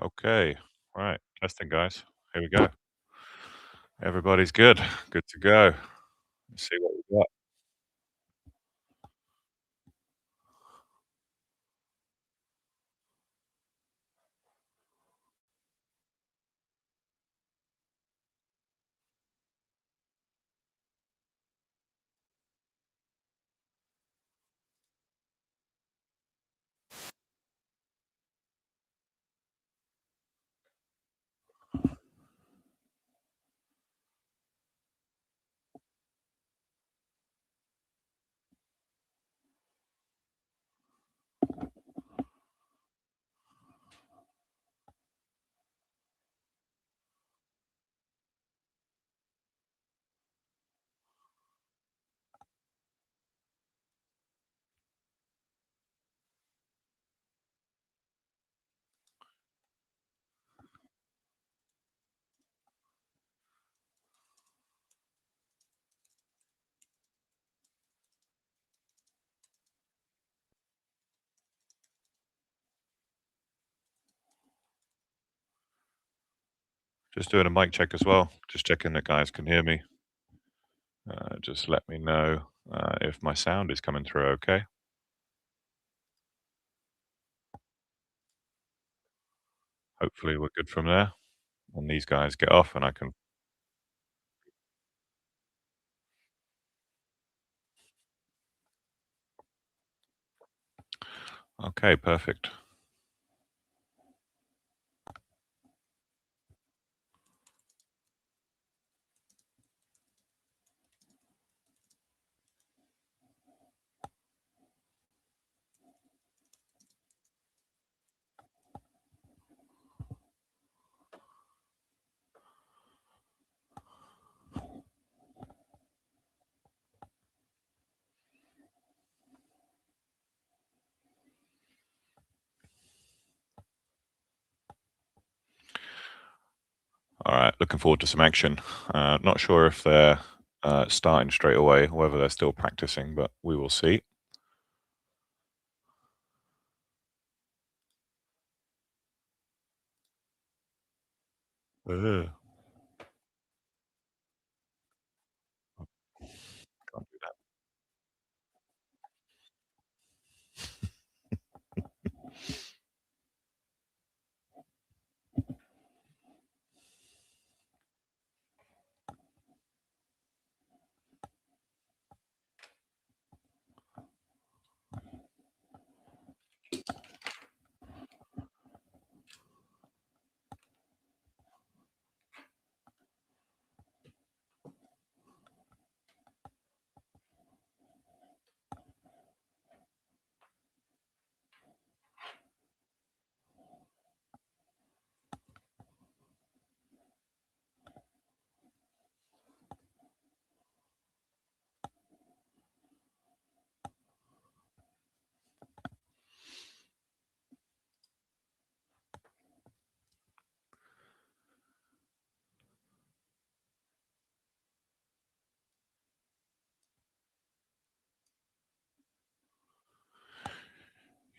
Okay. Right. Testing, guys. Here we go. Everybody's good. Good to go. Let's see what we got. Just doing a mic check as well. Just checking that guys can hear me. Just let me know if my sound is coming through okay. Hopefully we're good from there. When these guys get off and I can. Okay, perfect. All right, looking forward to some action. Not sure if they're starting straight away, or whether they're still practicing, but we will see. Ugh, can't do that.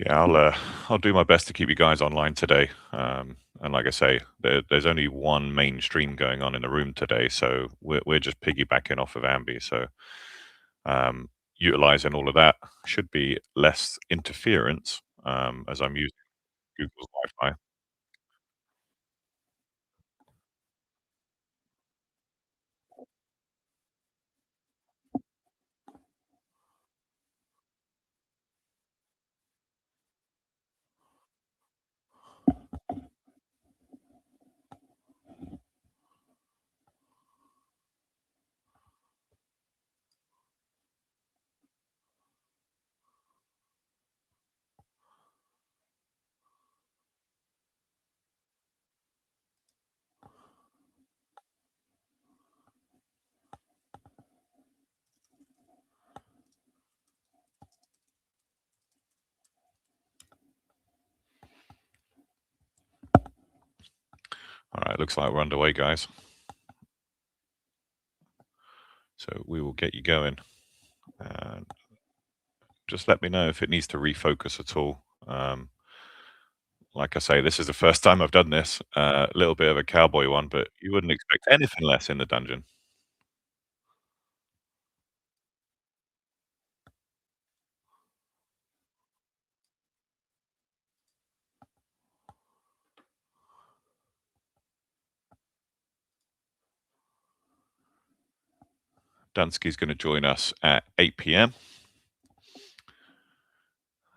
Yeah, I'll do my best to keep you guys online today. And like I say, there's only one main stream going on in the room today, so we're just piggybacking off of Ambi. So utilizing all of that should be less interference as I'm using Google's Wi-Fi. All right, looks like we're underway, guys. So we will get you going. And just let me know if it needs to refocus at all. like I say, this is the first time I've done this. A little bit of a cowboy one, but you wouldn't expect anything less in the dungeon. Dunsky's going to join us at 8 p.m.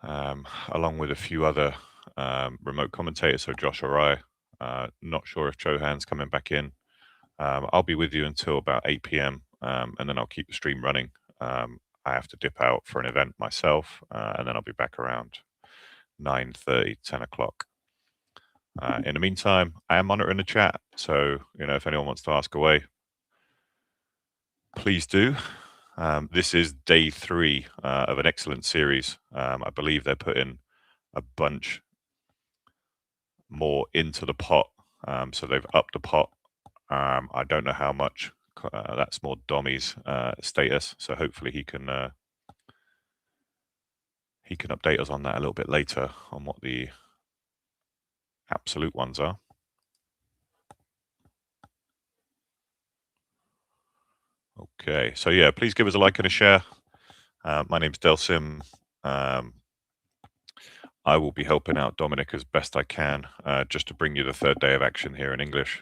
Along with a few other remote commentators, so Josh or I. Not sure if Chohan's coming back in. I'll be with you until about 8 p.m. And then I'll keep the stream running. I have to dip out for an event myself, and then I'll be back around 9:30, 10 o'clock. In the meantime, I am monitoring the chat, so if anyone wants to ask away, please do. This is day 3 of an excellent series. I believe they're putting a bunch more into the pot, so they've upped the pot. I don't know how much. That's more Dommy's status, so hopefully he can update us on that a little bit later on what the absolute ones are. Okay, so yeah, please give us a like and a share. My name's Delsim. I will be helping out Dominic as best I can, just to bring you the third day of action here in English.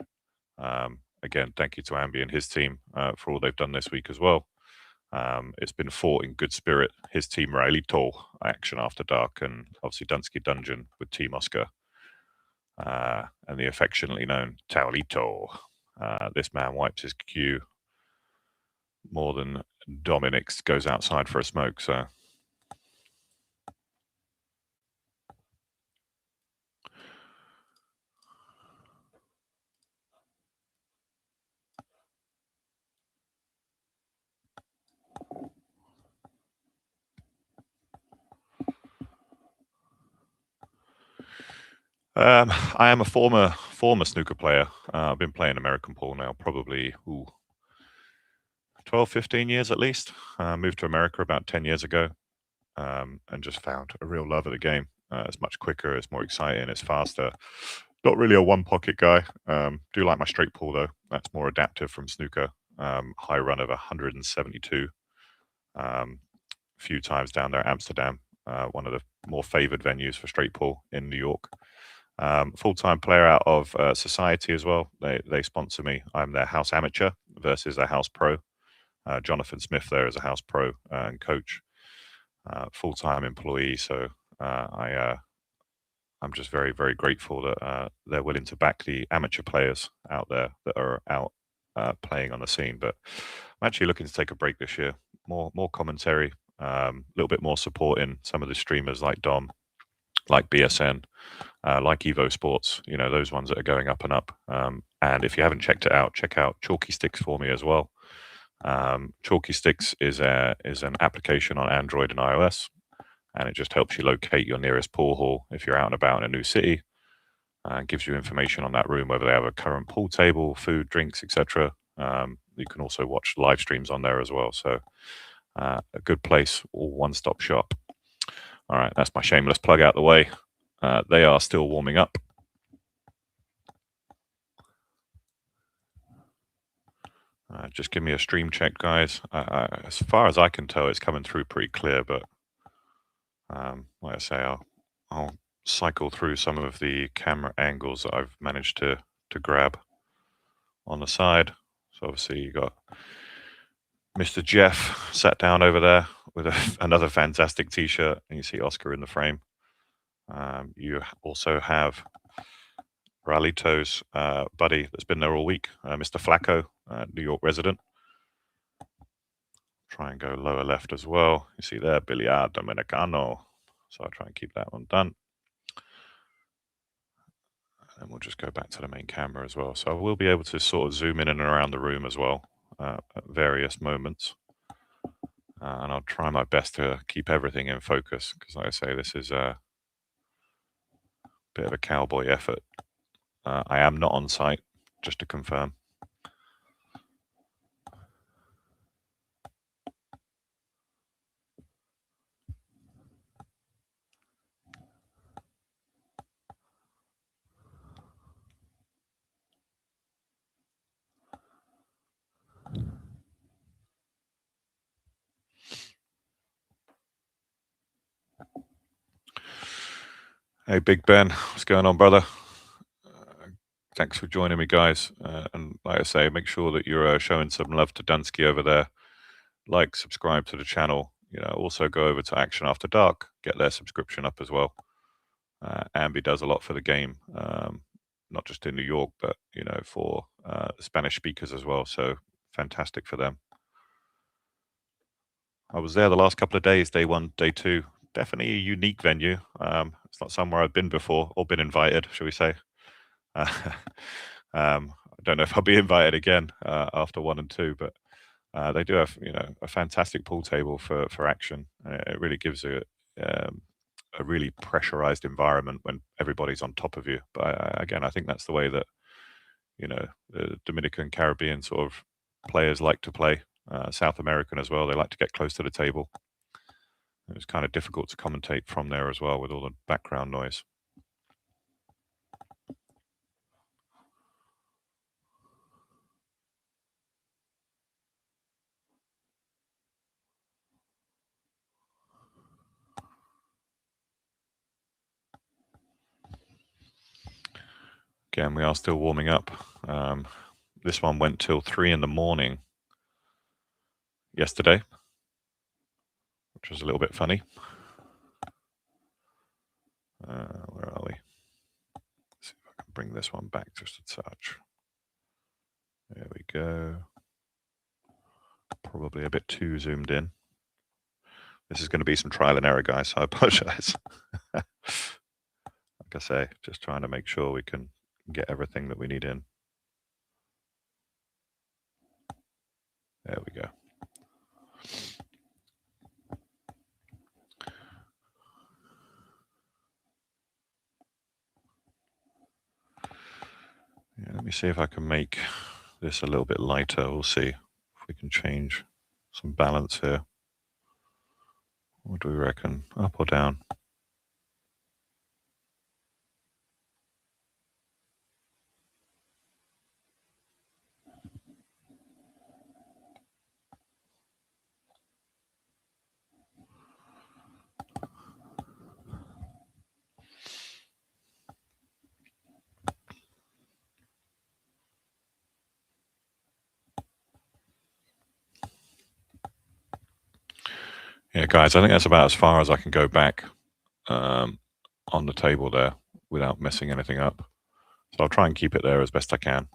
Again, thank you to Ambi and his team for all they've done this week as well. It's been fought in good spirit. His team TOWELITO, Action After Dark, and obviously Dunsky Dungeon with Team Oscar, and the affectionately known TOWELITO. This man wipes his queue more than Dominic's goes outside for a smoke, so... I am a former snooker player. I've been playing American pool now probably 12, 15 years at least. Moved to America about 10 years ago, and just found a real love of the game. It's much quicker, it's more exciting, it's faster. Not really a one pocket guy. Do like my straight pool though. That's more adaptive from snooker. High run of 172. Few times down there at Amsterdam, one of the more favored venues for straight pool in New York. Full-time player out of Society as well. They sponsor me. I'm their house amateur versus their house pro. Jonathan Smith there is a house pro and coach. Full-time employee. So I'm just very, very grateful that they're willing to back the amateur players out there that are out playing on the scene. But I'm actually looking to take a break this year. More commentary, a little bit more support in some of the streamers like Dom, like BSN, like EvoSports, those ones that are going up and up. And if you haven't checked it out, check out Chalky Sticks for me as well. Chalky Sticks is an application on Android and iOS, and it just helps you locate your nearest pool hall if you're out and about in a new city, and gives you information on that room, whether they have a current pool table, food, drinks, etc. You can also watch live streams on there as well. So a good place, all one-stop shop. All right, that's my shameless plug out the way. They are still warming up. Just give me a stream check, guys. As far as I can tell, it's coming through pretty clear, but like I say, I'll cycle through some of the camera angles that I've managed to grab on the side. So obviously you got Mr. Jeff sat down over there with another fantastic t-shirt, and you see Oscar in the frame. You also have Ralito's buddy that's been there all week, Mr. Flacco, New York resident. Try and go lower left as well. You see there, Billiard Dominicano. So I'll try and keep that one done. And we'll just go back to the main camera as well. So I will be able to sort of zoom in and around the room as well at various moments. And I'll try my best to keep everything in focus because, like I say, this is a bit of a cowboy effort. I am not on site, just to confirm. Hey, Big Ben, what's going on, brother? Thanks for joining me, guys. And like I say, make sure that you're showing some love to Dunsky over there. Like, subscribe to the channel. Also go over to Action After Dark, get their subscription up as well. Ambi does a lot for the game, not just in New York, but for Spanish speakers as well. So fantastic for them. I was there the last couple of days, day 1, day 2. Definitely a unique venue. It's not somewhere I've been before or been invited, shall we say. I don't know if I'll be invited again after 1 and 2, but they do have a fantastic pool table for action. It really gives a really pressurized environment when everybody's on top of you. But again, I think that's the way that the Dominican Caribbean sort of players like to play. South American as well. They like to get close to the table. It was kind of difficult to commentate from there as well with all the background noise. Again, we are still warming up. This one went till 3 in the morning yesterday, which was a little bit funny. Where are we? Let's see if I can bring this one back just a touch. There we go. Probably a bit too zoomed in. This is going to be some trial and error, guys, so I apologize. Like I say, just trying to make sure we can get everything that we need in. There we go. Yeah, let me see if I can make this a little bit lighter. We'll see if we can change some balance here. What do we reckon? Up or down? Yeah, guys, I think that's about as far as I can go back on the table there without messing anything up. So I'll try and keep it there as best I can.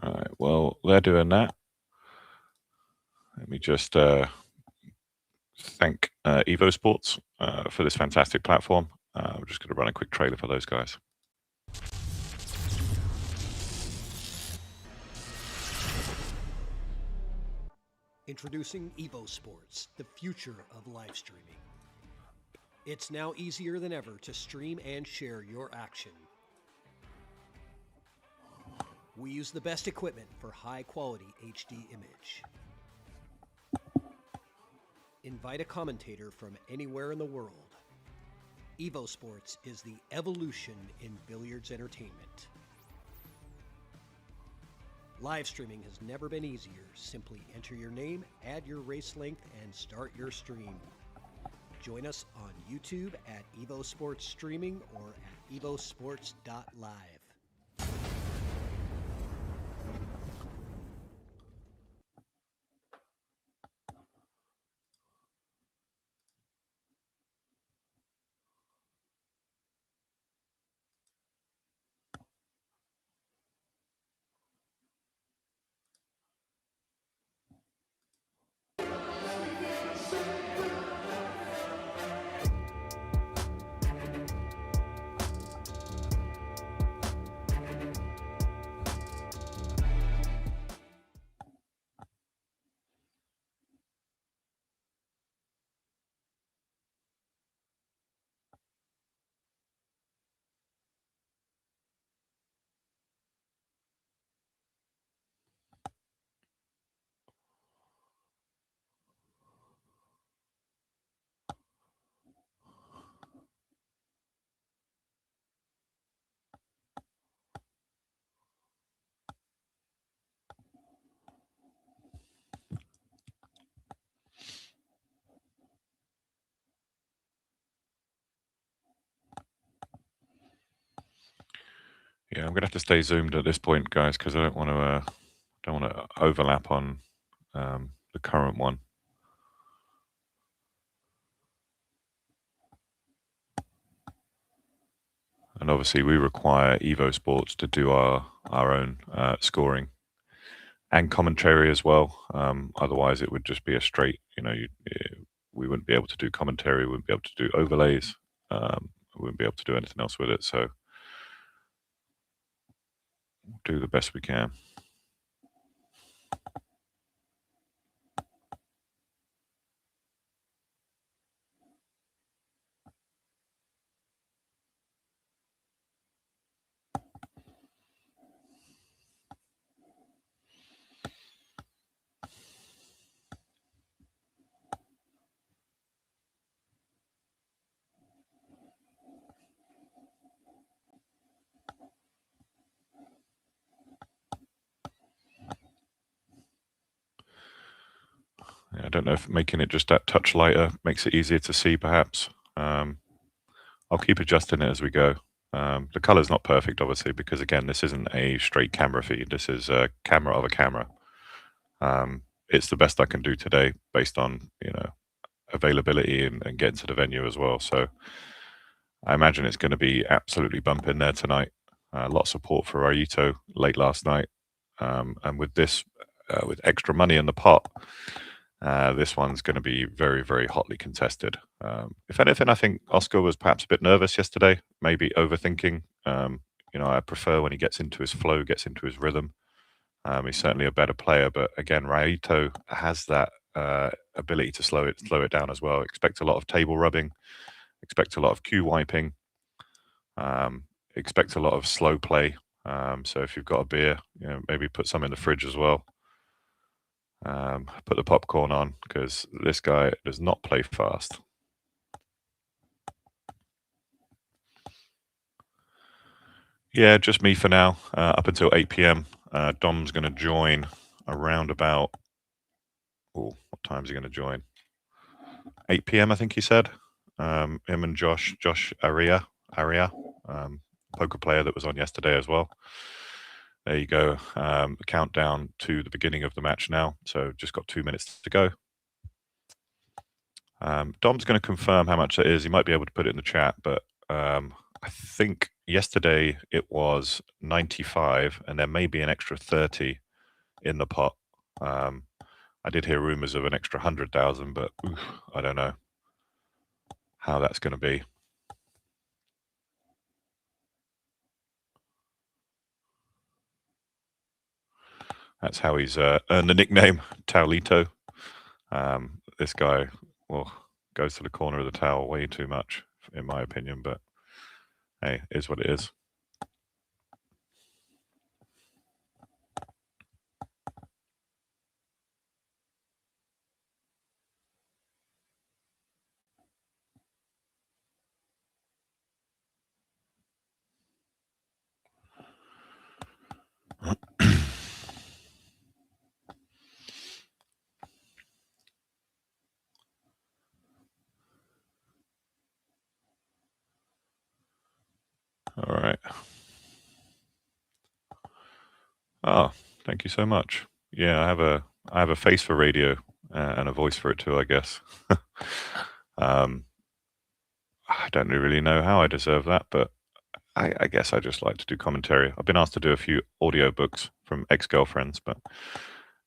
All right, well, they're doing that. Let me just thank EvoSports for this fantastic platform. I'm just going to run a quick trailer for those guys. Introducing EvoSports, the future of live streaming. It's now easier than ever to stream and share your action. We use the best equipment for high-quality HD image. Invite a commentator from anywhere in the world. EvoSports is the evolution in billiards entertainment. Live streaming has never been easier. Simply enter your name, add your race length, and start your stream. Join us on YouTube at EvoSports Streaming or at evosports.live. Yeah, I'm gonna have to stay zoomed at this point, guys, because I don't want to overlap on the current one. And obviously, we require EvoSports to do our own scoring and commentary as well. Otherwise, it would just be a straight, we wouldn't be able to do commentary, we wouldn't be able to do overlays, we wouldn't be able to do anything else with it. So, we'll do the best we can. I don't know if making it just that touch lighter makes it easier to see, perhaps. I'll keep adjusting it as we go. The color's not perfect, obviously, because again, this isn't a straight camera feed. This is a camera of a camera. It's the best I can do today based on, availability and getting to the venue as well. So I imagine it's going to be absolutely bumping there tonight. A lot of support for Raito late last night. And with this, with extra money in the pot, this one's going to be very, very hotly contested. If anything, I think Oscar was perhaps a bit nervous yesterday, maybe overthinking. I prefer when he gets into his flow, gets into his rhythm. He's certainly a better player, but again, Raito has that ability to slow it down as well. Expect a lot of table rubbing, expect a lot of cue wiping, expect a lot of slow play. So if you've got a beer, maybe put some in the fridge as well. Put the popcorn on, because this guy does not play fast. Yeah, just me for now, up until 8 p.m. Dom's going to join around about, what time is he going to join? 8 p.m. I think he said. Him and Josh Aria, poker player that was on yesterday as well. There you go. Countdown to the beginning of the match now. So just got 2 minutes to go. Dom's going to confirm how much it is. He might be able to put it in the chat, but I think yesterday it was 95, and there may be an extra 30 in the pot. I did hear rumors of an extra 100,000, but I don't know how that's going to be. That's how he's earned the nickname TOWELITO. This guy, goes to the corner of the towel way too much, in my opinion, but hey, it is what it is. All right. Oh, thank you so much. Yeah, I have a face for radio and a voice for it too, I guess. I don't really know how I deserve that, but I guess I just like to do commentary. I've been asked to do a few audiobooks from ex-girlfriends, but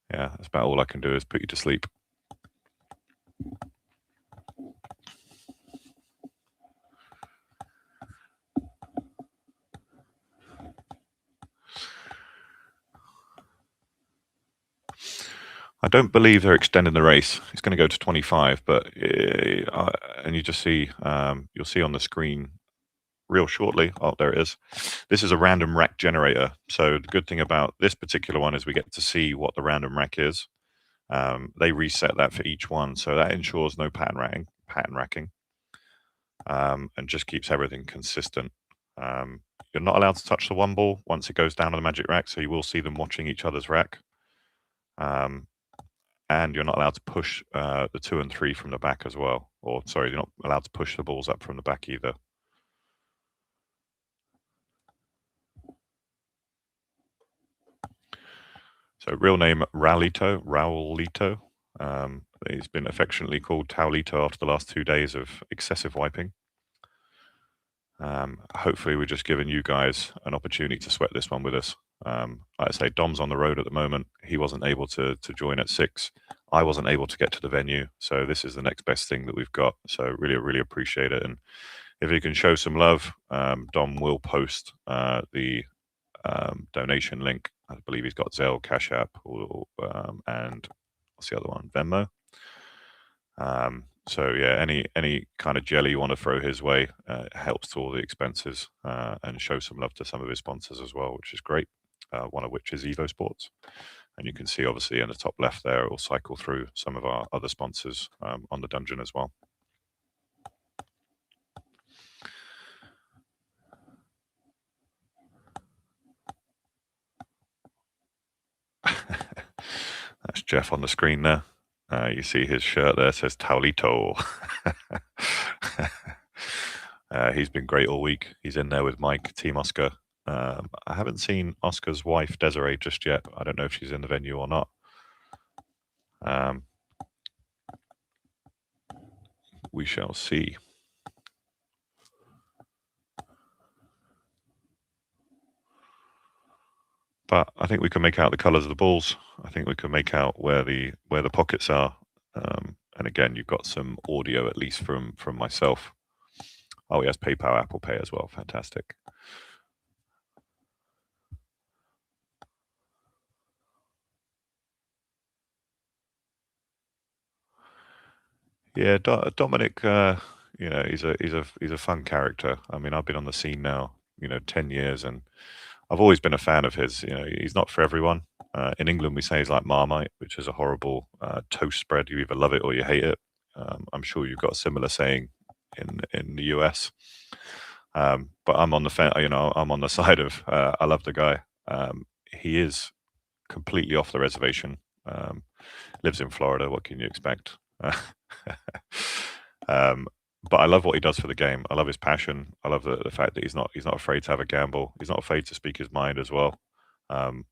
yeah, that's about all I can do is put you to sleep. I don't believe they're extending the race. It's going to go to 25, but and you just see, you'll see on the screen real shortly. Oh, there it is. This is a random rack generator. So the good thing about this particular one is we get to see what the random rack is. They reset that for each one, so that ensures no pattern racking, and just keeps everything consistent. You're not allowed to touch the one ball once it goes down on the magic rack, so you will see them watching each other's rack. And you're not allowed to push the 2 and 3 from the back as well. Or, sorry, you're not allowed to push the balls up from the back either. So real name Raulito. He's been affectionately called TOWELITO after the last 2 days of excessive wiping. Hopefully we're just giving you guys an opportunity to sweat this one with us. Like I say, Dom's on the road at the moment. He wasn't able to join at 6. I wasn't able to get to the venue. So this is the next best thing that we've got. So really appreciate it. And if you can show some love, Dom will post the donation link. I believe he's got Zelle, Cash App, and what's the other one? Venmo. So yeah, any kind of jelly you want to throw his way helps to all the expenses and show some love to some of his sponsors as well, which is great. One of which is EvoSports. And you can see obviously in the top left there, it will cycle through some of our other sponsors on the dungeon as well. That's Jeff on the screen there. You see his shirt there says TOWELITO. He's been great all week. He's in there with Mike, Team Oscar. I haven't seen Oscar's wife, Desiree, just yet. I don't know if she's in the venue or not. We shall see. But I think we can make out the colours of the balls. I think we can make out where the pockets are. And again, you've got some audio at least from myself. Oh yes, PayPal, Apple Pay as well. Fantastic. Yeah, Dominic. You know, he's a fun character. I mean, I've been on the scene now, 10 years, and I've always been a fan of his. You know, he's not for everyone. In England, we say he's like Marmite, which is a horrible toast spread. You either love it or you hate it. I'm sure you've got a similar saying in the US. But I'm on the I'm on the side of I love the guy. He is completely off the reservation. Lives in Florida. What can you expect? But I love what he does for the game. I love his passion. I love the fact that he's not afraid to have a gamble. He's not afraid to speak his mind as well,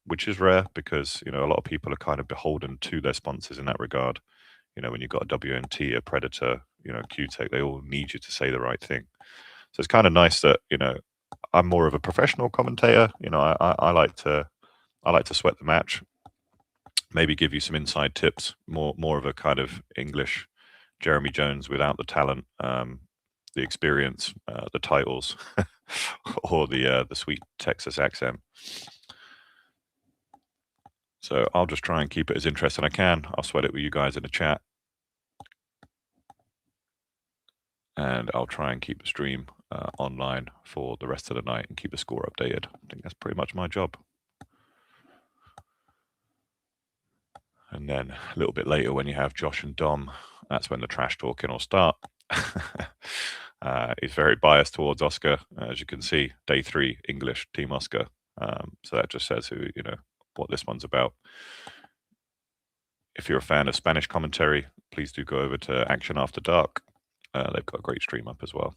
which is rare because a lot of people are kind of beholden to their sponsors in that regard. When you've got a WNT, a Predator, QTech, they all need you to say the right thing. So it's kind of nice that I'm more of a professional commentator. I like to sweat the match, maybe give you some inside tips, more of a kind of English Jeremy Jones without the talent, the experience, the titles, or the sweet Texas accent. So I'll just try and keep it as interesting as I can. I'll sweat it with you guys in the chat. And I'll try and keep the stream online for the rest of the night and keep the score updated. I think that's pretty much my job. And then a little bit later when you have Josh and Dom, that's when the trash talking will start. He's very biased towards Oscar, as you can see. Day 3, English, Team Oscar. So that just says what this one's about. If you're a fan of Spanish commentary, please do go over to Action After Dark. They've got a great stream up as well.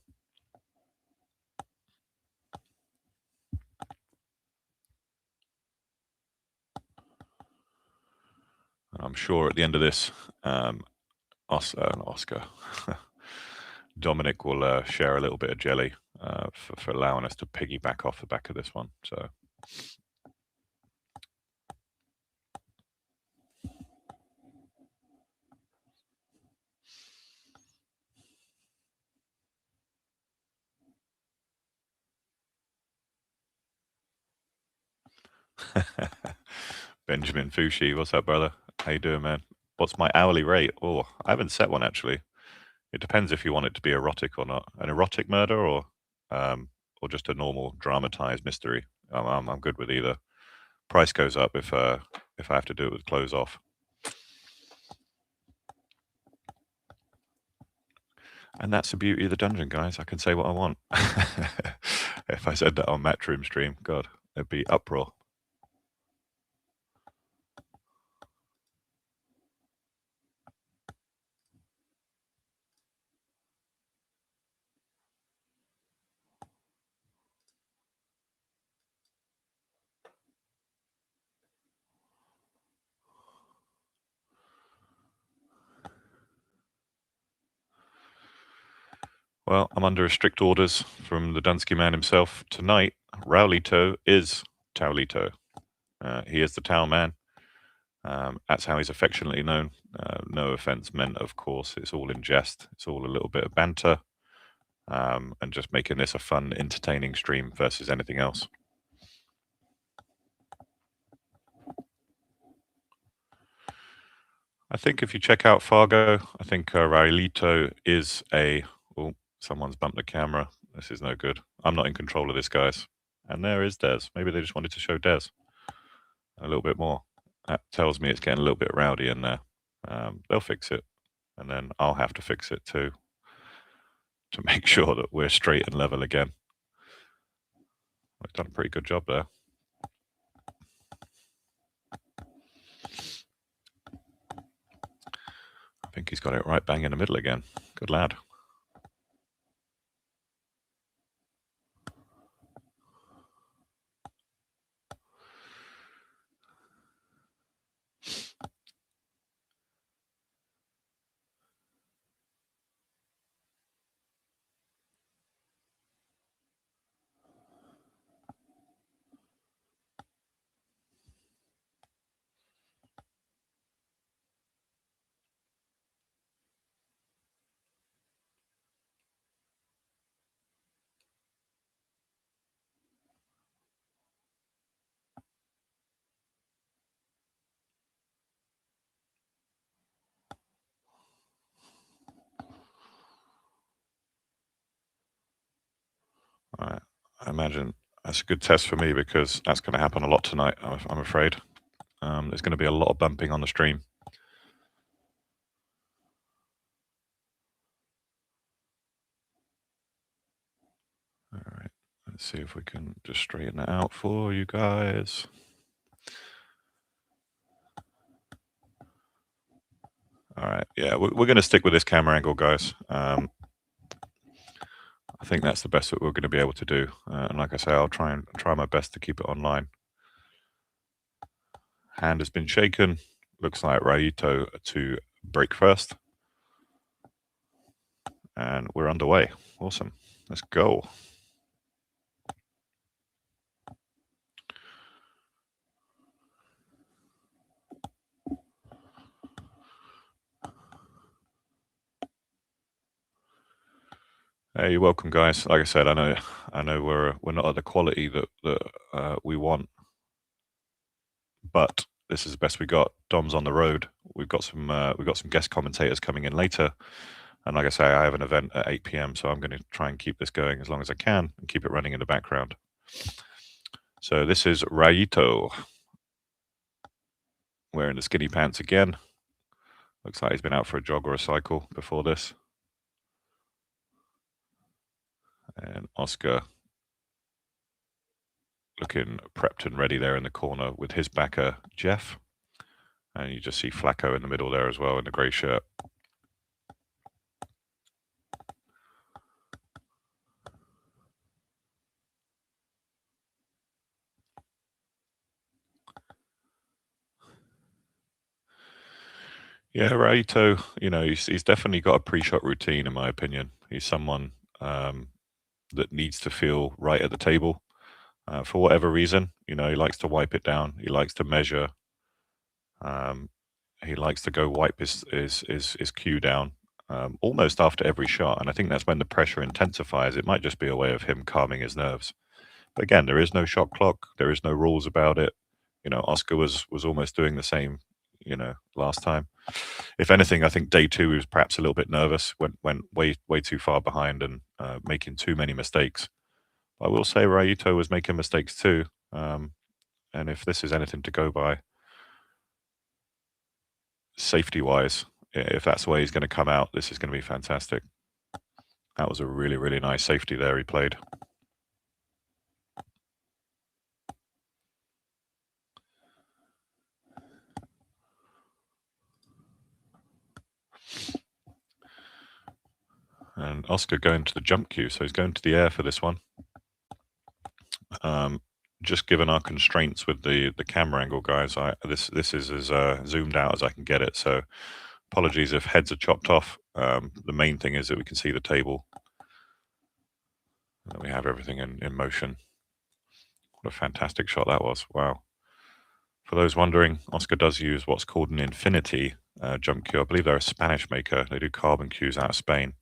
I'm sure at the end of this, Oscar, Dominic will share a little bit of jelly for allowing us to piggyback off the back of this one. So. Benjamin Fushi, what's up, brother? How you doing, man? What's my hourly rate? Oh, I haven't set one actually. It depends if you want it to be erotic or not. An erotic murder or just a normal dramatized mystery. I'm good with either. Price goes up if I have to do it with clothes off. And that's the beauty of the dungeon, guys. I can say what I want. If I said that on Matchroom stream, God, it'd be uproar. Well, I'm under strict orders from the Dunsky man himself. Tonight, Raulito is Towelito. He is the Towel man. That's how he's affectionately known. No offense meant, of course. It's all in jest. It's all a little bit of banter. And just making this a fun, entertaining stream versus anything else. I think if you check out Fargo, I think Raulito is a... Oh, someone's bumped the camera. This is no good. I'm not in control of this, guys. And there is Des. Maybe they just wanted to show Des a little bit more. That tells me it's getting a little bit rowdy in there. They'll fix it. And then I'll have to fix it too, to make sure that we're straight and level again. I've done a pretty good job there. I think he's got it right bang in the middle again. Good lad. All right. I imagine that's a good test for me because that's going to happen a lot tonight, I'm afraid. There's going to be a lot of bumping on the stream. All right. Let's see if we can just straighten that out for you guys. All right. Yeah, we're going to stick with this camera angle, guys. I think that's the best that we're going to be able to do. And like I say, I'll try my best to keep it online. Hand has been shaken. Looks like Raito to break first. And we're underway. Awesome. Let's go. Hey, you're welcome, guys. Like I said, I know we're not at the quality that we want, but this is the best we got. Dom's on the road. We've got some guest commentators coming in later, and like I say, I have an event at 8 p.m. So I'm going to try and keep this going as long as I can and keep it running in the background. So this is Raito wearing the skinny pants again. Looks like he's been out for a jog or a cycle before this. And Oscar looking prepped and ready there in the corner with his backer, Jeff. And you just see Flacco in the middle there as well in the grey shirt. Yeah, Raito, he's definitely got a pre-shot routine, in my opinion. He's someone that needs to feel right at the table. For whatever reason, he likes to wipe it down. He likes to measure. He likes to go wipe his cue down almost after every shot. And I think that's when the pressure intensifies. It might just be a way of him calming his nerves. But again, there is no shot clock. There is no rules about it. Oscar was almost doing the same, last time. If anything, I think day two he was perhaps a little bit nervous, went way too far behind and making too many mistakes. I will say Raito was making mistakes too. And if this is anything to go by, safety-wise, if that's the way he's going to come out, this is going to be fantastic. That was a really, really nice safety there he played. And Oscar going to the jump cue, so he's going to the air for this one. Just given our constraints with the camera angle, guys, this is as zoomed out as I can get it. So apologies if heads are chopped off. The main thing is that we can see the table. And we have everything in motion. What a fantastic shot that was. Wow. For those wondering, Oscar does use what's called an infinity jump cue. I believe they're a Spanish maker. They do carbon cues out of Spain.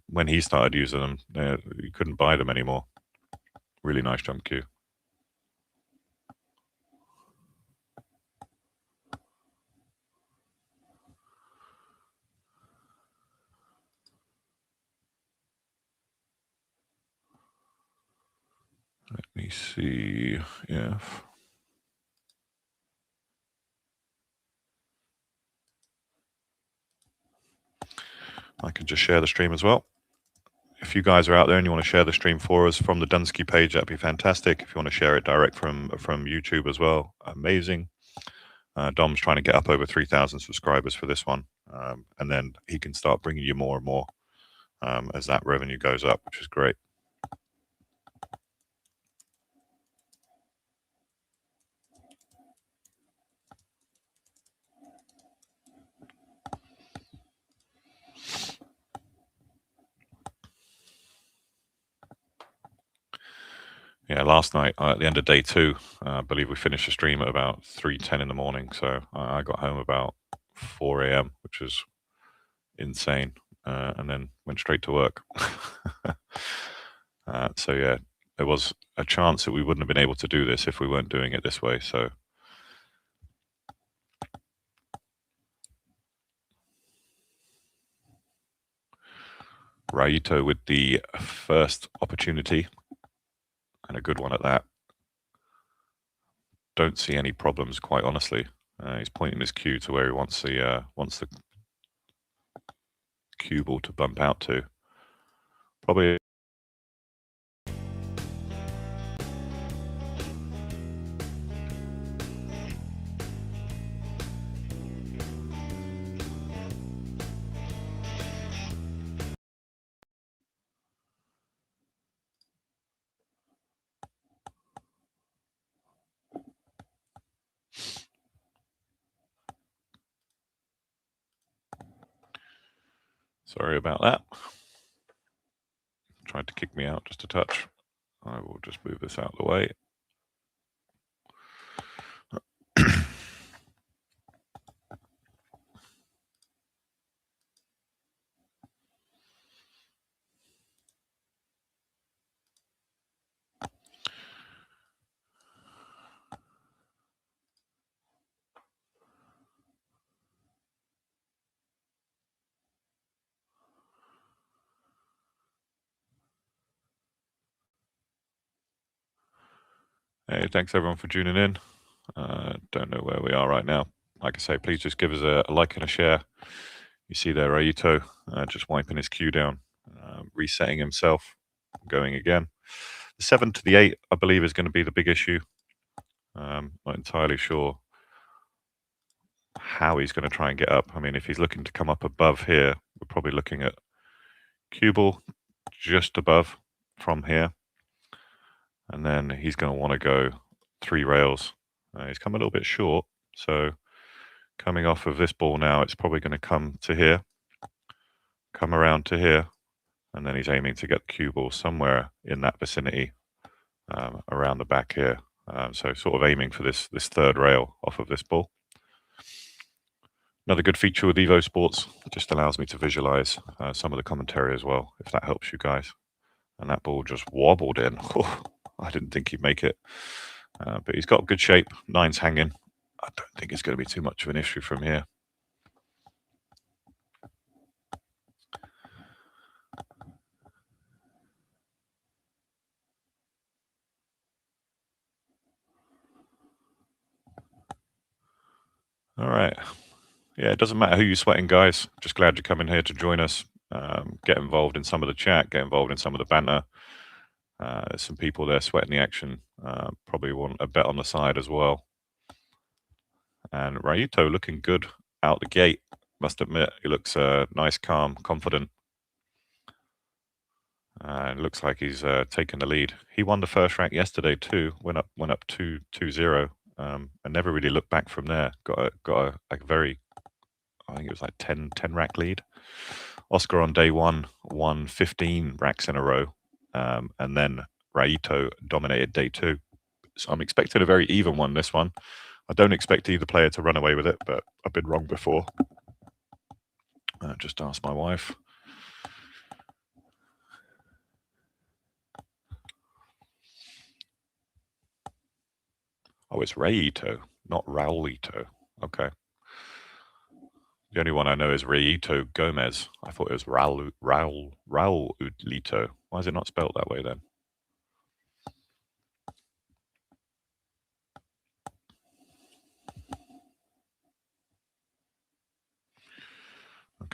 When he started using them, you couldn't buy them anymore. Really nice jump cue. Let me see if I can just share the stream as well. If you guys are out there and you want to share the stream for us from the Dunsky page, that'd be fantastic. If you want to share it direct from YouTube as well, amazing. Dom's trying to get up over 3,000 subscribers for this one, and then he can start bringing you more and more as that revenue goes up, which is great. Yeah, last night at the end of day 2, I believe we finished the stream at about 3:10 in the morning. So I got home about 4 a.m., which was insane, and then went straight to work. So yeah, there was a chance that we wouldn't have been able to do this if we weren't doing it this way. So Raito with the first opportunity, and a good one at that. Don't see any problems, quite honestly. He's pointing his cue to where he wants the cue ball to bump out to. Probably. Sorry about that. Tried to kick me out just a touch. I will just move this out of the way. Hey, thanks everyone for tuning in. Don't know where we are right now. Like I say, please just give us a like and a share. You see there, Raito just wiping his cue down, resetting himself, going again. The 7 to the 8, I believe, is going to be the big issue. Not entirely sure how he's going to try and get up. I mean, if he's looking to come up above here, we're probably looking at cue ball just above from here. And then he's going to want to go 3 rails. He's come a little bit short. So coming off of this ball now, it's probably going to come to here, come around to here, and then he's aiming to get the cue ball somewhere in that vicinity around the back here. So sort of aiming for this third rail off of this ball. Another good feature with EvoSports, just allows me to visualize some of the commentary as well, if that helps you guys. And that ball just wobbled in. I didn't think he'd make it. But he's got good shape. 9's hanging. I don't think it's going to be too much of an issue from here. All right. Yeah, it doesn't matter who you're sweating, guys. Just glad you're coming here to join us. Get involved in some of the chat. Get involved in some of the banter. There's some people there sweating the action. Probably want a bet on the side as well. And Raito looking good out the gate. Must admit, he looks nice, calm, confident. And looks like he's taken the lead. He won the first rank yesterday too. Went up 2-0. And never really looked back from there. Got a very, I think it was like 10 rack lead. Oscar on day 1 won 15 racks in a row. and then Raito dominated day 2. So I'm expecting a very even one this one. I don't expect either player to run away with it, but I've been wrong before. Just ask my wife. Oh, it's Raito, not Raulito. Okay. The only one I know is Raito Gomez. I thought it was Raulito. Why is it not spelled that way then?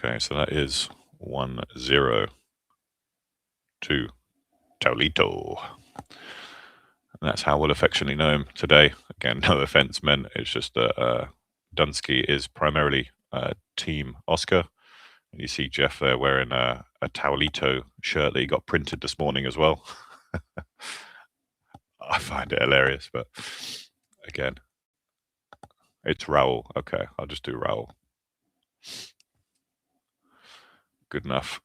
Okay, so that is 1-0 to TOWELITO. And that's how we'll affectionately know him today. Again, no offense meant. It's just that Dunsky is primarily Team Oscar. And you see Jeff there wearing a TOWELITO shirt that he got printed this morning as well. I find it hilarious, but again, it's Raul. Okay, I'll just do Raul. Good enough.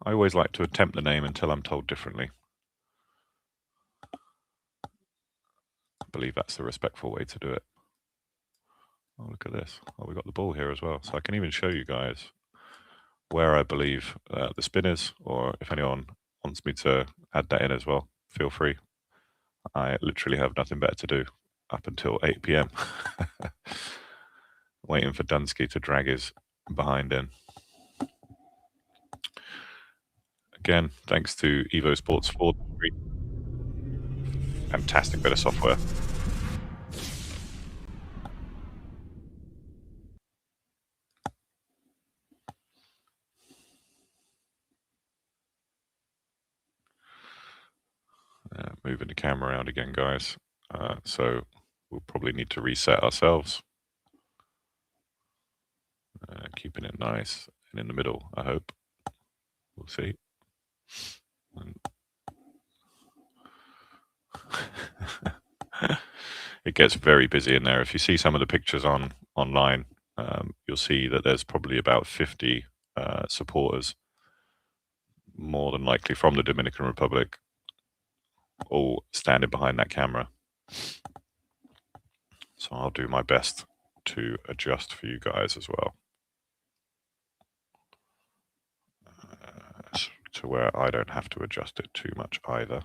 I always like to attempt the name until I'm told differently. I believe that's the respectful way to do it. Oh, look at this. Oh, we got the ball here as well. So I can even show you guys where I believe the spin is, or if anyone wants me to add that in as well, feel free. I literally have nothing better to do up until 8 p.m. waiting for Dunsky to drag his behind in. Again, thanks to EvoSports for the fantastic bit of software. Moving the camera around again, guys. So we'll probably need to reset ourselves. Keeping it nice and in the middle, I hope. We'll see. It gets very busy in there. If you see some of the pictures online, you'll see that there's probably about 50 supporters, more than likely from the Dominican Republic, all standing behind that camera. So I'll do my best to adjust for you guys as well, to where I don't have to adjust it too much either.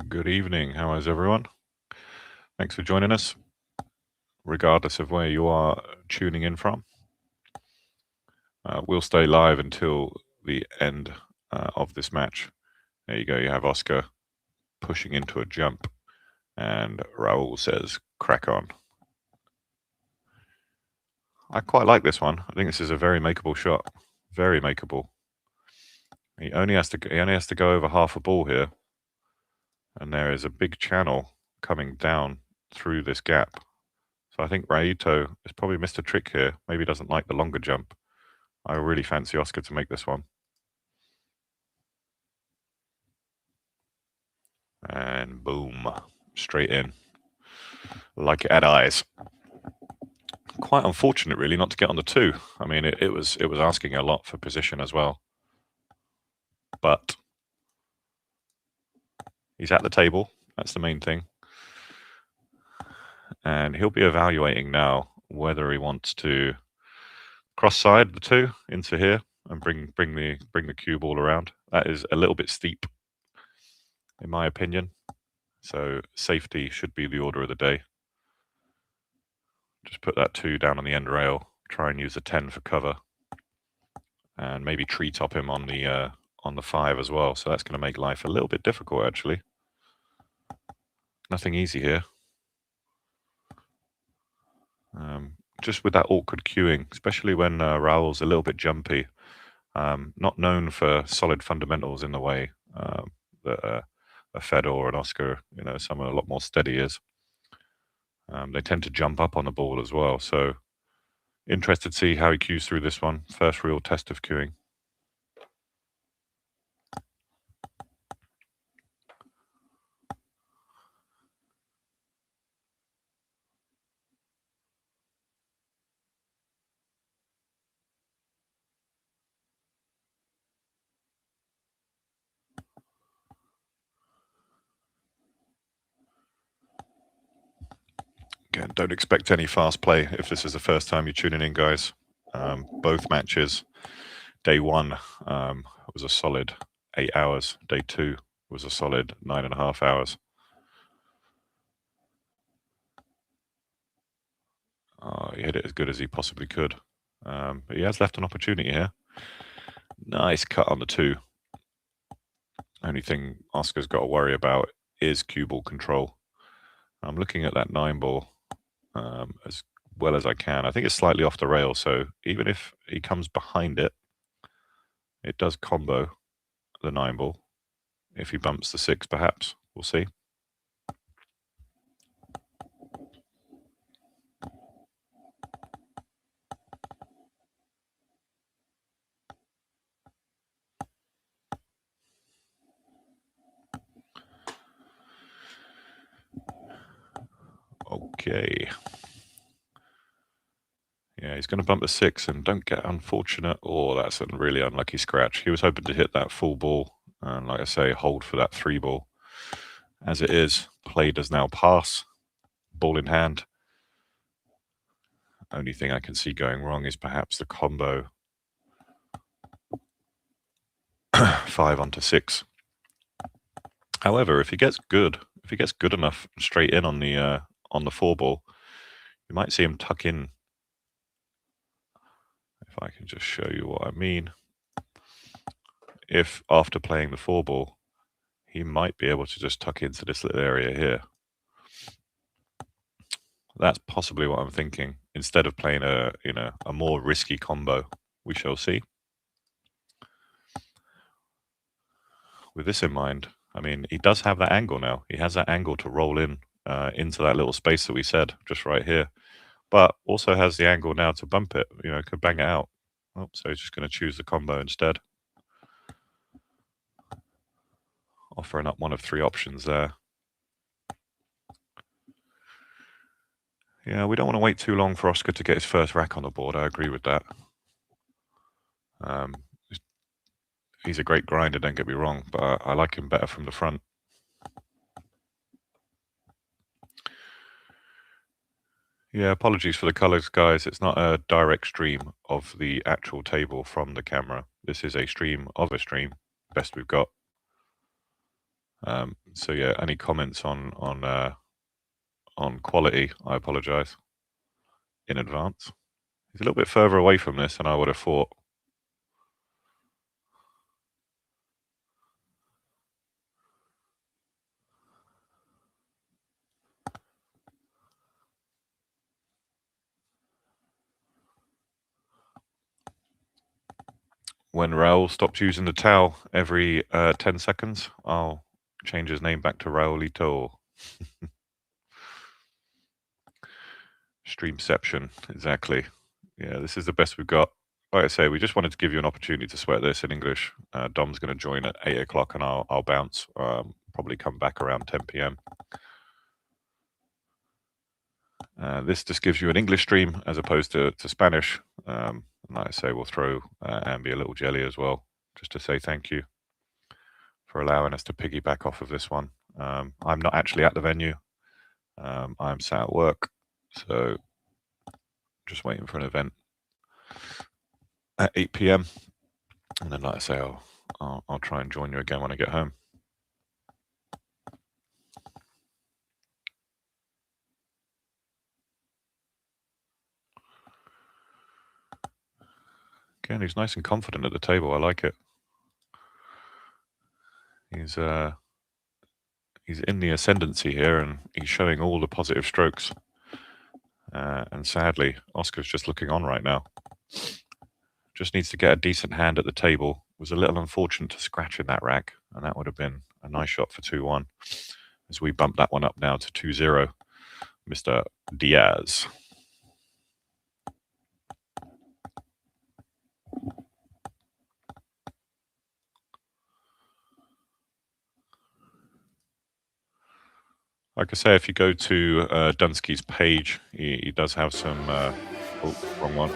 Good evening. How is everyone? Thanks for joining us, regardless of where you are tuning in from. We'll stay live until the end of this match. There you go. You have Oscar pushing into a jump, and Raul says, crack on. I quite like this one. I think this is a very makeable shot. Very makeable. He only has to go over half a ball here, and there is a big channel coming down through this gap. So I think Raito has probably missed a trick here. Maybe doesn't like the longer jump. I really fancy Oscar to make this one. And boom, straight in. Like it had eyes. Quite unfortunate, really, not to get on the 2. I mean, it was asking a lot for position as well. But he's at the table. That's the main thing. And he'll be evaluating now whether he wants to cross side the two into here and bring the cue ball around. That is a little bit steep, in my opinion. So safety should be the order of the day. Just put that 2 down on the end rail. Try and use a 10 for cover, and maybe tree top him on the 5 as well. So that's going to make life a little bit difficult, actually. Nothing easy here. Just with that awkward cueing, especially when Raul's a little bit jumpy. Not known for solid fundamentals in the way that a Fedor or an Oscar, some are a lot more steady is. They tend to jump up on the ball as well. So interested to see how he cues through this one. First real test of cueing. Again, don't expect any fast play if this is the first time you're tuning in, guys. Both matches, day 1 was a solid 8 hours. Day 2 was a solid 9.5 hours. Oh, he hit it as good as he possibly could. But he has left an opportunity here. Nice cut on the 2. Only thing Oscar's got to worry about is cue ball control. I'm looking at that 9 ball as well as I can. I think it's slightly off the rail, so even if he comes behind it, it does combo the 9 ball. If he bumps the 6, perhaps. We'll see. Okay. Yeah, he's going to bump the 6 and don't get unfortunate. Oh, that's a really unlucky scratch. He was hoping to hit that full ball and, like I say, hold for that 3 ball. As it is, play does now pass. Ball in hand. Only thing I can see going wrong is perhaps the combo 5 onto 6. However, if he gets good enough straight in on the 4 ball, you might see him tuck in. If I can just show you what I mean. If after playing the 4 ball, he might be able to just tuck into this little area here. That's possibly what I'm thinking. Instead of playing a more risky combo, we shall see. With this in mind, I mean, he does have that angle now. He has that angle to roll in into that little space that we said, just right here. But also has the angle now to bump it, could bang it out. Oh, so he's just going to choose the combo instead. Offering up one of 3 options there. Yeah, we don't want to wait too long for Oscar to get his first rack on the board. I agree with that. He's a great grinder, don't get me wrong, but I like him better from the front. Yeah, apologies for the colors, guys. It's not a direct stream of the actual table from the camera. This is a stream of a stream, best we've got. So yeah, any comments on quality, I apologize in advance. He's a little bit further away from this than I would have thought. When Raul stops using the towel every 10 seconds, I'll change his name back to Raulito. Streamception, exactly. Yeah, this is the best we've got. Like I say, we just wanted to give you an opportunity to sweat this in English. Dom's going to join at 8 o'clock and I'll bounce. Probably come back around 10 p.m. This just gives you an English stream as opposed to Spanish. Like I say, we'll throw Ambi a little jelly as well, just to say thank you for allowing us to piggyback off of this one. I'm not actually at the venue. I'm sat at work, so just waiting for an event. at 8 p.m. And then, like I say, I'll try and join you again when I get home. Again, he's nice and confident at the table. I like it. He's in the ascendancy here, and he's showing all the positive strokes. And sadly, Oscar's just looking on right now. Just needs to get a decent hand at the table. Was a little unfortunate to scratch in that rack, and that would have been a nice shot for 2-1. As we bump that one up now to 2-0, Mr. Diaz. Like I say, if you go to DUNNSKI'S page, he does have some... oh, wrong one.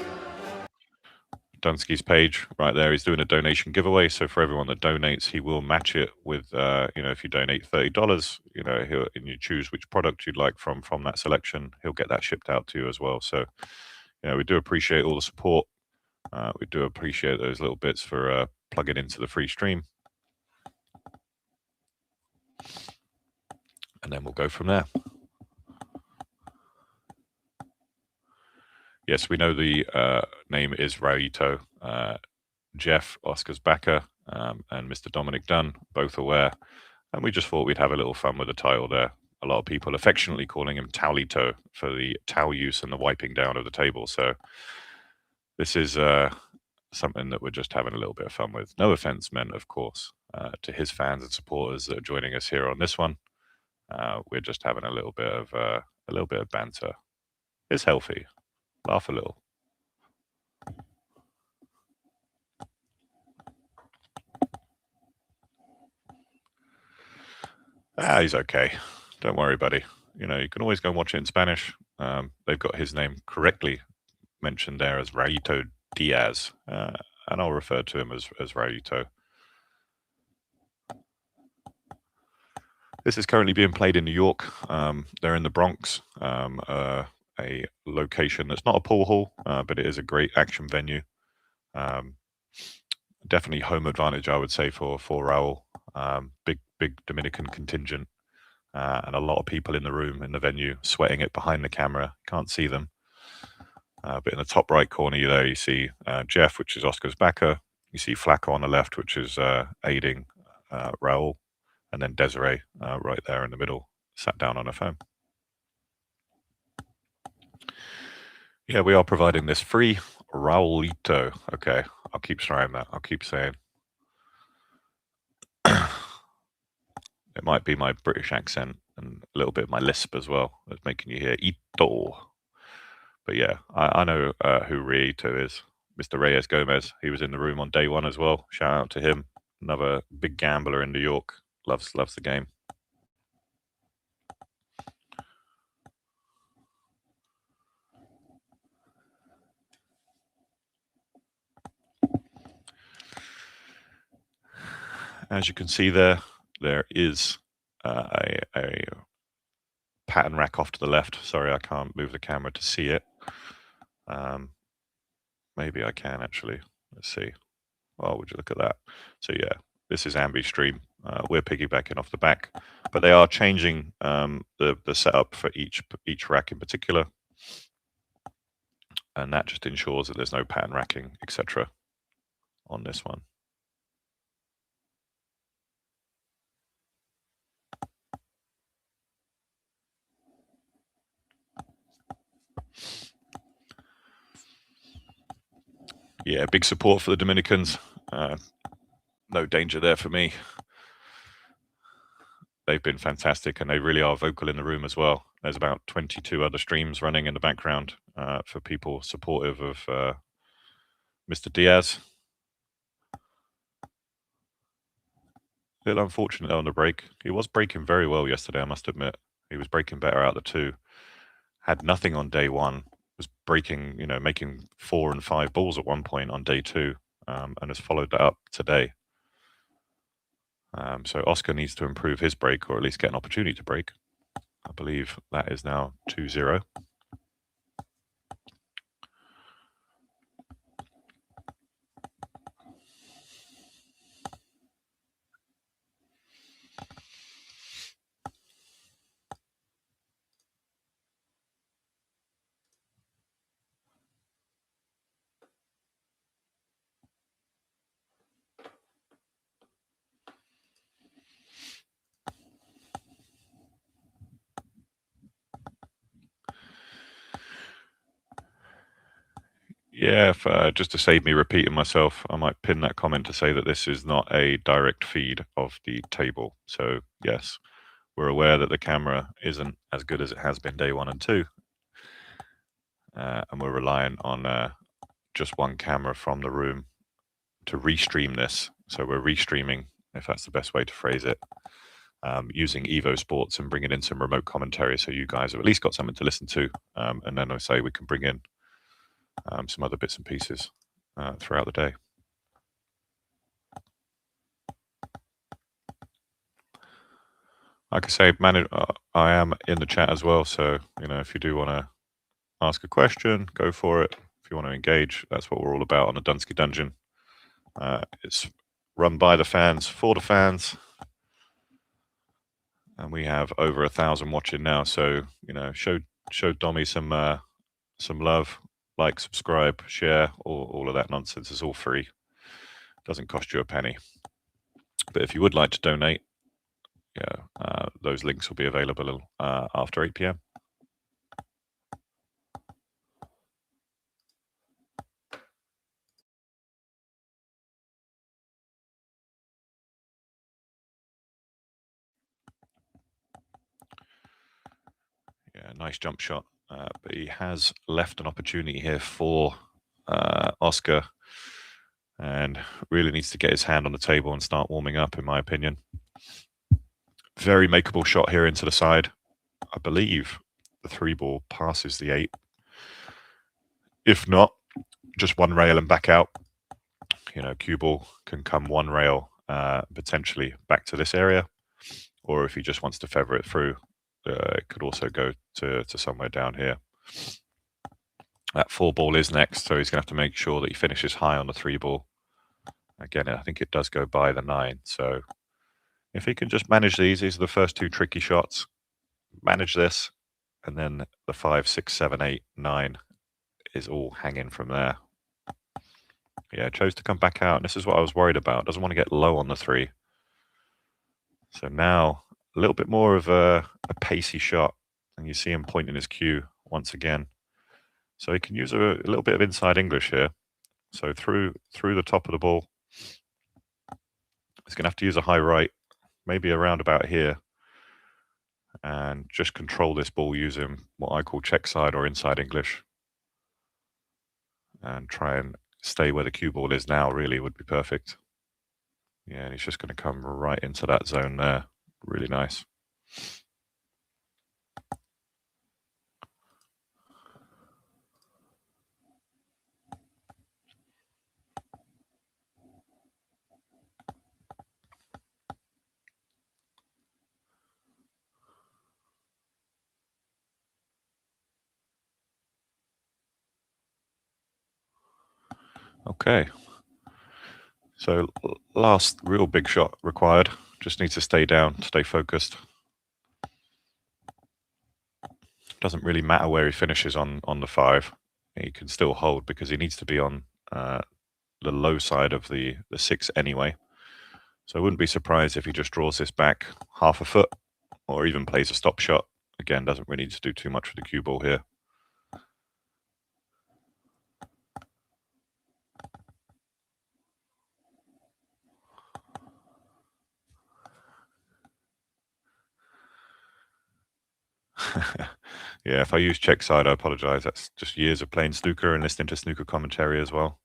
DUNNSKI'S page right there. He's doing a donation giveaway. So for everyone that donates, he will match it with, if you donate $30, and you choose which product you'd like from that selection, he'll get that shipped out to you as well. So, we do appreciate all the support. We do appreciate those little bits for plugging into the free stream. And then we'll go from there. Yes, we know the name is Raulito. Jeff, Oscar's backer, and Mr. Dominic Dunn, both aware. And we just thought we'd have a little fun with the title there. A lot of people affectionately calling him TOWELITO for the towel use and the wiping down of the table. So this is something that we're just having a little bit of fun with. No offense meant, of course, to his fans and supporters that are joining us here on this one. We're just having a little bit of banter. It's healthy. Laugh a little. He's okay. Don't worry, buddy. You can always go and watch it in Spanish. They've got his name correctly mentioned there as Raulito Diaz, and I'll refer to him as Raulito. This is currently being played in New York. They're in the Bronx, a location that's not a pool hall, but it is a great action venue. Definitely home advantage, I would say, for Raul. Big Dominican contingent, and a lot of people in the room, in the venue, sweating it behind the camera. Can't see them. But in the top right corner there, you see Jeff, which is Oscar's backer. You see Flaco on the left, which is aiding Raul. And then Desiree right there in the middle, sat down on her phone. Yeah, we are providing this free Raulito. Okay, I'll keep trying that. I'll keep saying. It might be my British accent and a little bit of my lisp as well that's making you hear Ito. But yeah, I know who Raulito is. Mr. Reyes Gomez. He was in the room on day one as well. Shout out to him. Another big gambler in New York. Loves the game. As you can see there is a pattern rack off to the left. Sorry, I can't move the camera to see it. Maybe I can actually. Let's see. Oh, would you look at that? So yeah, this is Ambi Stream. We're piggybacking off the back, but they are changing the setup for each rack in particular, and that just ensures that there's no pattern racking, etc. on this one. Yeah, big support for the Dominicans. No danger there for me. They've been fantastic, and they really are vocal in the room as well. There's about 22 other streams running in the background for people supportive of Mr. Diaz. A little unfortunate on the break. He was breaking very well yesterday, I must admit. He was breaking better out of the two. Had nothing on day one. Was breaking, making 4 and 5 balls at one point on day two, and has followed that up today. So Oscar needs to improve his break, or at least get an opportunity to break. I believe that is now 2-0. Yeah, if, just to save me repeating myself, I might pin that comment to say that this is not a direct feed of the table. So yes, we're aware that the camera isn't as good as it has been day 1 and 2. And we're relying on just one camera from the room to restream this. So we're restreaming, if that's the best way to phrase it, using EvoSports and bringing in some remote commentary, so you guys have at least got something to listen to. And then I say we can bring in some other bits and pieces throughout the day. Like I say, I am in the chat as well, so if you do want to ask a question, go for it. If you want to engage, that's what we're all about on the Dunsky Dungeon. It's run by the fans, for the fans, and we have over 1,000 watching now. So show Dommy some love, like, subscribe, share, all of that nonsense is all free. Doesn't cost you a penny. But if you would like to donate, those links will be available after 8 p.m. Yeah, nice jump shot. But he has left an opportunity here for Oscar, and really needs to get his hand on the table and start warming up, in my opinion. Very makeable shot here into the side. I believe the 3-ball passes the 8. If not, just one rail and back out. Cue ball can come one rail potentially back to this area, or if he just wants to feather it through, it could also go to somewhere down here. That 4-ball is next, so he's going to have to make sure that he finishes high on the 3-ball. Again, I think it does go by the 9, so if he can just manage these are the first 2 tricky shots. Manage this, and then the 5, 6, 7, 8, 9 is all hanging from there. Yeah, chose to come back out, and this is what I was worried about. Doesn't want to get low on the 3. So now a little bit more of a pacey shot, and you see him pointing his cue once again. So he can use a little bit of inside English here. So through the top of the ball, he's going to have to use a high right, maybe around about here, and just control this ball using what I call check side or inside English, and try and stay where the cue ball is now. Really would be perfect. Yeah, and he's just going to come right into that zone there. Really nice. Okay. So last real big shot required. Just needs to stay down, stay focused. Doesn't really matter where he finishes on the 5. He can still hold because he needs to be on the low side of the 6 anyway. So I wouldn't be surprised if he just draws this back half a foot, or even plays a stop shot. Again, doesn't really need to do too much with the cue ball here. Yeah, if I use check side, I apologize. That's just years of playing snooker and listening to snooker commentary as well.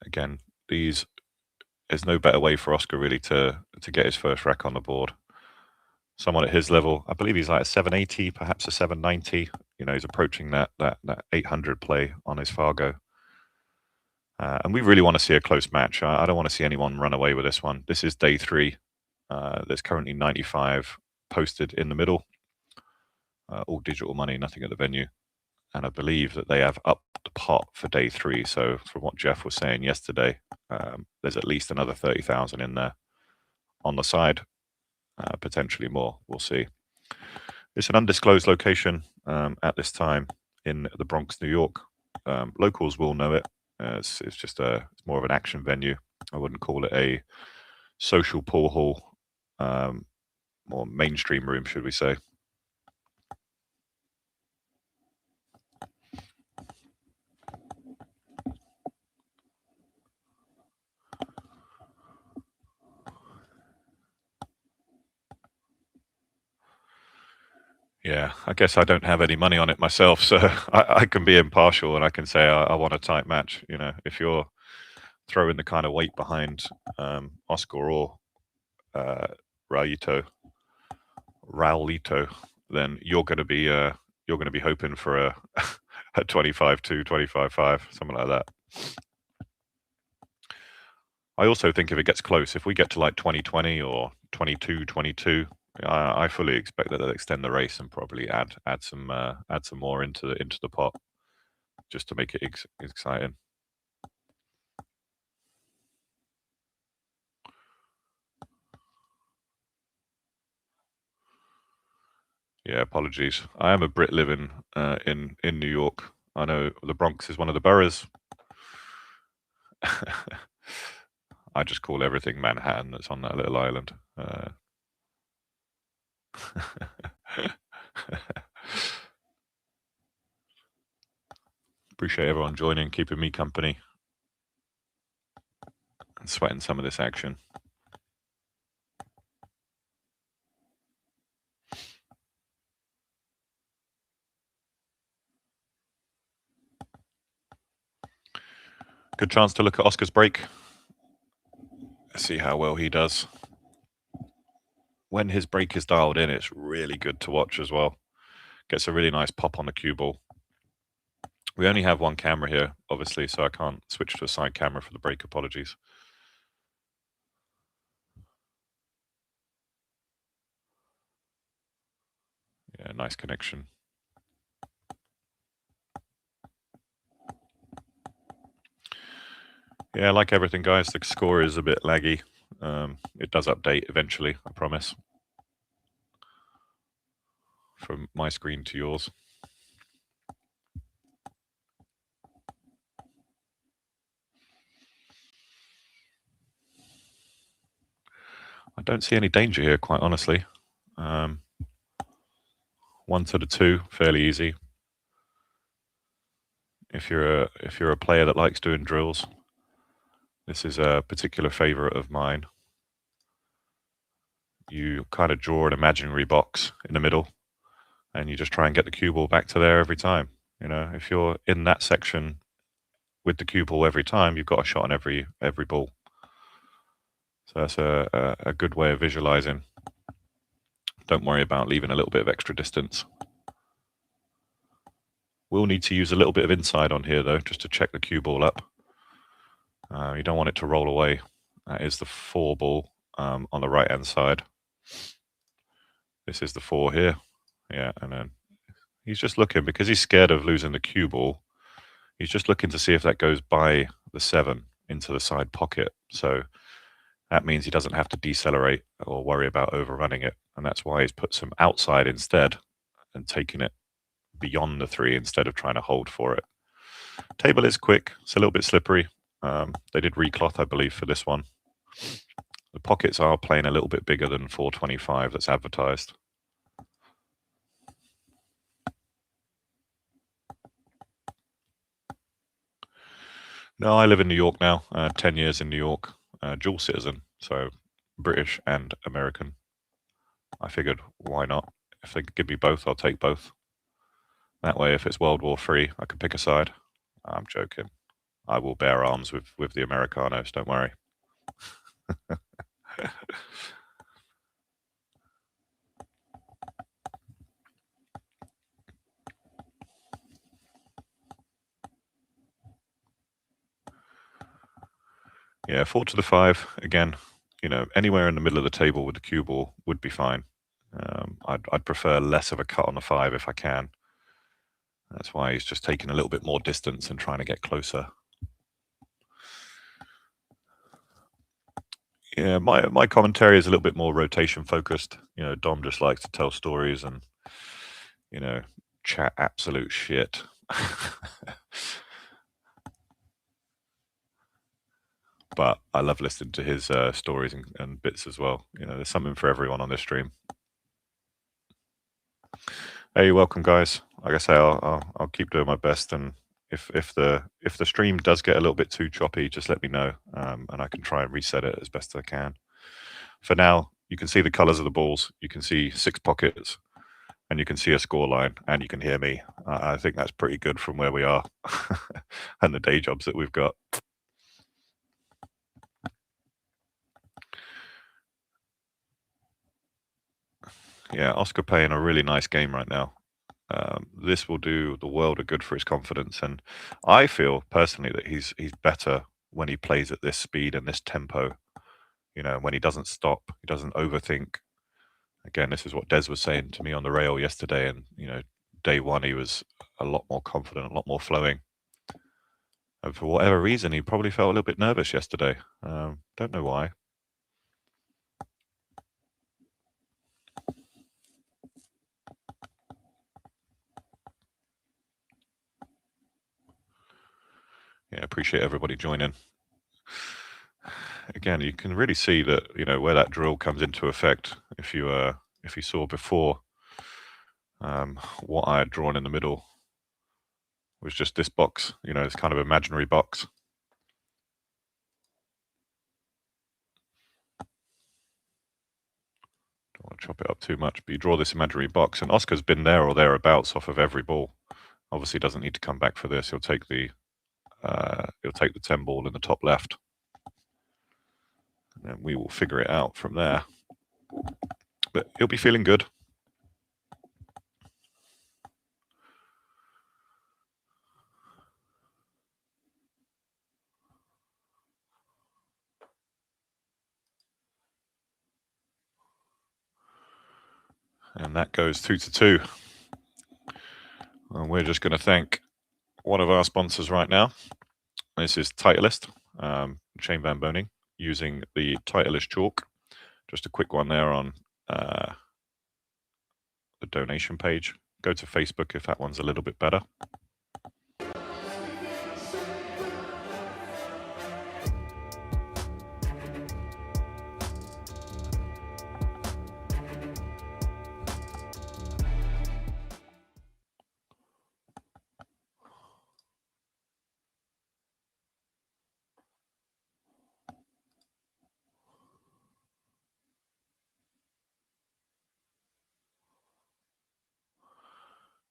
Again, there's no better way for Oscar really to get his first rack on the board. Someone at his level, I believe he's like a 780, perhaps a 790. He's approaching that 800 play on his Fargo. And we really want to see a close match. I don't want to see anyone run away with this one. This is day 3. There's currently 95 posted in the middle. All digital money, nothing at the venue. And I believe that they have upped the pot for day 3. So from what Jeff was saying yesterday, there's at least another 30,000 in there on the side, potentially more. We'll see. It's an undisclosed location at this time in the Bronx, New York. Locals will know it. It's just it's more of an action venue. I wouldn't call it a social pool hall, more mainstream room, should we say. Yeah, I guess I don't have any money on it myself, so I can be impartial and I can say I want a tight match. You know, if you're throwing the kind of weight behind Oscar or uh, Raulito, then you're going to be hoping for a a 25-2, 25-5, something like that. I also think if it gets close, if we get to like 2020 or 22-22, I fully expect that they'll extend the race and probably add some more into the pot just to make it exciting. Yeah, apologies. I am a Brit living in New York. I know the Bronx is one of the boroughs. I just call everything Manhattan that's on that little island. Appreciate everyone joining, keeping me company, and sweating some of this action. Good chance to look at Oscar's break. See how well he does. When his break is dialed in, it's really good to watch as well. Gets a really nice pop on the cue ball. We only have one camera here, obviously, so I can't switch to a side camera for the break. Apologies. Yeah, nice connection. Yeah, like everything, guys, the score is a bit laggy. It does update eventually, I promise. From my screen to yours. I don't see any danger here, quite honestly. 1 to the 2, fairly easy. If you're a player that likes doing drills, this is a particular favorite of mine. You kind of draw an imaginary box in the middle, and you just try and get the cue ball back to there every time. You know, if you're in that section with the cue ball every time, you've got a shot on every ball. So that's a good way of visualizing. Don't worry about leaving a little bit of extra distance. We'll need to use a little bit of inside on here, though, just to check the cue ball up. You don't want it to roll away. That is the 4 ball on the right-hand side. This is the 4 here. Yeah, and then he's just looking, because he's scared of losing the cue ball, he's just looking to see if that goes by the 7 into the side pocket. So that means he doesn't have to decelerate or worry about overrunning it. And that's why he's put some outside instead and taking it beyond the 3 instead of trying to hold for it. Table is quick. It's a little bit slippery. They did recloth, I believe, for this one. The pockets are playing a little bit bigger than 425 that's advertised. No, I live in New York now. 10 years in New York. Dual citizen, so British and American. I figured, why not? If they give me both, I'll take both. That way, if it's World War III, I can pick a side. I'm joking. I will bear arms with the Americanos, don't worry. Yeah, 4 to the 5. Again, you know, anywhere in the middle of the table with the cue ball would be fine. I'd prefer less of a cut on the 5 if I can. That's why he's just taking a little bit more distance and trying to get closer. Yeah, my commentary is a little bit more rotation focused. You know, Dom just likes to tell stories and, you know, chat absolute shit. But I love listening to his stories and bits as well. You know, there's something for everyone on this stream. Hey, welcome, guys. Like I say, I'll keep doing my best, and if the stream does get a little bit too choppy, just let me know, and I can try and reset it as best I can. For now, you can see the colors of the balls. You can see 6 pockets. and you can see a scoreline, and you can hear me. I think that's pretty good from where we are and the day jobs that we've got. Yeah, Oscar playing a really nice game right now. This will do the world of good for his confidence, and I feel personally that he's better when he plays at this speed and this tempo. You know, when he doesn't stop, he doesn't overthink. Again, this is what Des was saying to me on the rail yesterday, and you know, day one he was a lot more confident, a lot more flowing. And for whatever reason, he probably felt a little bit nervous yesterday. Don't know why. Yeah, appreciate everybody joining. Again, you can really see that, you know, where that drill comes into effect. If you saw before, what I had drawn in the middle was just this box, you know, this kind of imaginary box. Don't want to chop it up too much, but you draw this imaginary box, and Oscar's been there or thereabouts off of every ball. Obviously, doesn't need to come back for this. He'll take the 10 ball in the top left, and then we will figure it out from there. But he'll be feeling good. And that goes 2-2. And we're just going to thank one of our sponsors right now. This is Titleist, Shane Van Boning, using the Titleist chalk. Just a quick one there on the donation page. Go to Facebook if that one's a little bit better.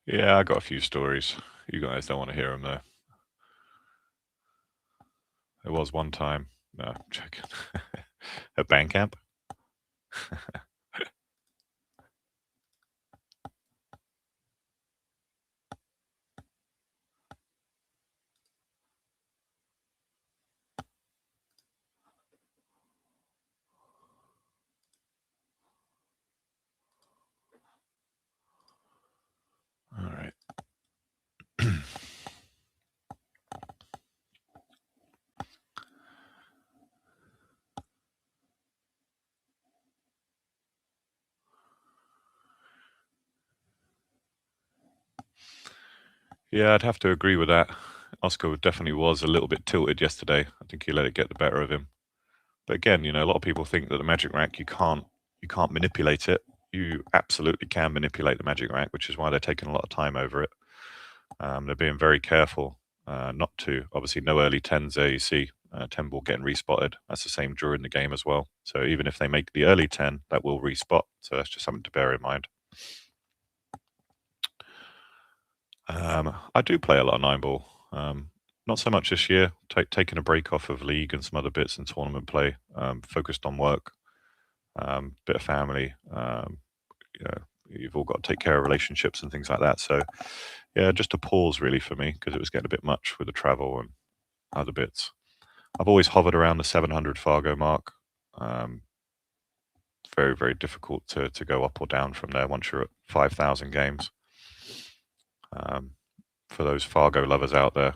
Yeah, I got a few stories. You guys don't want to hear them though. There was one time, no, I'm joking, at band camp. All right. Yeah, I'd have to agree with that. Oscar definitely was a little bit tilted yesterday. I think he let it get the better of him. But again, you know, a lot of people think that the magic rack, you can't manipulate it. You absolutely can manipulate the magic rack, which is why they're taking a lot of time over it. They're being very careful not to. Obviously, no early 10s there. You see 10 ball getting respotted. That's the same during the game as well. So even if they make the early 10, that will respot. So that's just something to bear in mind. I do play a lot of 9 ball. Not so much this year. Taking a break off of league and some other bits and tournament play. Focused on work, bit of family. You know, you've all got to take care of relationships and things like that. So, yeah, just a pause really for me because it was getting a bit much with the travel and other bits. I've always hovered around the 700 Fargo mark. Very, very difficult to go up or down from there once you're at 5,000 games. For those Fargo lovers out there,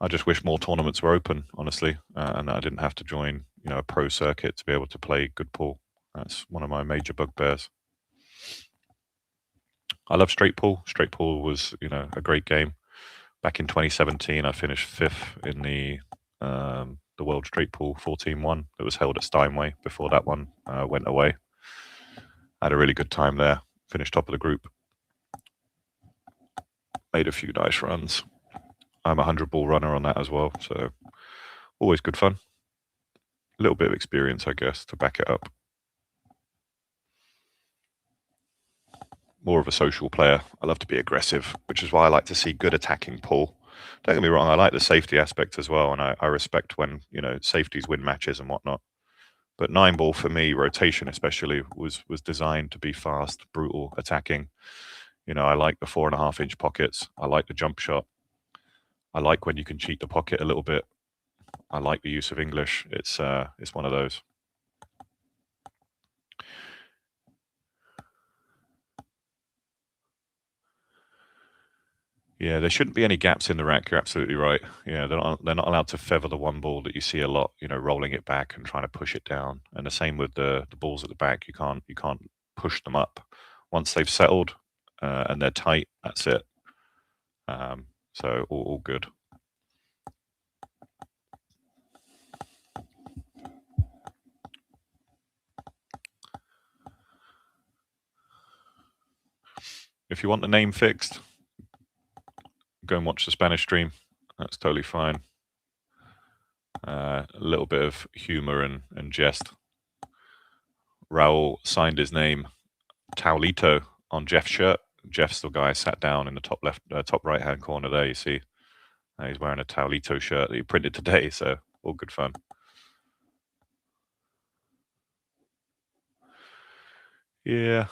I just wish more tournaments were open, honestly, and that I didn't have to join, you know, a pro circuit to be able to play good pool. That's one of my major bugbears. I love straight pool. Straight pool was, you know, a great game. Back in 2017, I finished 5th in the World Straight Pool 14-1 that was held at Steinway before that one went away. I had a really good time there. Finished top of the group. Made a few nice runs. I'm a 100 ball runner on that as well, so always good fun. A little bit of experience, I guess, to back it up. more of a social player. I love to be aggressive, which is why I like to see good attacking pull. Don't get me wrong, I like the safety aspect as well, and I respect when, you know, safeties win matches and whatnot. But 9-ball for me, rotation especially, was designed to be fast, brutal, attacking. You know, I like the 4.5-inch pockets. I like the jump shot. I like when you can cheat the pocket a little bit. I like the use of English. It's one of those. Yeah, there shouldn't be any gaps in the rack. You're absolutely right. Yeah, they're not allowed to feather the one ball that you see a lot. You know, rolling it back and trying to push it down. And the same with the balls at the back. You can't push them up. Once they've settled and they're tight, that's it. So all good. If you want the name fixed, go and watch the Spanish stream. That's totally fine. A little bit of humor and jest. Raul signed his name TOWELITO on Jeff's shirt. Jeff's the guy sat down in the top right hand corner there. You see, he's wearing a TOWELITO shirt that he printed today. So all good fun. Yeah,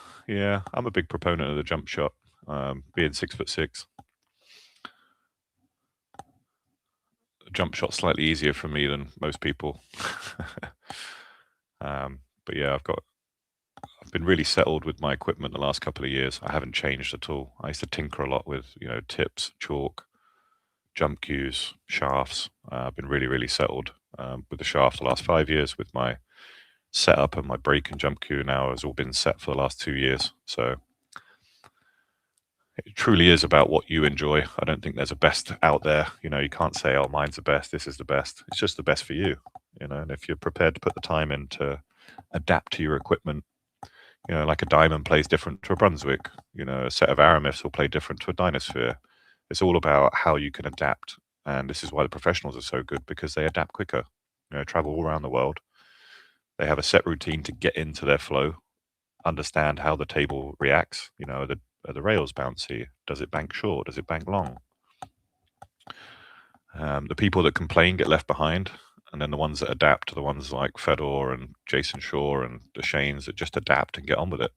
I'm a big proponent of the jump shot. Being 6'6", jump shot slightly easier for me than most people. But yeah, I've been really settled with my equipment the last couple of years. I haven't changed at all. I used to tinker a lot with, you know, tips, chalk, jump cues, shafts. I've been really settled with the shaft the last 5 years. With my setup and my brake and jump cue now has all been set for the last 2 years. So it truly is about what you enjoy. I don't think there's a best out there. You know, you can't say, oh, mine's the best, this is the best. It's just the best for you, you know. And if you're prepared to put the time in to adapt to your equipment, you know, like a diamond plays different to a Brunswick, you know, a set of Aramiths will play different to a Dynasphere. It's all about how you can adapt. And this is why the professionals are so good, because they adapt quicker, you know, travel all around the world. They have a set routine to get into their flow, understand how the table reacts. You know, are the rails bouncy? Does it bank short? Does it bank long? The people that complain get left behind, and then the ones that adapt are the ones like Fedor and Jason Shaw and the Shanes that just adapt and get on with it.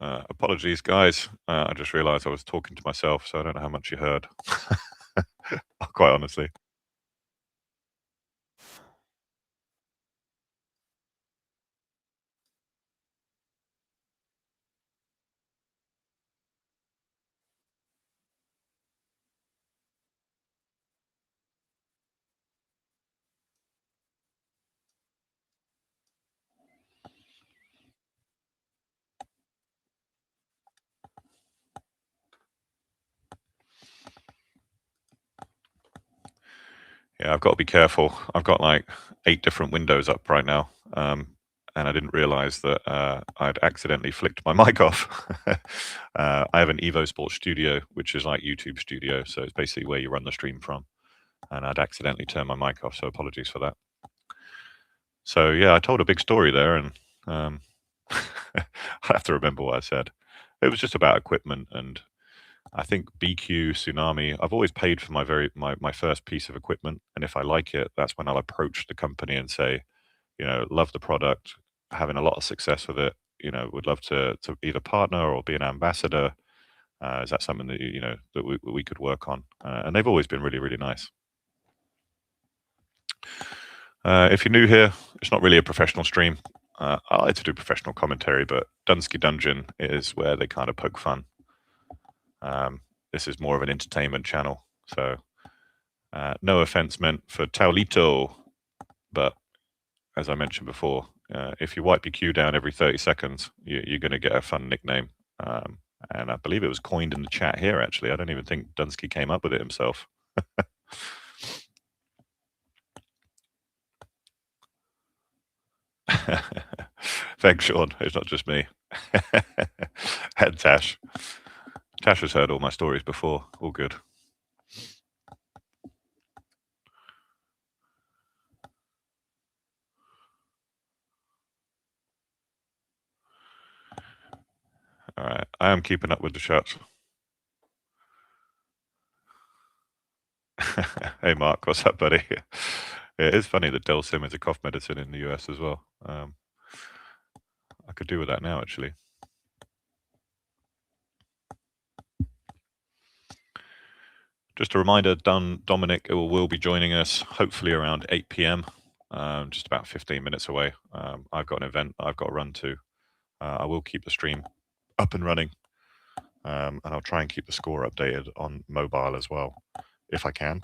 Apologies, guys. I just realized I was talking to myself, so I don't know how much you heard. Quite honestly. Yeah, I've got to be careful. I've got like 8 different windows up right now, and I didn't realize that I'd accidentally flicked my mic off. I have an EvoSports Studio, which is like YouTube Studio, so it's basically where you run the stream from, and I'd accidentally turned my mic off, so apologies for that. So yeah, I told a big story there, and I have to remember what I said. It was just about equipment, and I think BQ Tsunami. I've always paid for my first piece of equipment, and if I like it, that's when I'll approach the company and say, love the product, having a lot of success with it. Would love to either partner or be an ambassador. Is that something that that we could work on? And they've always been really, really nice. If you're new here, it's not really a professional stream. I like to do professional commentary, but Dunsky Dungeon is where they kind of poke fun. This is more of an entertainment channel, so no offense meant for TOWELITO, but as I mentioned before, if you wipe your queue down every 30 seconds, you're going to get a fun nickname. And I believe it was coined in the chat here, actually. I don't even think Dunsky came up with it himself. Thanks, Sean. It's not just me. And Tash. Tash has heard all my stories before. All good. All right. I am keeping up with the shots. Hey, Mark. What's up, buddy? It is funny that Delsim is a cough medicine in the US as well. I could do with that now, actually. Just a reminder, Dominic will be joining us hopefully around 8 p.m., just about 15 minutes away. I've got an event I've got to run to. I will keep the stream up and running, and I'll try and keep the score updated on mobile as well, if I can.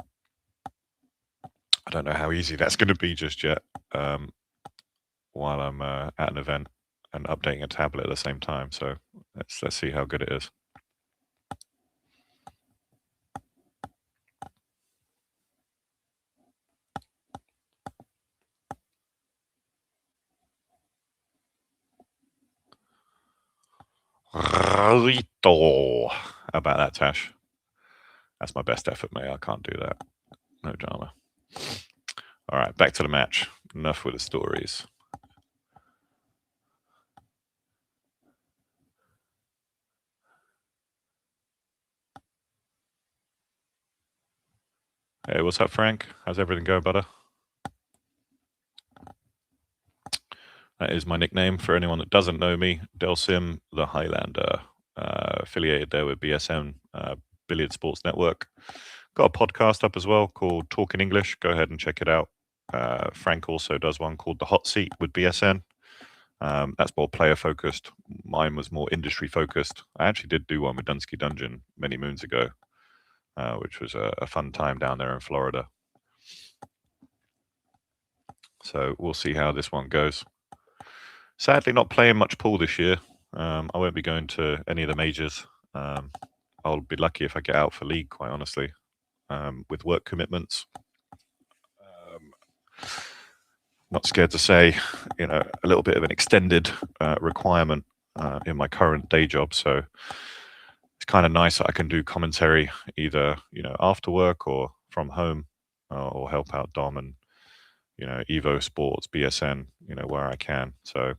I don't know how easy that's going to be just yet, while I'm at an event and updating a tablet at the same time. So let's see how good it is. Rito. How about that, Tash? That's my best effort, mate. I can't do that. No drama. All right, back to the match. Enough with the stories. Hey, what's up, Frank? How's everything going, brother? That is my nickname for anyone that doesn't know me. Delsim the Highlander, affiliated there with BSN, Billiard Sports Network. Got a podcast up as well called Talking English. Go ahead and check it out. Frank also does one called The Hot Seat with BSN. That's more player focused. Mine was more industry focused. I actually did do one with Dunsky Dungeon many moons ago, which was a fun time down there in Florida. So we'll see how this one goes. Sadly, not playing much pool this year. I won't be going to any of the majors. I'll be lucky if I get out for league, quite honestly, with work commitments. Not scared to say, a little bit of an extended requirement in my current day job. So it's kind of nice that I can do commentary either, after work or from home, or help out Dom and, EvoSports, BSN, where I can. So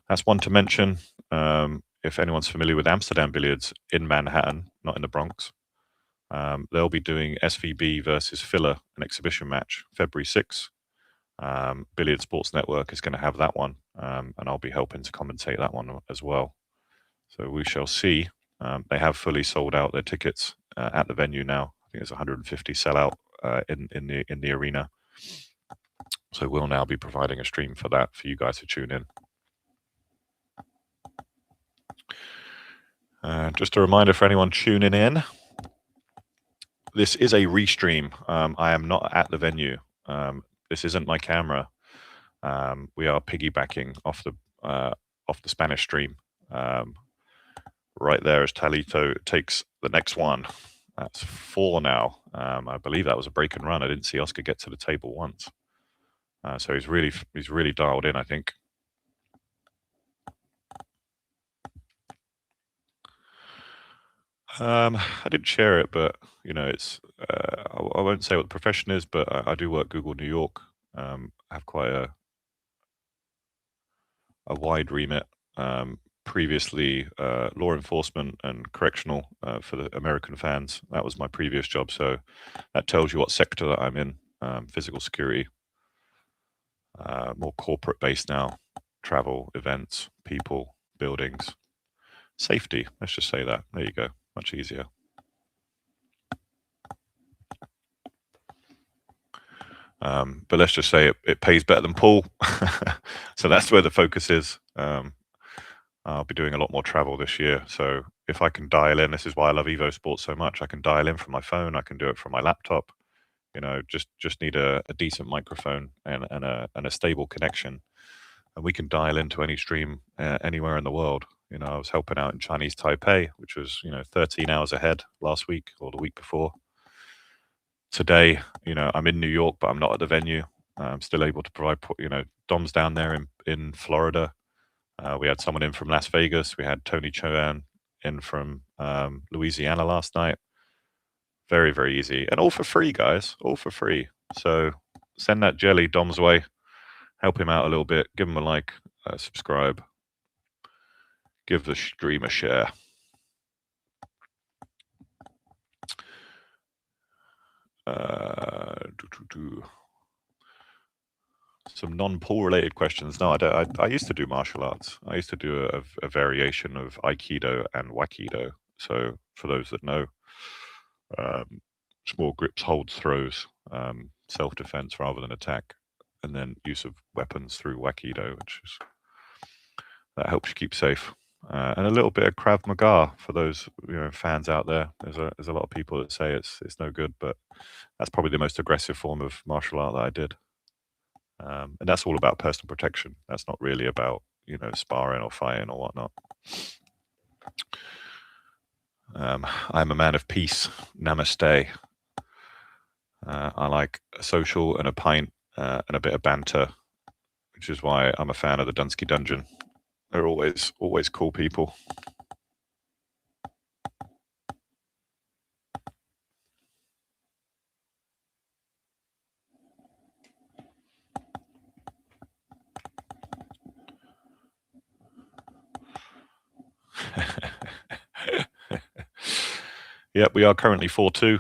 that's one to mention. If anyone's familiar with Amsterdam Billiards in Manhattan, not in the Bronx, they'll be doing SVB versus Filler, an exhibition match, February 6th. Billiard Sports Network is going to have that one, and I'll be helping to commentate that one as well. So we shall see. They have fully sold out their tickets at the venue now. I think it's 150 sellout in the arena. So we'll now be providing a stream for that for you guys to tune in. Just a reminder for anyone tuning in, this is a restream. I am not at the venue. This isn't my camera. We are piggybacking off the Spanish stream. Right there as TOWELITO takes the next one. That's 4 now. I believe that was a break and run. I didn't see Oscar get to the table once. So he's really dialed in, I think. I didn't share it, but you know, it's I won't say what the profession is, but I do work Google New York. I have quite a wide remit. Previously, law enforcement and correctional for the American fans. That was my previous job, so that tells you what sector that I'm in. Physical security, more corporate based now. Travel, events, people, buildings, safety. Let's just say that. There you go. Much easier. But let's just say it pays better than Paul. So that's where the focus is. I'll be doing a lot more travel this year. So if I can dial in, this is why I love EvoSports so much. I can dial in from my phone. I can do it from my laptop. You know, just need a decent microphone and a stable connection. And we can dial into any stream anywhere in the world. You know, I was helping out in Chinese Taipei, which was, 13 hours ahead last week or the week before. Today, I'm in New York, but I'm not at the venue. I'm still able to provide, Dom's down there in Florida. We had someone in from Las Vegas. We had Tony Chowan in from Louisiana last night. Very, very easy. And all for free, guys. All for free. So send that jelly Dom's way. Help him out a little bit. Give him a like, subscribe. Give the stream a share. Some non-pool related questions. No, I used to do martial arts. I used to do a variation of Aikido and Wakido. So for those that know, small grips, holds, throws, self-defense rather than attack, and then use of weapons through Wakido, that helps you keep safe. And a little bit of Krav Maga for those fans out there. There's a lot of people that say it's no good, but that's probably the most aggressive form of martial art that I did. And that's all about personal protection. That's not really about sparring or fighting or whatnot. I'm a man of peace. Namaste. I like a social and a pint and a bit of banter, which is why I'm a fan of the Dunsky Dungeon. They're always cool people. Yep, we are currently 4-2.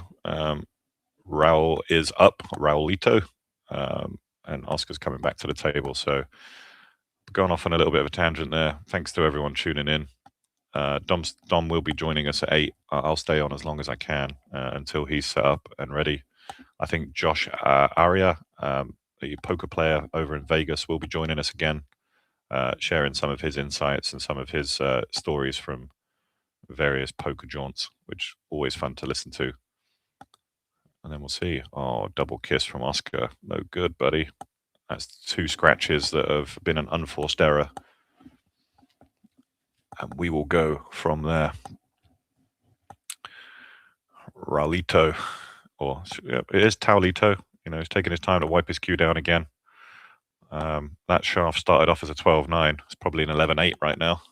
Raul is up, Raulito, and Oscar's coming back to the table. So going off on a little bit of a tangent there. Thanks to everyone tuning in. Dom will be joining us at 8. I'll stay on as long as I can until he's set up and ready. I think Josh Aria, the poker player over in Vegas, will be joining us again, sharing some of his insights and some of his stories from various poker jaunts, which always fun to listen to. And then we'll see. Oh, double kiss from Oscar. No good, buddy. That's 2 scratches that have been an unforced error. And we will go from there. Raulito, or it is TOWELITO. He's taking his time to wipe his cue down again. That shaft started off as a 12-9. It's probably an 11-8 right now.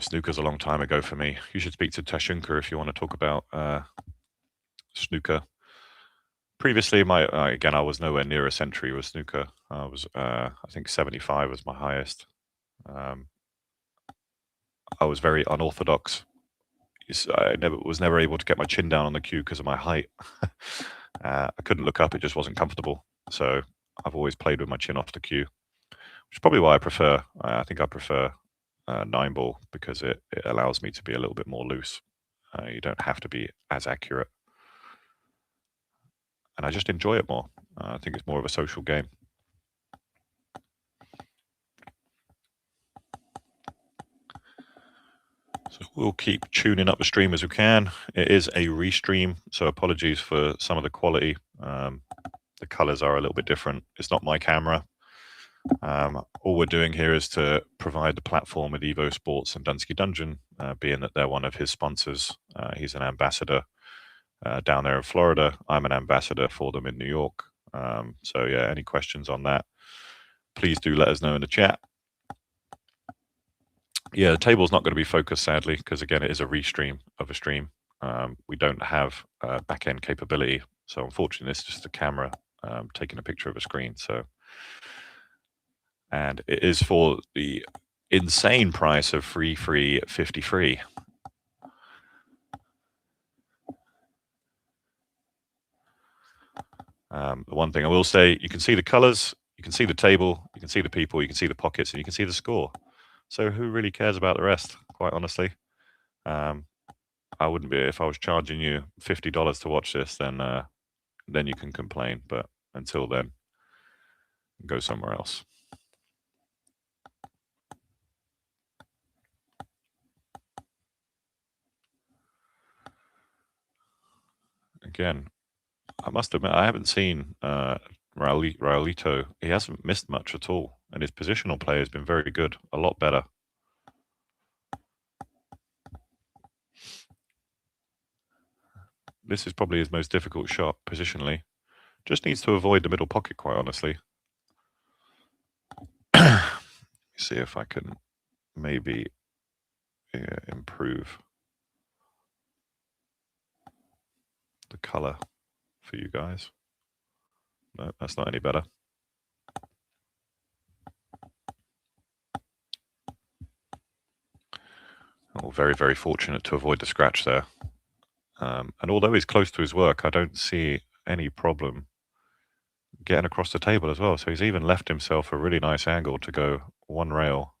Snooker's a long time ago for me. You should speak to Tashunka if you want to talk about snooker. Previously, I was nowhere near a century with snooker. I was, I think 75 was my highest. I was very unorthodox I was never able to get my chin down on the cue because of my height. I couldn't look up; it just wasn't comfortable. So I've always played with my chin off the cue, which is probably why I prefer. I think I prefer 9-ball because it allows me to be a little bit more loose. You don't have to be as accurate, and I just enjoy it more. I think it's more of a social game. So we'll keep tuning up the stream as we can. It is a restream, so apologies for some of the quality. The colors are a little bit different. It's not my camera. All we're doing here is to provide the platform with EvoSports and Dunsky Dungeon, being that they're one of his sponsors. He's an ambassador down there in Florida. I'm an ambassador for them in New York. So yeah, any questions on that, please do let us know in the chat. Yeah, the table's not going to be focused, sadly, because again, it is a restream of a stream. We don't have back-end capability, so unfortunately, it's just a camera taking a picture of a screen. So, and it is for the insane price of free 50 free. The one thing I will say, you can see the colors, you can see the table, you can see the people, you can see the pockets, and you can see the score. So who really cares about the rest, quite honestly? I wouldn't be, if I was charging you $50 to watch this, then you can complain. But until then, go somewhere else. Again, I must admit, I haven't seen Raulito. He hasn't missed much at all, and his positional play has been very good, a lot better. This is probably his most difficult shot positionally. Just needs to avoid the middle pocket, quite honestly. See if I can maybe improve the color for you guys. No, that's not any better. Oh, very, very fortunate to avoid the scratch there. And although he's close to his work, I don't see any problem getting across the table as well. So he's even left himself a really nice angle to go one rail.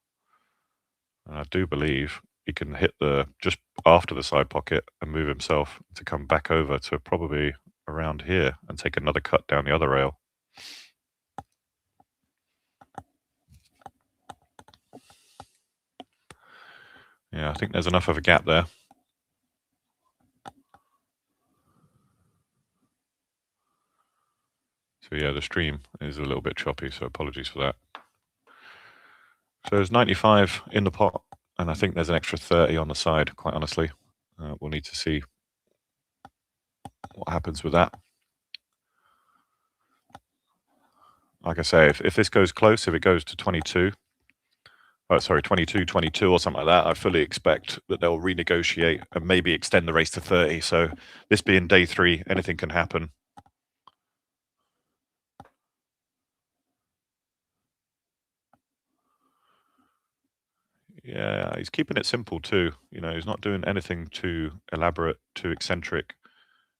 And I do believe he can hit just after the side pocket and move himself to come back over to probably around here and take another cut down the other rail. Yeah, I think there's enough of a gap there. So yeah, the stream is a little bit choppy, so apologies for that. So there's 95 in the pot, and I think there's an extra 30 on the side, quite honestly. We'll need to see what happens with that. Like I say, if this goes close, if it goes to 22, 22 or something like that, I fully expect that they'll renegotiate and maybe extend the race to 30. So this being day 3, anything can happen. Yeah, he's keeping it simple too. You know, he's not doing anything too elaborate, too eccentric.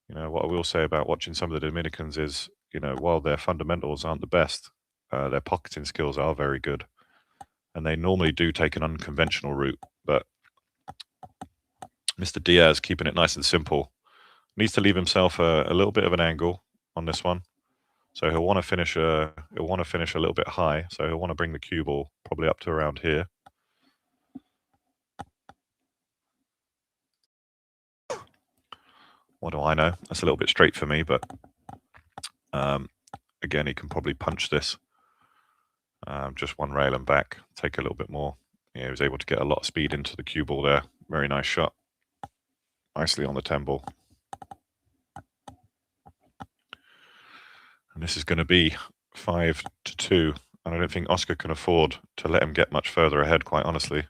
You know, what I will say about watching some of the Dominicans is, you know, while their fundamentals aren't the best, their pocketing skills are very good. And they normally do take an unconventional route. But Mr. Diaz, keeping it nice and simple, needs to leave himself a little bit of an angle on this one. So he'll want to finish a little bit high. So he'll want to bring the cue ball probably up to around here. What do I know? That's a little bit straight for me, but again, he can probably punch this just one rail and back, take a little bit more. Yeah, he was able to get a lot of speed into the cue ball there. Very nice shot. Nicely on the 10 ball. And this is going to be 5-2. And I don't think Oscar can afford to let him get much further ahead, quite honestly.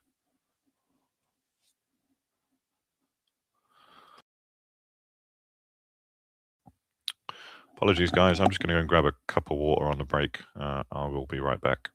Apologies, guys. I'm just going to go and grab a cup of water on the break. I will be right back.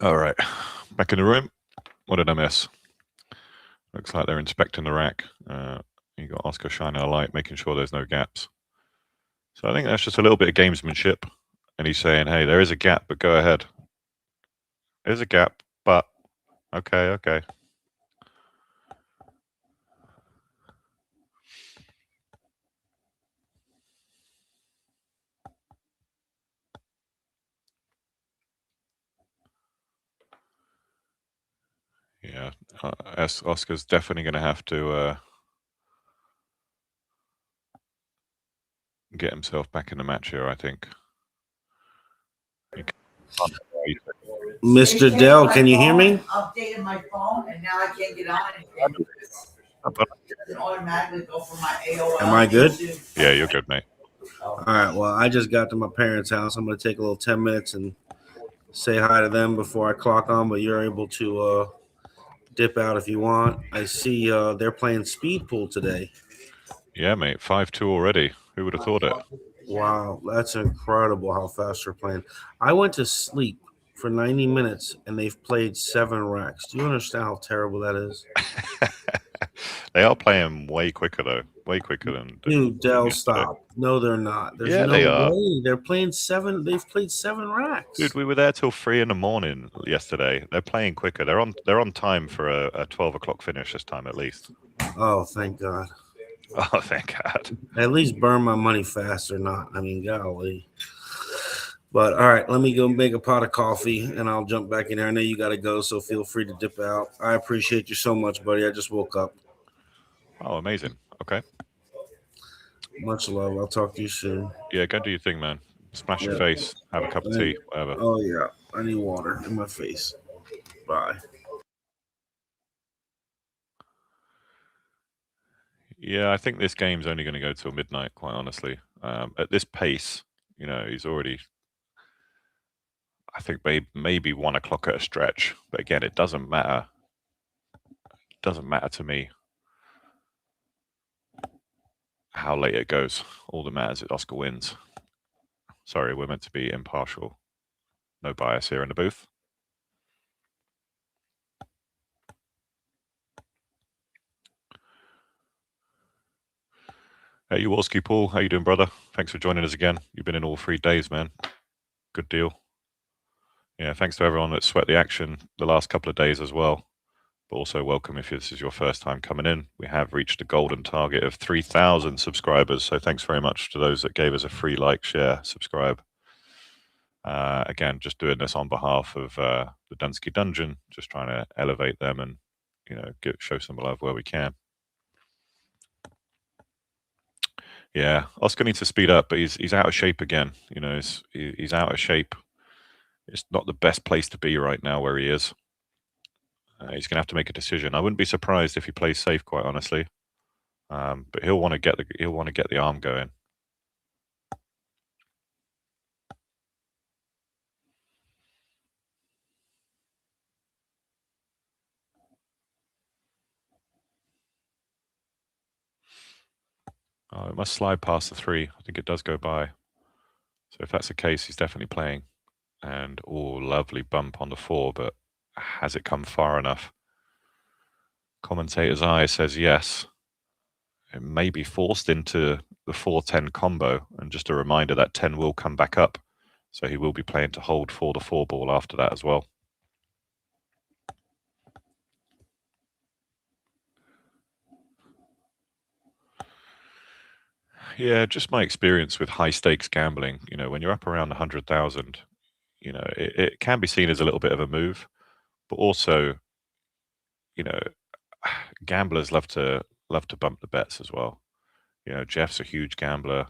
All right, back in the room. What did I miss? Looks like they're inspecting the rack. You got Oscar shining a light, making sure there's no gaps. So I think that's just a little bit of gamesmanship. And he's saying, hey, there is a gap, but go ahead. There's a gap, but okay. Yeah, Oscar's definitely going to have to get himself back in the match here, I think. Mr. Dell, can you hear me? Updated my phone and now I can't get on anything. It doesn't automatically go for my AOL. Am I good? Yeah, you're good, mate. All right. Well, I just got to my parents' house. I'm going to take a little 10 minutes and say hi to them before I clock on, but you're able to dip out if you want. I see they're playing speed pool today. Yeah, mate. 5-2 already. Who would have thought it? Wow, that's incredible how fast they're playing. I went to sleep for 90 minutes and they've played 7 racks. Do you understand how terrible that is? They are playing way quicker though. Way quicker than Dude, Dell, yesterday. stop. No, they're not. There's Yeah, no they are. way. They're playing 7. They've played 7 racks. Dude, we were there till 3 in the morning yesterday. They're playing quicker. They're on time for a 12 o'clock finish this time at least. Oh, thank God. Oh, thank God. At least burn my money fast or not. I mean, golly. But all right, let me go make a pot of coffee and I'll jump back in there. I know you got to go, so feel free to dip out. I appreciate you so much, buddy. I just woke up. Oh, amazing. Okay. Much love. I'll talk to you soon. Yeah, go do your thing, man. Smash your face. Have a cup of tea, whatever. Oh, yeah. I need water in my face. Bye. Yeah, I think this game's only going to go till midnight, quite honestly. At this pace, he's already, I think, maybe 1 o'clock at a stretch. But again, it doesn't matter. It doesn't matter to me how late it goes. All that matters is Oscar wins. Sorry, we're meant to be impartial. No bias here in the booth. Hey, Jaworski Paul, how you doing, brother? Thanks for joining us again. You've been in all 3 days, man. Good deal. Yeah, thanks to everyone that sweat the action the last couple of days as well. But also welcome if this is your first time coming in. We have reached a golden target of 3,000 subscribers. So thanks very much to those that gave us a free like, share, subscribe. Again, just doing this on behalf of the Dunsky Dungeon, just trying to elevate them and show some love where we can. Yeah, Oscar needs to speed up, but he's out of shape again. He's out of shape. It's not the best place to be right now where he is. He's going to have to make a decision. I wouldn't be surprised if he plays safe, quite honestly. But he'll want to get the arm going. Oh, it must slide past the 3. I think it does go by. So if that's the case, he's definitely playing. And lovely bump on the 4, but has it come far enough? Commentator's eye says yes. It may be forced into the 4-10 combo, and just a reminder that 10 will come back up. So he will be playing to hold for the 4 ball after that as well. Yeah, just my experience with high stakes gambling. When you're up around 100,000, it can be seen as a little bit of a move, but also, gamblers love to bump the bets as well. Jeff's a huge gambler.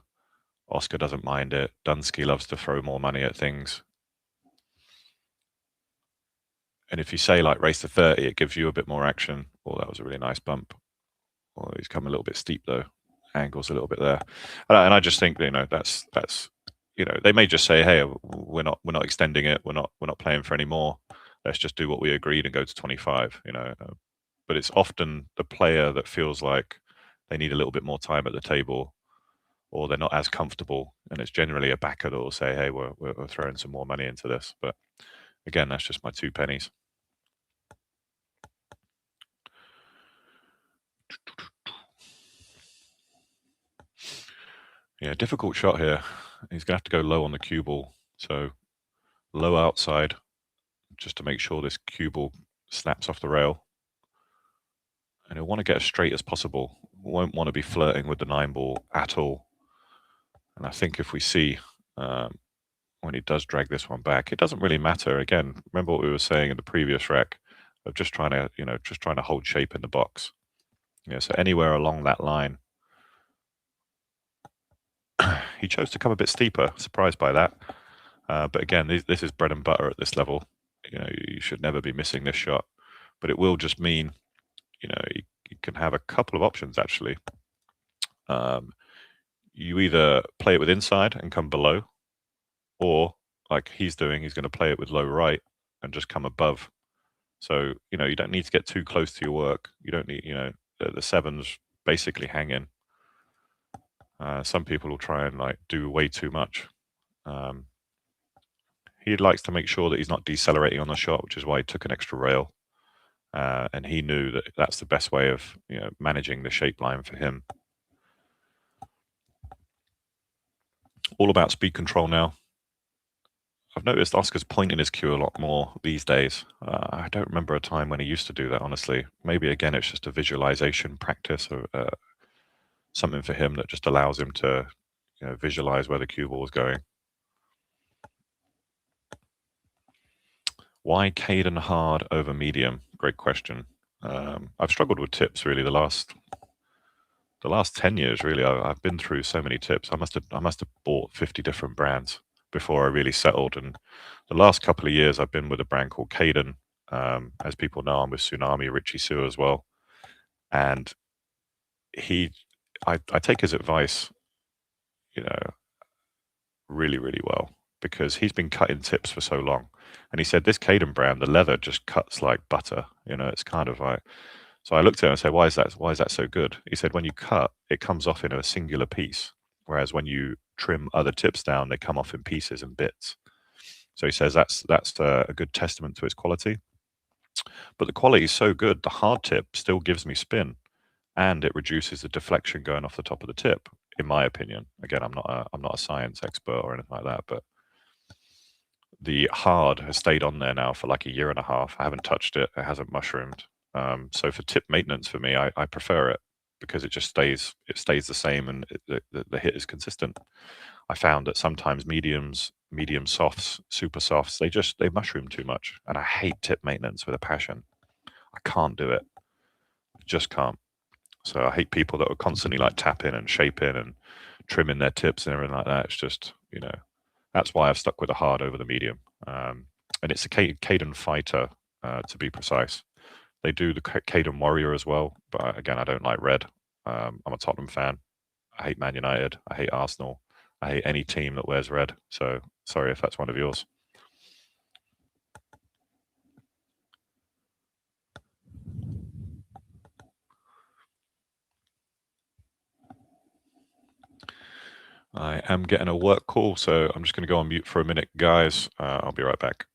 Oscar doesn't mind it. Dunsky loves to throw more money at things. And if you say like race to 30, it gives you a bit more action. Oh, that was a really nice bump. Well, he's come a little bit steep though. Angles a little bit there, and I just think that's they may just say, hey, we're not extending it. We're not playing for any more. Let's just do what we agreed and go to 25. But it's often the player that feels like they need a little bit more time at the table, or they're not as comfortable, and it's generally a backer that will say, hey, we're throwing some more money into this. But Again, that's just my 2 pennies. Yeah, difficult shot here. He's going to have to go low on the cue ball. So low outside, just to make sure this cue ball snaps off the rail. And he'll want to get as straight as possible. Won't want to be flirting with the 9 ball at all. And I think if we see when he does drag this one back, it doesn't really matter. Again, remember what we were saying in the previous rec of just trying to hold shape in the box. So anywhere along that line. He chose to come a bit steeper, surprised by that. But again, this is bread and butter at this level. You should never be missing this shot. But it will just mean, you can have a couple of options, actually. You either play it with inside and come below, or like he's doing, he's going to play it with low right and just come above. So, you don't need to get too close to your work. You don't need, the 7s basically hang in. Some people will try and do way too much. He likes to make sure that he's not decelerating on the shot, which is why he took an extra rail. And he knew that that's the best way of managing the shape line for him. All about speed control now. I've noticed Oscar's pointing his cue a lot more these days. I don't remember a time when he used to do that, honestly. Maybe, again, it's just a visualization practice or something for him that just allows him to visualize where the cue ball is going. Why Caden hard over medium? Great question. I've struggled with tips really the last 10 years. Really, I've been through so many tips. I must have bought 50 different brands before I really settled. And the last couple of years, I've been with a brand called Caden. As people know, I'm with Tsunami, Richie Sue as well. And I take his advice, really, really well, because he's been cutting tips for so long. And he said, this Caden brand, the leather just cuts like butter. It's kind of like, so I looked at him and said, why is that so good? He said, when you cut, it comes off in a singular piece. Whereas when you trim other tips down, they come off in pieces and bits. So he says that's a good testament to its quality. But the quality is so good, the hard tip still gives me spin, and it reduces the deflection going off the top of the tip, in my opinion. Again, I'm not a science expert or anything like that, but the hard has stayed on there now for like a year and a half. I haven't touched it. It hasn't mushroomed. So for tip maintenance for me, I prefer it because it just stays the same and the hit is consistent. I found that sometimes medium softs, super softs, they mushroom too much, and I hate tip maintenance with a passion. I can't do it. I just can't. So I hate people that are constantly tapping and shaping and trimming their tips and everything like that. It's just, that's why I've stuck with the hard over the medium. And it's a Caden Fighter, to be precise. They do the Caden Warrior as well, but again, I don't like red. I'm a Tottenham fan. I hate Man United. I hate Arsenal. I hate any team that wears red. So sorry if that's one of yours. I am getting a work call, so I'm just going to go on mute for a minute, guys. I'll be right back.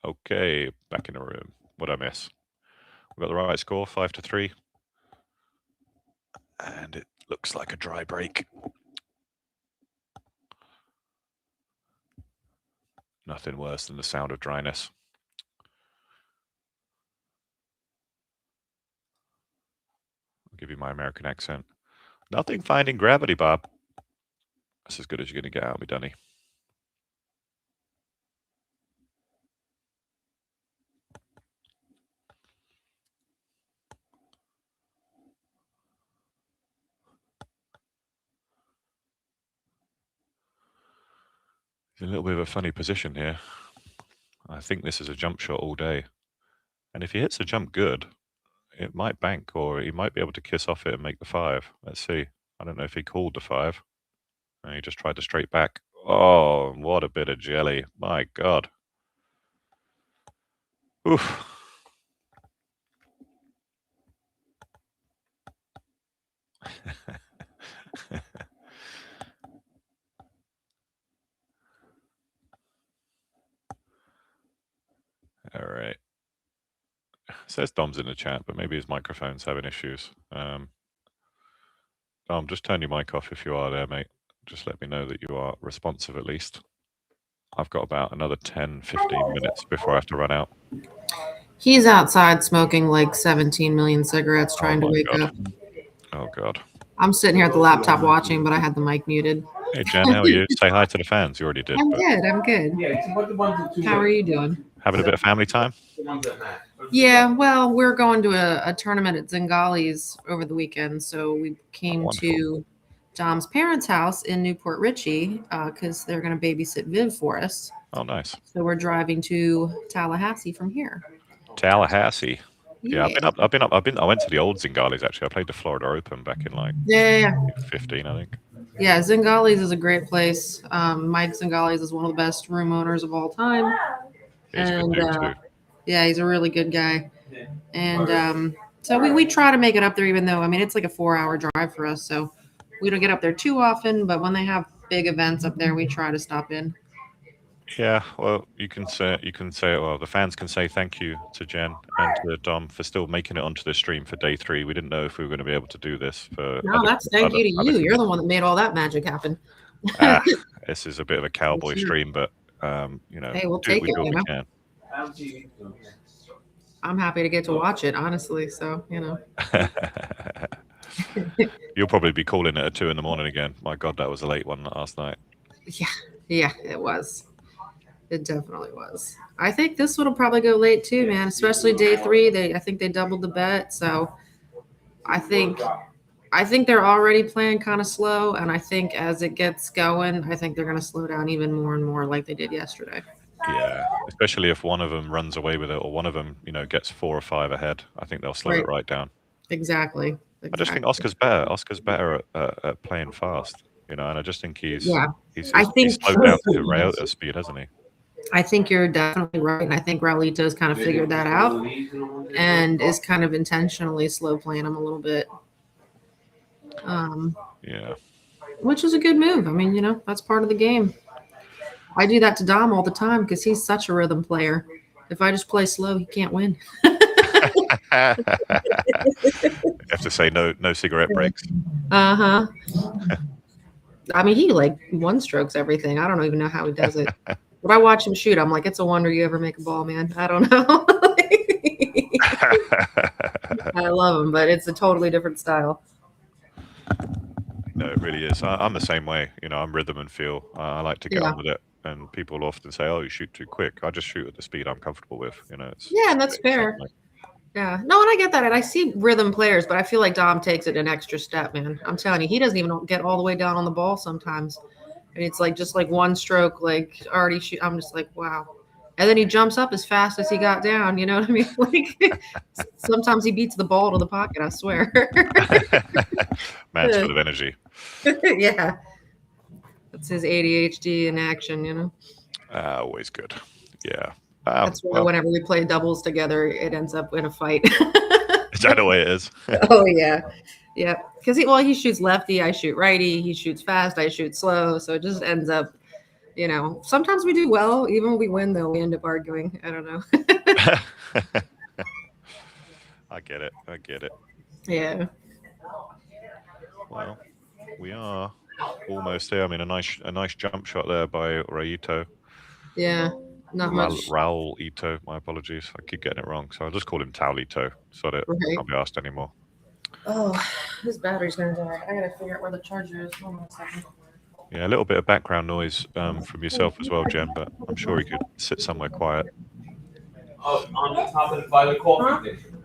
Okay, back in the room. What'd I miss? We got the right score, 5-3. And it looks like a dry break. Nothing worse than the sound of dryness. I'll give you my American accent. Nothing finding gravity, Bob. That's as good as you're going to get out of me, Dunny. He's in a little bit of a funny position here. I think this is a jump shot all day. And if he hits the jump good, it might bank, or he might be able to kiss off it and make the 5. Let's see. I don't know if he called the 5. And he just tried to straight back. Oh, what a bit of jelly. My God. Oof. All right. Says Dom's in the chat, but maybe his microphone's having issues. Dom, just turn your mic off if you are there, mate. Just let me know that you are responsive at least. I've got about another 10, 15 minutes before I have to run out. He's outside smoking like 17 million cigarettes trying to wake up. Oh, God. I'm sitting here at the laptop watching, but I had the mic muted. Hey, Jen, how are you? Say hi to the fans. You already did. I'm good. I'm good. How are you doing? Having a bit of family time? Yeah, well, we're going to a tournament at Zingali's over the weekend. So we came to Dom's parents' house in Newport Richey because they're going to babysit Viv for us. Oh, nice. So we're driving to Tallahassee from here. Tallahassee. Yeah, I went to the old Zingali's actually. I played the Florida Open back in like 15, I think. Yeah, Zingali's is a great place. Mike Zingali's is one of the best room owners of all time. He's a good dude too. Yeah, he's a really good guy. And so we try to make it up there, even though, I mean, it's like a 4-hour drive for us. So we don't get up there too often, but when they have big events up there, we try to stop in. Yeah, well, you can say, well, the fans can say thank you to Jen and to Dom for still making it onto the stream for day 3. We didn't know if we were going to be able to do this. No, that's thank you to you. You're the one that made all that magic happen. This is a bit of a cowboy stream, but you know, hey, we'll take it. We can. I'm happy to get to watch it, honestly. So you know, you'll probably be calling it at 2 a.m. again. My God, that was a late one last night. Yeah, it was. It definitely was. I think this one will probably go late too, man. Especially day 3. I think they doubled the bet, so I think they're already playing kind of slow, and I think as it gets going, I think they're going to slow down even more and more, like they did yesterday. Yeah, especially if one of them runs away with it, or one of them, you know, gets 4 or 5 ahead. I think they'll slow it right down. Exactly. I just think Oscar's better. Oscar's better at playing fast, you know, and I just think he's slowed down to Rayota's speed, hasn't he? I think you're definitely right, and I think Raulito's kind of figured that out and is kind of intentionally slow playing him a little bit. Yeah. Which is a good move. I mean, you know, that's part of the game. I do that to Dom all the time because he's such a rhythm player. If I just play slow, he can't win. You have to say no cigarette breaks. I mean, he like one strokes everything. I don't even know how he does it. But I watch him shoot. I'm like, it's a wonder you ever make a ball, man. I don't know. I love him, but it's a totally different style. No, it really is. I'm the same way. You know, I'm rhythm and feel. I like to get on with it. And people often say, "Oh, you shoot too quick." I just shoot at the speed I'm comfortable with. You know. And that's fair. Yeah. No, and I get that. And I see rhythm players, but I feel like Dom takes it an extra step, man. I'm telling you, he doesn't even get all the way down on the ball sometimes. And it's like just like one stroke, like already shoot. I'm just like, wow. And then he jumps up as fast as he got down. You know what I mean? Like sometimes he beats the ball to the pocket, I swear. Man's full of energy. Yeah. That's his ADHD in action, you know? Always good. Yeah. That's why whenever we play doubles together, it ends up in a fight. Is that the way it is? Oh, yeah. Yeah. Because he shoots lefty, I shoot righty. He shoots fast, I shoot slow. So it just ends up, you know, sometimes we do well. Even when we win, though, we end up arguing. I don't know. I get it. Yeah. Well, we are almost there. I mean, a nice jump shot there by Raito. Yeah, not much. Raul Ito. My apologies. I keep getting it wrong. So I'll just call him TOWELITO so that Right. can't be asked anymore. Oh, his battery's gonna die. I gotta figure out where the charger is. Hold on a second. Yeah, a little bit of background noise from yourself as well, Jen, but I'm sure he could sit somewhere quiet. Oh, on the top of by the coffee station.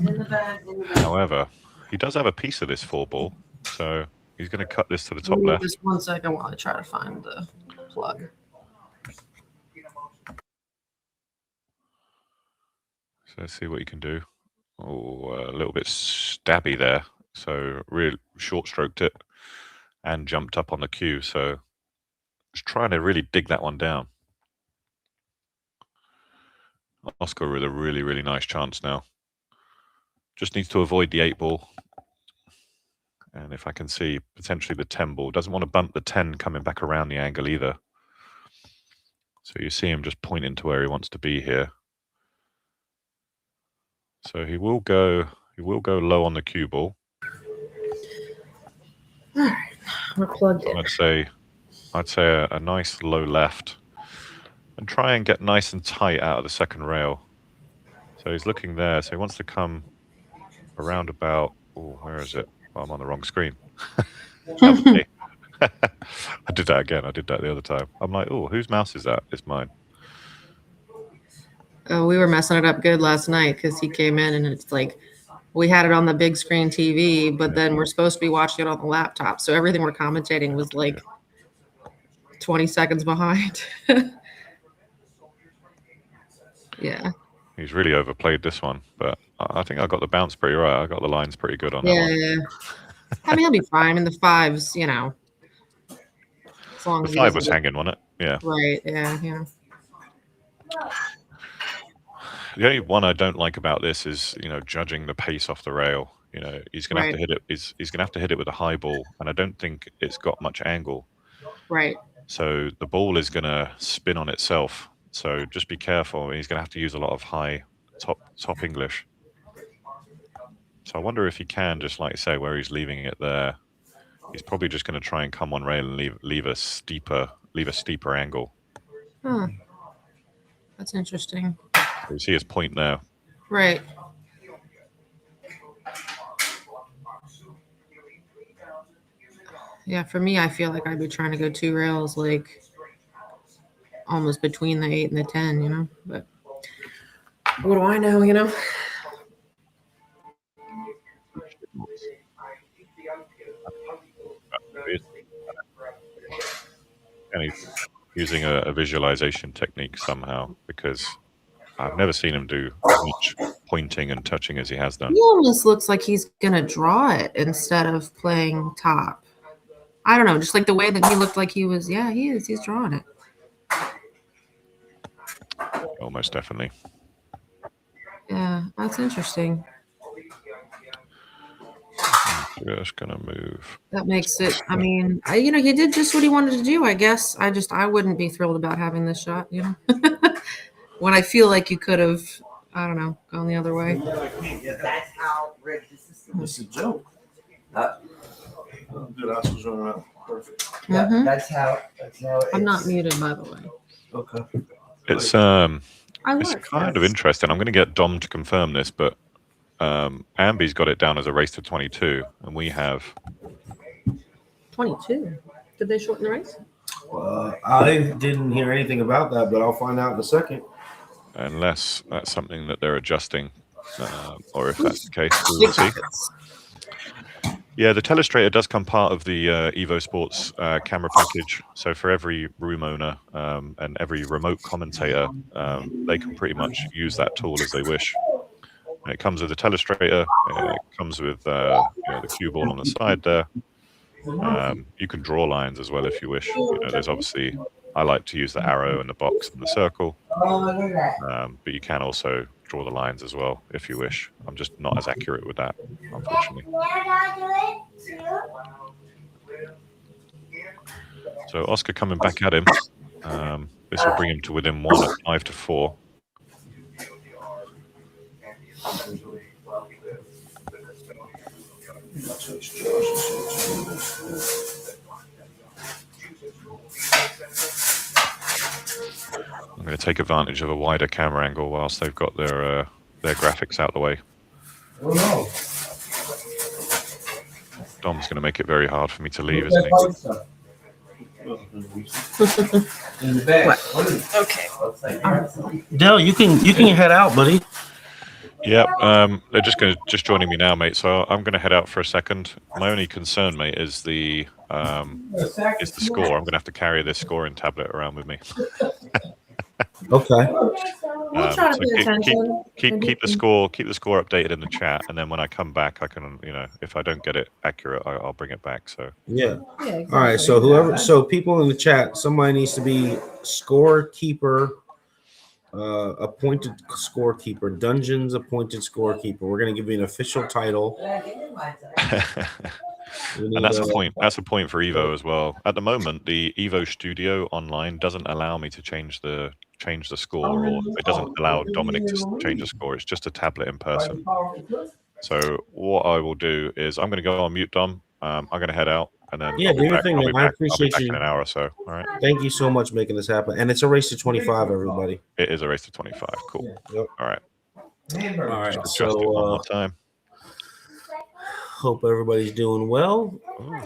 In the bag. However, he does have a piece of this 4-ball, so he's going to cut this to the top left. Just 1 second while I try to find the plug. So let's see what he can do. Oh, a little bit stabby there. So real short stroked it and jumped up on the cue. So just trying to really dig that one down. Oscar with a really nice chance now. Just needs to avoid the 8-ball. And if I can see potentially the 10-ball, doesn't want to bump the 10 coming back around the angle either. So you see him just pointing to where he wants to be here. So he will go low on the cue ball. All right, we're plugged in. I'd say a nice low left, and try and get nice and tight out of the second rail. So he's looking there. So he wants to come around about. Oh, where is it? Well, I'm on the wrong screen. I did that again. I did that the other time. I'm like, oh, whose mouse is that? It's mine. Oh, we were messing it up good last night because he came in and it's like we had it on the big screen TV, but then we're supposed to be watching it on the laptop. So everything we're commentating was like 20 seconds behind. Yeah. He's really overplayed this one, but I think I got the bounce pretty right. I got the lines pretty good on that one. Yeah. I mean, he'll be fine. In the 5s, you know. As long The as 5 was hanging, wasn't it? Yeah. Right. Yeah. The only one I don't like about this is, judging the pace off the rail. He's going to have to hit it. He's going to have to hit it with a high ball, and I don't think it's got much angle. Right. So the ball is going to spin on itself. So just be careful. He's going to have to use a lot of high top English. So I wonder if he can, just like say, where he's leaving it there. He's probably just going to try and come on rail and leave a steeper angle. Huh. That's interesting. You see his point there. Right. Yeah, for me, I feel like I'd be trying to go 2 rails, like almost between the 8 and the 10, But what do I know, And he's using a visualization technique somehow, because I've never seen him do as much pointing and touching as he has done. He almost looks like he's going to draw it instead of playing top. I don't know, just like the way that he looked like he was. Yeah, he is. He's drawing it. Almost definitely. Yeah, that's interesting. I'm just going to move. That makes it, I mean, he did just what he wanted to do, I guess. I wouldn't be thrilled about having this shot, When I feel like you could have, I don't know, gone the other way. That's how rigged the system It's a joke. Good, I was running out. Perfect. Mhm. That's how I'm not muted, by the way. Okay. It's I it's was. kind of interesting. I'm going to get Dom to confirm this, but Ambi's got it down as a race to 22, and we have 22. Did they shorten the race? I didn't hear anything about that, but I'll find out in a second. Unless that's something that they're adjusting, or if that's the case, we will see. Yeah, the telestrator does come part of the EvoSports camera package. So for every room owner and every remote commentator, they can pretty much use that tool as they wish. And it comes with a telestrator. It comes with the cue ball on the side there. You can draw lines as well if you wish. There's obviously, I like to use the arrow and the box and the circle. But you can also draw the lines as well if you wish. I'm just not as accurate with that, unfortunately. So Oscar coming back at him. This will bring him to within 1 at 5 to 4. I'm going to take advantage of a wider camera angle whilst they've got their graphics out the way. Oh no. Dom's going to make it very hard for me to leave, isn't he? In the back. Okay. Dell, you can head out, buddy. Yep, they're just joining me now, mate. So I'm going to head out for a second. My only concern, mate, is the score. I'm going to have to carry this scoring tablet around with me. Okay. We'll try to So pay attention. keep the score updated in the chat, and then when I come back, I can, if I don't get it accurate, I'll bring it back. So Yeah. Yeah, exactly. All right. So people in the chat, somebody needs to be scorekeeper, appointed scorekeeper, Dungeons appointed scorekeeper. We're gonna give you an official title. And that's a point. That's a point for Evo as well. At the moment, the Evo Studio online doesn't allow me to change the score, or it doesn't allow Dominic to change the score. It's just a tablet in person. So what I will do is I'm going to go on mute, Dom. I'm going to head out, and then Yeah, I'll do be your back. thing, man. I I'll be appreciate back you. in an hour or so. All right. Thank you so much for making this happen. And it's a race to 25, everybody. It is a race to 25. Cool. Yep. All right. All right. Just adjust it one more time. Hope everybody's doing well.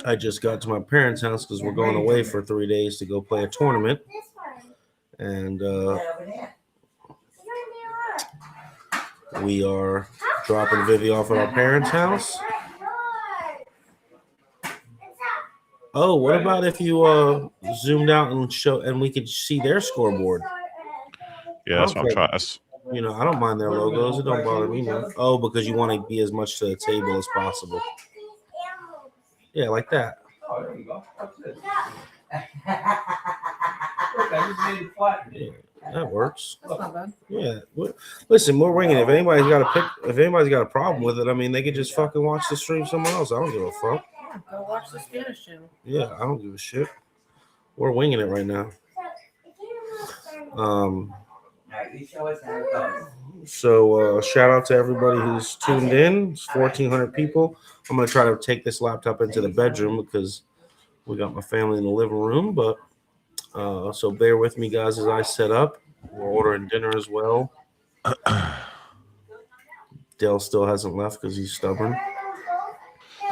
I just got to my parents' house because we're going away for 3 days to go play a tournament. And we are dropping Vivi off at our parents' house. Oh, what about if you zoomed out and we could see their scoreboard? Yeah, that's what I'm trying. I don't mind their logos. It don't bother me, man. Oh, because you want to be as much to the table as possible. Yeah, like that. Oh, there you go. Look, I just made it flat. Yeah, that works. That's not bad. Yeah. Listen, we're winging it. If anybody's got a problem with it, I mean, they could just fucking watch the stream somewhere else. I don't give a fuck. Yeah, go watch the Spanish channel. Yeah, I don't give a shit. We're winging it right now. So shout out to everybody who's tuned in. It's 1,400 people. I'm gonna try to take this laptop into the bedroom because we got my family in the living room. But so bear with me, guys, as I set up. We're ordering dinner as well. Dale still hasn't left because he's stubborn.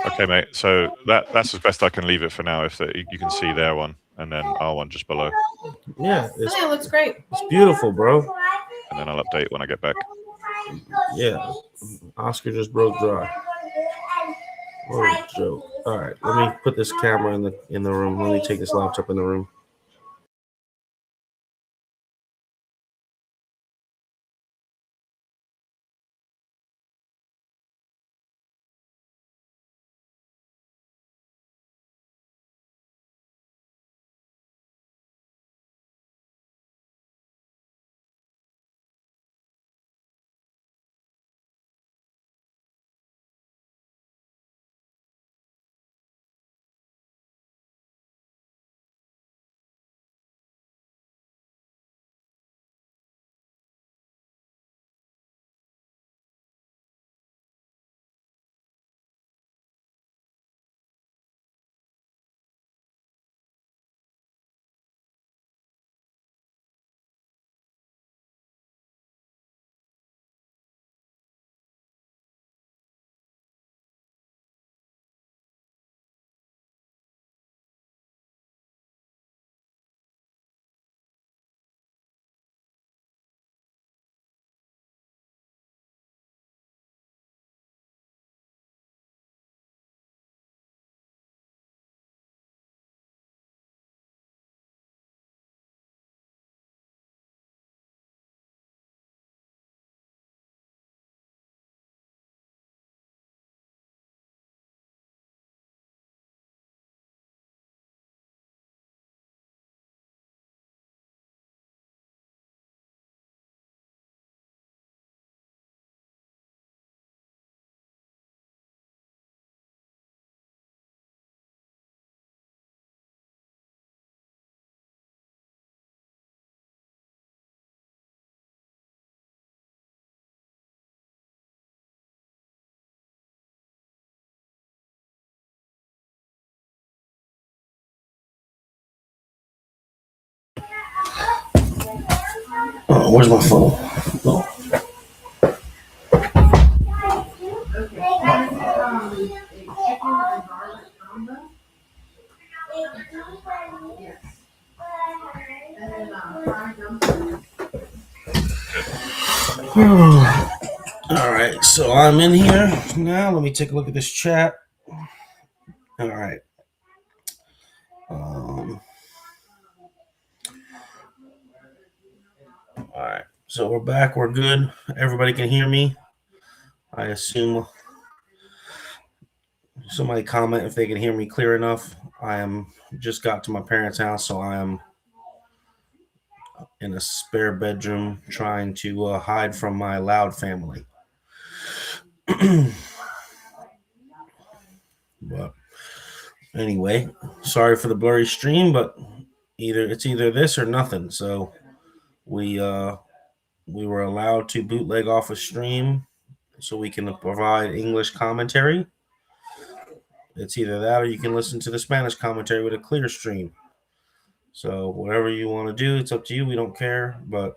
Okay, mate. So that's as best I can leave it for now. If you can see their one, and then our one just below. Yeah, It looks great. It's beautiful, bro. And then I'll update when I get back. Yeah, Oscar just broke dry. What a joke. All right, let me put this camera in the room. Let me take this laptop in the room. Oh, where's my phone? Oh. All right, so I'm in here now. Let me take a look at this chat. All right. All right, so we're back. We're good. Everybody can hear me. I assume somebody comment if they can hear me clear enough. I am just got to my parents' house, so I am in a spare bedroom trying to hide from my loud family. But anyway, sorry for the blurry stream, but it's either this or nothing. So we were allowed to bootleg off a stream so we can provide English commentary. It's either that or you can listen to the Spanish commentary with a clear stream. So whatever you want to do, it's up to you. We don't care. But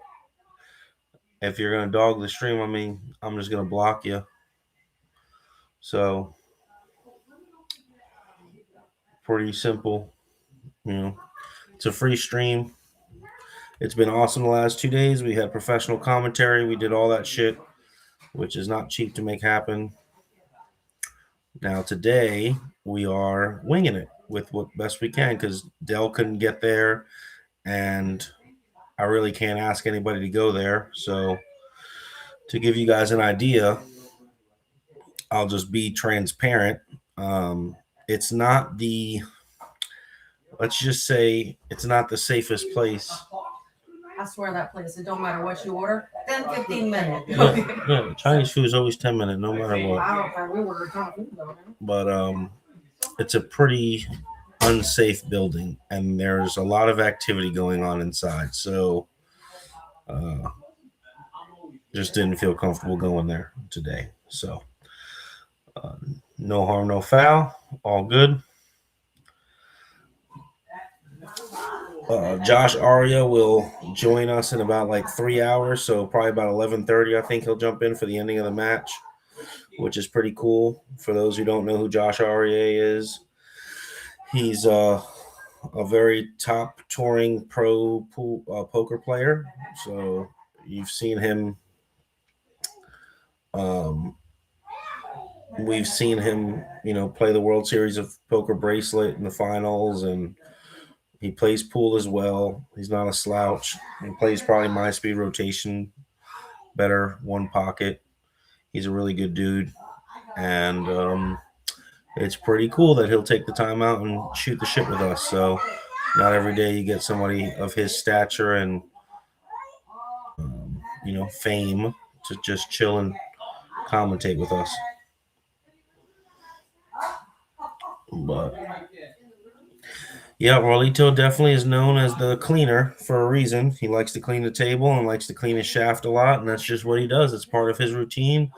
if you're going to dog the stream, I mean, I'm just going to block you. So pretty simple. You know, it's a free stream. It's been awesome the last 2 days. We had professional commentary. We did all that shit, which is not cheap to make happen. Now today we are winging it with what best we can because Dell couldn't get there, and I really can't ask anybody to go there. So to give you guys an idea, I'll just be transparent. It's not let's just say it's not the safest place. I swear that place, it don't matter what you order, 10, 15 minutes. Yeah, Chinese food is always 10 minutes, no matter what. I don't care. We order a ton of food though. But it's a pretty unsafe building, and there's a lot of activity going on inside. So just didn't feel comfortable going there today. So no harm, no foul. All good. Josh Aria will join us in about like 3 hours, so probably about 11:30. I think he'll jump in for the ending of the match, which is pretty cool. For those who don't know who Josh Aria is, he's a very top touring pro poker player. So you've seen him. We've seen him, play the World Series of Poker bracelet in the finals, and he plays pool as well. He's not a slouch. He plays probably my speed rotation better, one pocket. He's a really good dude, and it's pretty cool that he'll take the time out and shoot the shit with us. So not every day you get somebody of his stature and fame to just chill and commentate with us. But yeah, Rolito definitely is known as the cleaner for a reason. He likes to clean the table and likes to clean his shaft a lot, and that's just what he does. It's part of his routine.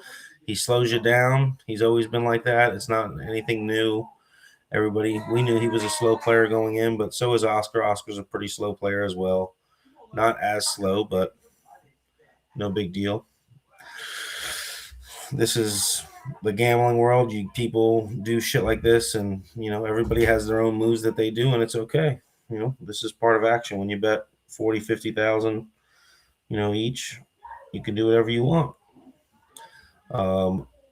He slows you down. He's always been like that. It's not anything new. We knew he was a slow player going in, but so is Oscar. Oscar's a pretty slow player as well. Not as slow, but no big deal. This is the gambling world. People do shit like this, and everybody has their own moves that they do, and it's okay. This is part of action. When you bet 40, 50,000, each, you can do whatever you want.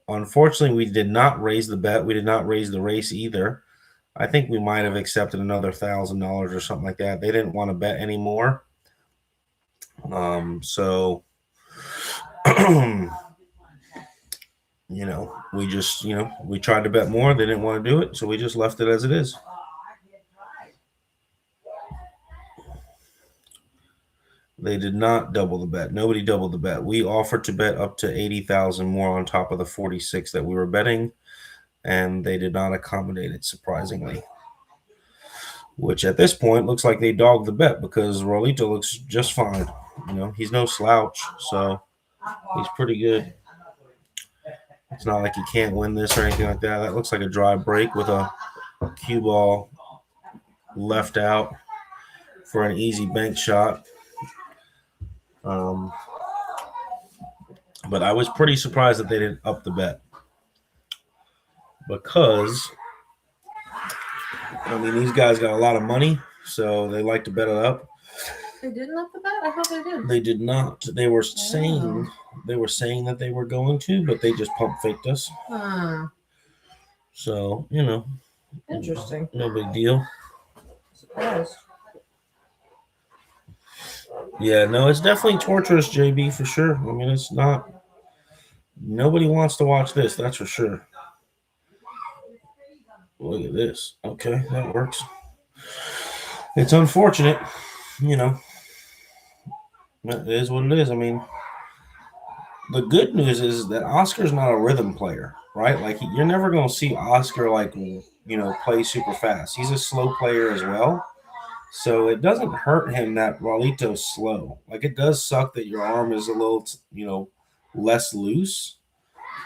Unfortunately, we did not raise the bet. We did not raise the race either. I think we might have accepted another $1,000 or something like that. They didn't want to bet anymore. So we just, we tried to bet more. They didn't want to do it, so we just left it as it is. They did not double the bet. Nobody doubled the bet. We offered to bet up to 80,000 more on top of the 46 that we were betting, and they did not accommodate it, surprisingly. Which at this point looks like they dogged the bet because Rolito looks just fine. He's no slouch, so he's pretty good. It's not like he can't win this or anything like that. That looks like a dry break with a cue ball left out for an easy bank shot. But I was pretty surprised that they didn't up the bet because, I mean, these guys got a lot of money, so they like to bet it up. They didn't up the bet? I thought they did. They did not. They were saying that they were going to, but they just pump faked us. So, you know. Interesting. No big deal. Surprised. Yeah, no, it's definitely torturous, JB, for sure. I mean, it's not. Nobody wants to watch this, that's for sure. Look at this. Okay, that works. It's unfortunate, you know. It is what it is. I mean, the good news is that Oscar's not a rhythm player, right? Like, you're never going to see Oscar, like, you know, play super fast. He's a slow player as well. So it doesn't hurt him that Raulito's slow. Like, it does suck that your arm is a little, you know, less loose,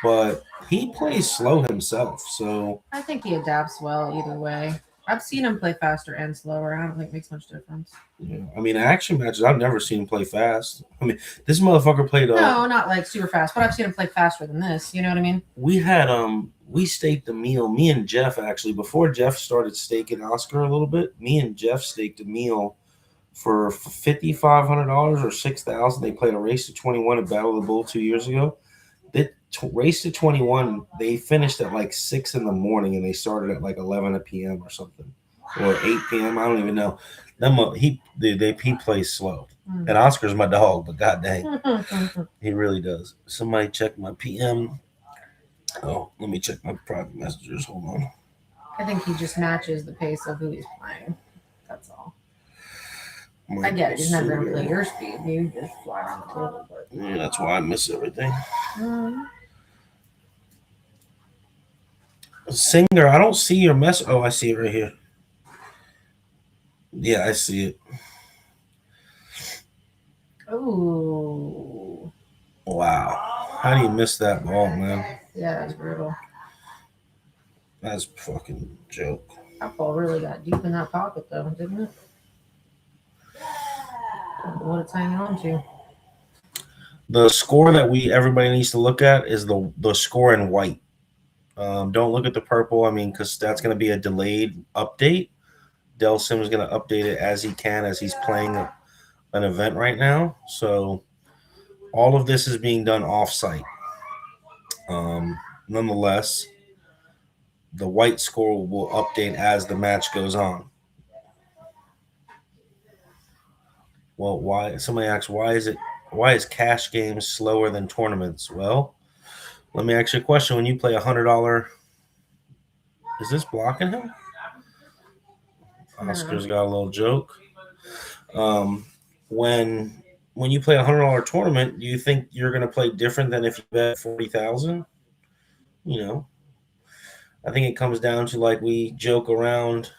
but he plays slow himself. So I think he adapts well either way. I've seen him play faster and slower. I don't think it makes much difference. yeah, I mean, action matches, I've never seen him play fast. I mean, this motherfucker played. No, not like super fast, but I've seen him play faster than this. You know what I mean? We had we staked a meal. Me and Jeff, actually, before Jeff started staking Oscar a little bit, me and Jeff staked a meal for $5,500 or $6,000. They played a race to 21 at Battle of the Bull 2 years ago. Race to 21, they finished at like 6 in the morning and they started at like 11 p.m. or something, or 8 p.m. I don't even know. He plays slow, and Oscar's my dog, but god dang, he really does. Somebody check my PM. Oh, let me check my private messages. Hold on. I think he just matches the pace of who he's playing. That's all. I get it. He's never going to play your speed. You just fly around the table. But... yeah, that's why I miss everything. Singer, I don't see your mess. Oh, I see it right here. Yeah, I see it. Oh. Wow. How do you miss that ball, man? Yeah, that's brutal. That's a fucking joke. That ball really got deep in that pocket, though, didn't it? I don't know what it's hanging on to. The score that everybody needs to look at is the score in white. Don't look at the purple. I mean, because that's going to be a delayed update. Del Sim is going to update it as he can, as he's playing an event right now. So all of this is being done off-site. Nonetheless, the white score will update as the match goes on. Well, why? Somebody asks, why is cash games slower than tournaments? Well, let me ask you a question. When you play $100, is this blocking him? Oscar's got a little joke. When you play $100 tournament, do you think you're going to play different than if you bet 40,000? You know, I think it comes down to, like, we joke around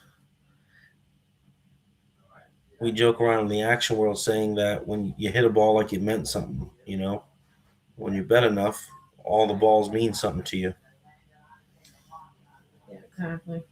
in the action world saying that when you hit a ball, like, it meant something. You know, when you bet enough, all the balls mean something to you. Yeah, exactly.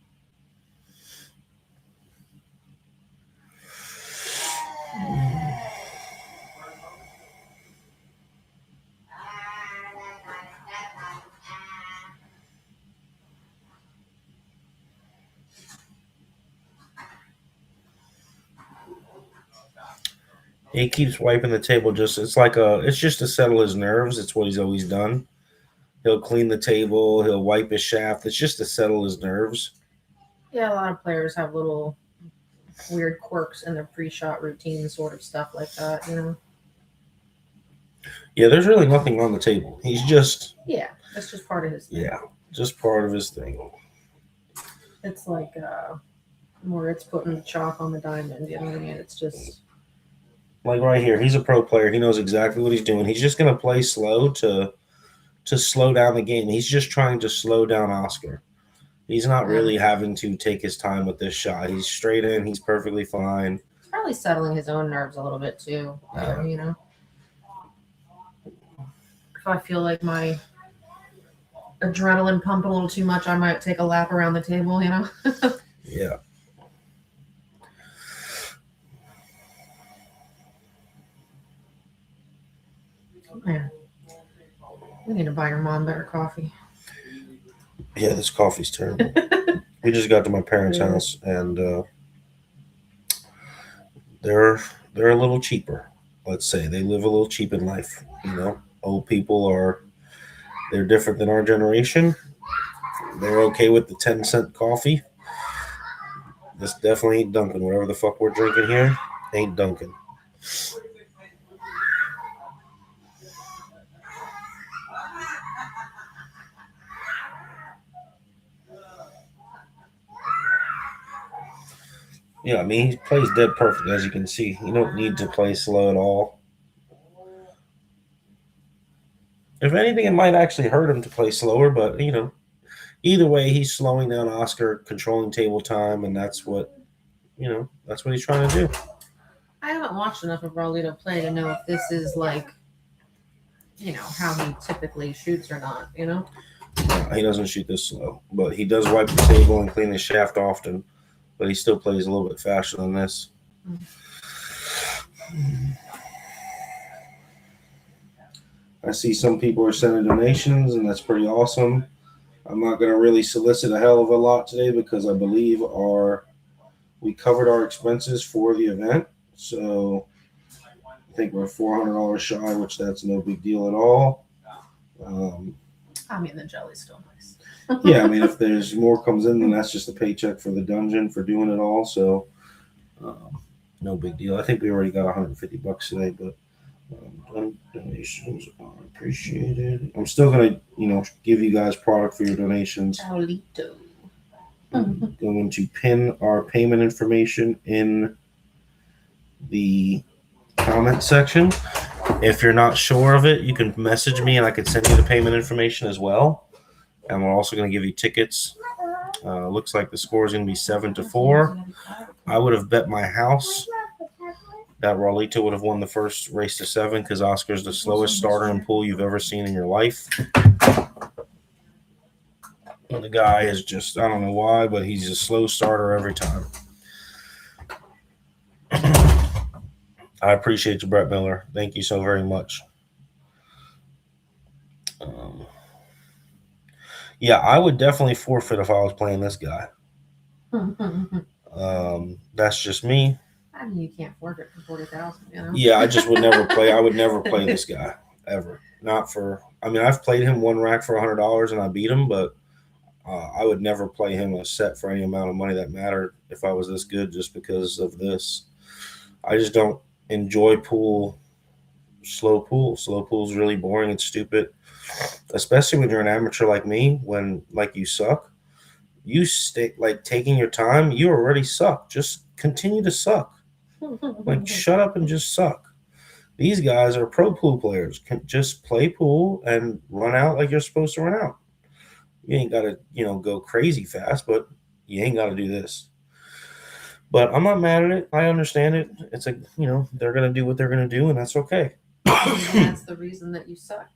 He keeps wiping the table. It's just to settle his nerves. It's what he's always done. He'll clean the table. He'll wipe his shaft. It's just to settle his nerves. Yeah, a lot of players have little weird quirks in their pre-shot routine, sort of stuff like that, you know? Yeah, there's really nothing on the table. He's just... yeah, that's just part of his thing. Yeah, just part of his thing. It's like more it's putting the chalk on the diamond, you know what I mean? It's just... like right here, he's a pro player. He knows exactly what he's doing. He's just going to play slow to slow down the game. He's just trying to slow down Oscar. He's not really having to take his time with this shot. He's straight in. He's perfectly fine. He's probably settling his own nerves a little bit too, you know? If I feel like my adrenaline pumping a little too much, I might take a lap around the table, you know? Yeah. Yeah. We need to buy your mom better coffee. Yeah, this coffee's terrible. We just got to my parents' Yeah. house, and they're a little cheaper. Let's say they live a little cheap in life. You know, old people they're different than our generation. They're okay with the 10-cent coffee. This definitely ain't Dunkin'. Whatever the fuck we're drinking here ain't Dunkin'. Yeah, I mean, he plays dead perfect, as you can see. You don't need to play slow at all. If anything, it might actually hurt him to play slower, but, you know, either way, he's slowing down Oscar, controlling table time, and that's what he's trying to do. I haven't watched enough of Raulito play to know if this is like, how he typically shoots or not, He doesn't shoot this slow, but he does wipe the table and clean his shaft often, but he still plays a little bit faster than this. I see some people are sending donations, and that's pretty awesome. I'm not going to really solicit a hell of a lot today because I believe we covered our expenses for the event. So I think we're $400 shy, which that's no big deal at all. I mean, the jelly's still nice. Yeah, I mean, if there's more comes in, then that's just a paycheck for the dungeon for doing it all. So no big deal. I think we already got $150 today, but donations are appreciated. I'm still gonna, give you guys product for your donations. TOWELITO. I'm going to pin our payment information in the comment section. If you're not sure of it, you can message me and I can send you the payment information as well. And we're also going to give you tickets. Looks like the score is going to be 7-4. I would have bet my house that Raulito would have won the first race to 7 because Oscar's the slowest starter in pool you've ever seen in your life. And the guy is just, I don't know why, but he's a slow starter every time. I appreciate you, Brett Miller. Thank you so very much. Yeah, I would definitely forfeit if I was playing this guy. That's just me. I mean, you can't forfeit for 40,000. Yeah, I just would never play. I would never play this guy ever. Not for. I mean, I've played him one rack for $100 and I beat him, but I would never play him a set for any amount of money that mattered if I was this good, just because of this. I just don't enjoy slow pool. Slow pool is really boring and stupid, especially when you're an amateur like me. When you suck, you stay taking your time. You already suck. Just continue to suck. Shut up and just suck. These guys are pro pool players. Can just play pool and run out like you're supposed to run out. You ain't got to, go crazy fast, but you ain't got to do this. But I'm not mad at it. I understand it. It's they're going to do what they're going to do, and that's okay. That's the reason that you suck,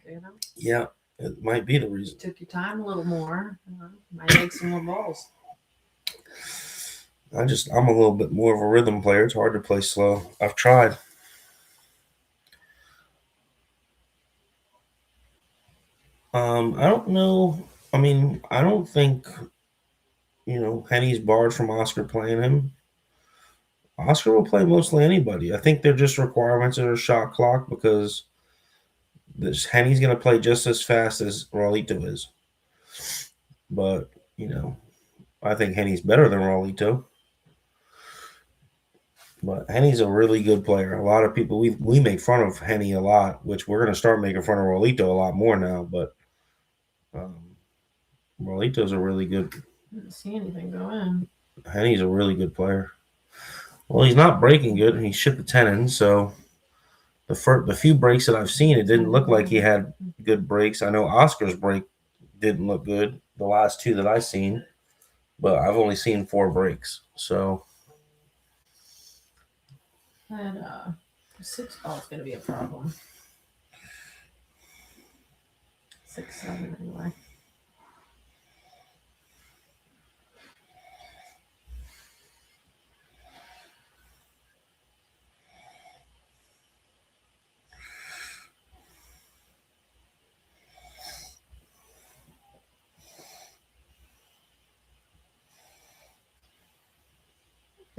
Yeah, it might be the reason. Took your time a little more. Might make some more balls. I'm a little bit more of a rhythm player. It's hard to play slow. I've tried. I don't know. I mean, I don't think, Henny's barred from Oscar playing him. Oscar will play mostly anybody. I think they're just requirements of a shot clock because Henny's going to play just as fast as Raulito is. But, I think Henny's better than Raulito. But Henny's a really good player. A lot of people, we make fun of Henny a lot, which we're going to start making fun of Raulito a lot more now. But Raulito's a really good. I didn't see anything go in. Henny's a really good player. Well, he's not breaking good. He shipped the 10 in, so the few breaks that I've seen, it didn't look like he had good breaks. I know Oscar's break didn't look good, the last 2 that I've seen, but I've only seen 4 breaks. So That 6 ball is going to be a problem. 6-7 anyway.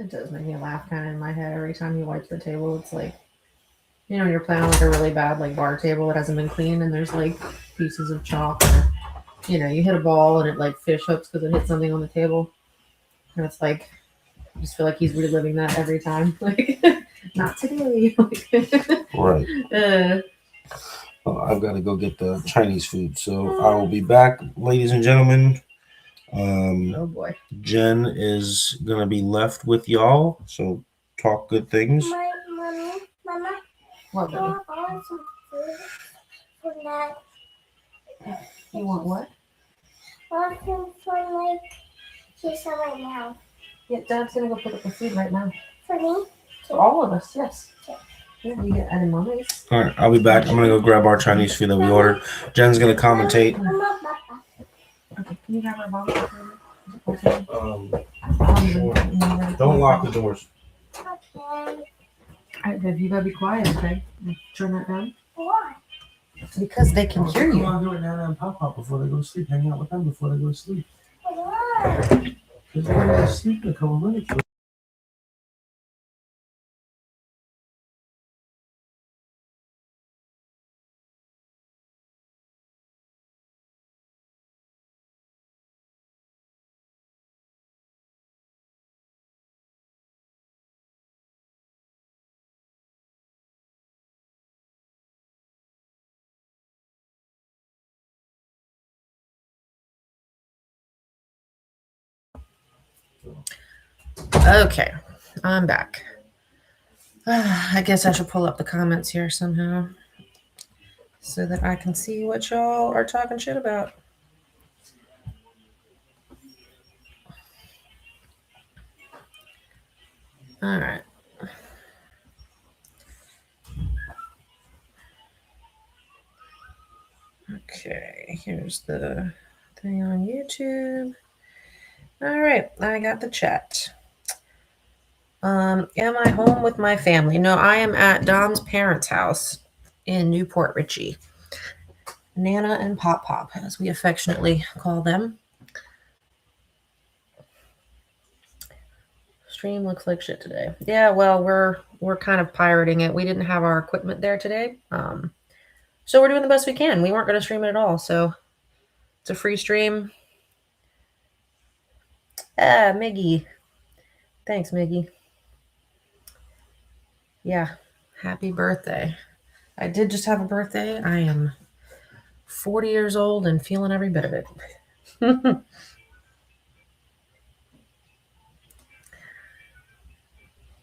It does make me laugh kind of in my head every time he wipes the table. It's like, you're playing on like a really bad like bar table that hasn't been cleaned, and there's like pieces of chalk, or you hit a ball and it like fish hooks because it hit something on the table, and it's like I just feel like he's reliving that every time. Like, not today. Right. I've got to go get the Chinese food, so I will be back, ladies and gentlemen. Oh boy. Jen is gonna be left with y'all, so talk good things. Mama, What, baby? I want some food for that. You want what? I want some for like just right now. Yeah, Dad's gonna go pick up the food right now. For me? For all of us, yes. Yeah, you get edamame. All right, I'll be back. I'm gonna go grab our Chinese food that we ordered. Jen's gonna commentate. Mama, Papa. Okay, can you grab our bottle? Okay. Don't lock the doors. Okay. Viv, you gotta be quiet, okay? Turn that down. Why? Because they can hear you. Come on, do it Nana and Pop before they go to sleep. Hang out with them before they go to sleep. Why? Because they're gonna go to sleep in a couple minutes. Okay, I'm back. I guess I should pull up the comments here somehow so that I can see what y'all are talking shit about. All right. Okay, here's the thing on YouTube. All right, I got the chat. Am I home with my family? No, I am at Dom's parents' house in Newport Richey. Nana and Pop Pop, as we affectionately call them. Stream looks like shit today. Yeah, well, we're kind of pirating it. We didn't have our equipment there today. So we're doing the best we can. We weren't going to stream it at all, so it's a free stream. Miggy. Thanks, Miggy. Yeah, happy birthday. I did just have a birthday. I am 40 years old and feeling every bit of it.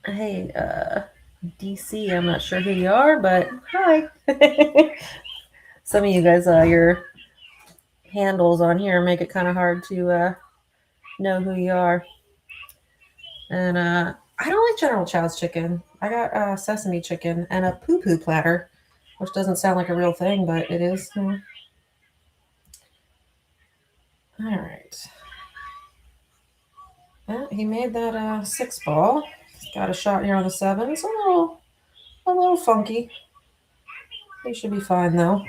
Hey, DC, I'm not sure who you are, but hi. Some of you guys, your handles on here make it kind of hard to know who you are. And I don't like General Chow's chicken. I got sesame chicken and a poo-poo platter, which doesn't sound like a real thing, but it is. All right. Yeah, he made that 6 ball. He's got a shot here on the 7. It's a little funky. He should be fine though.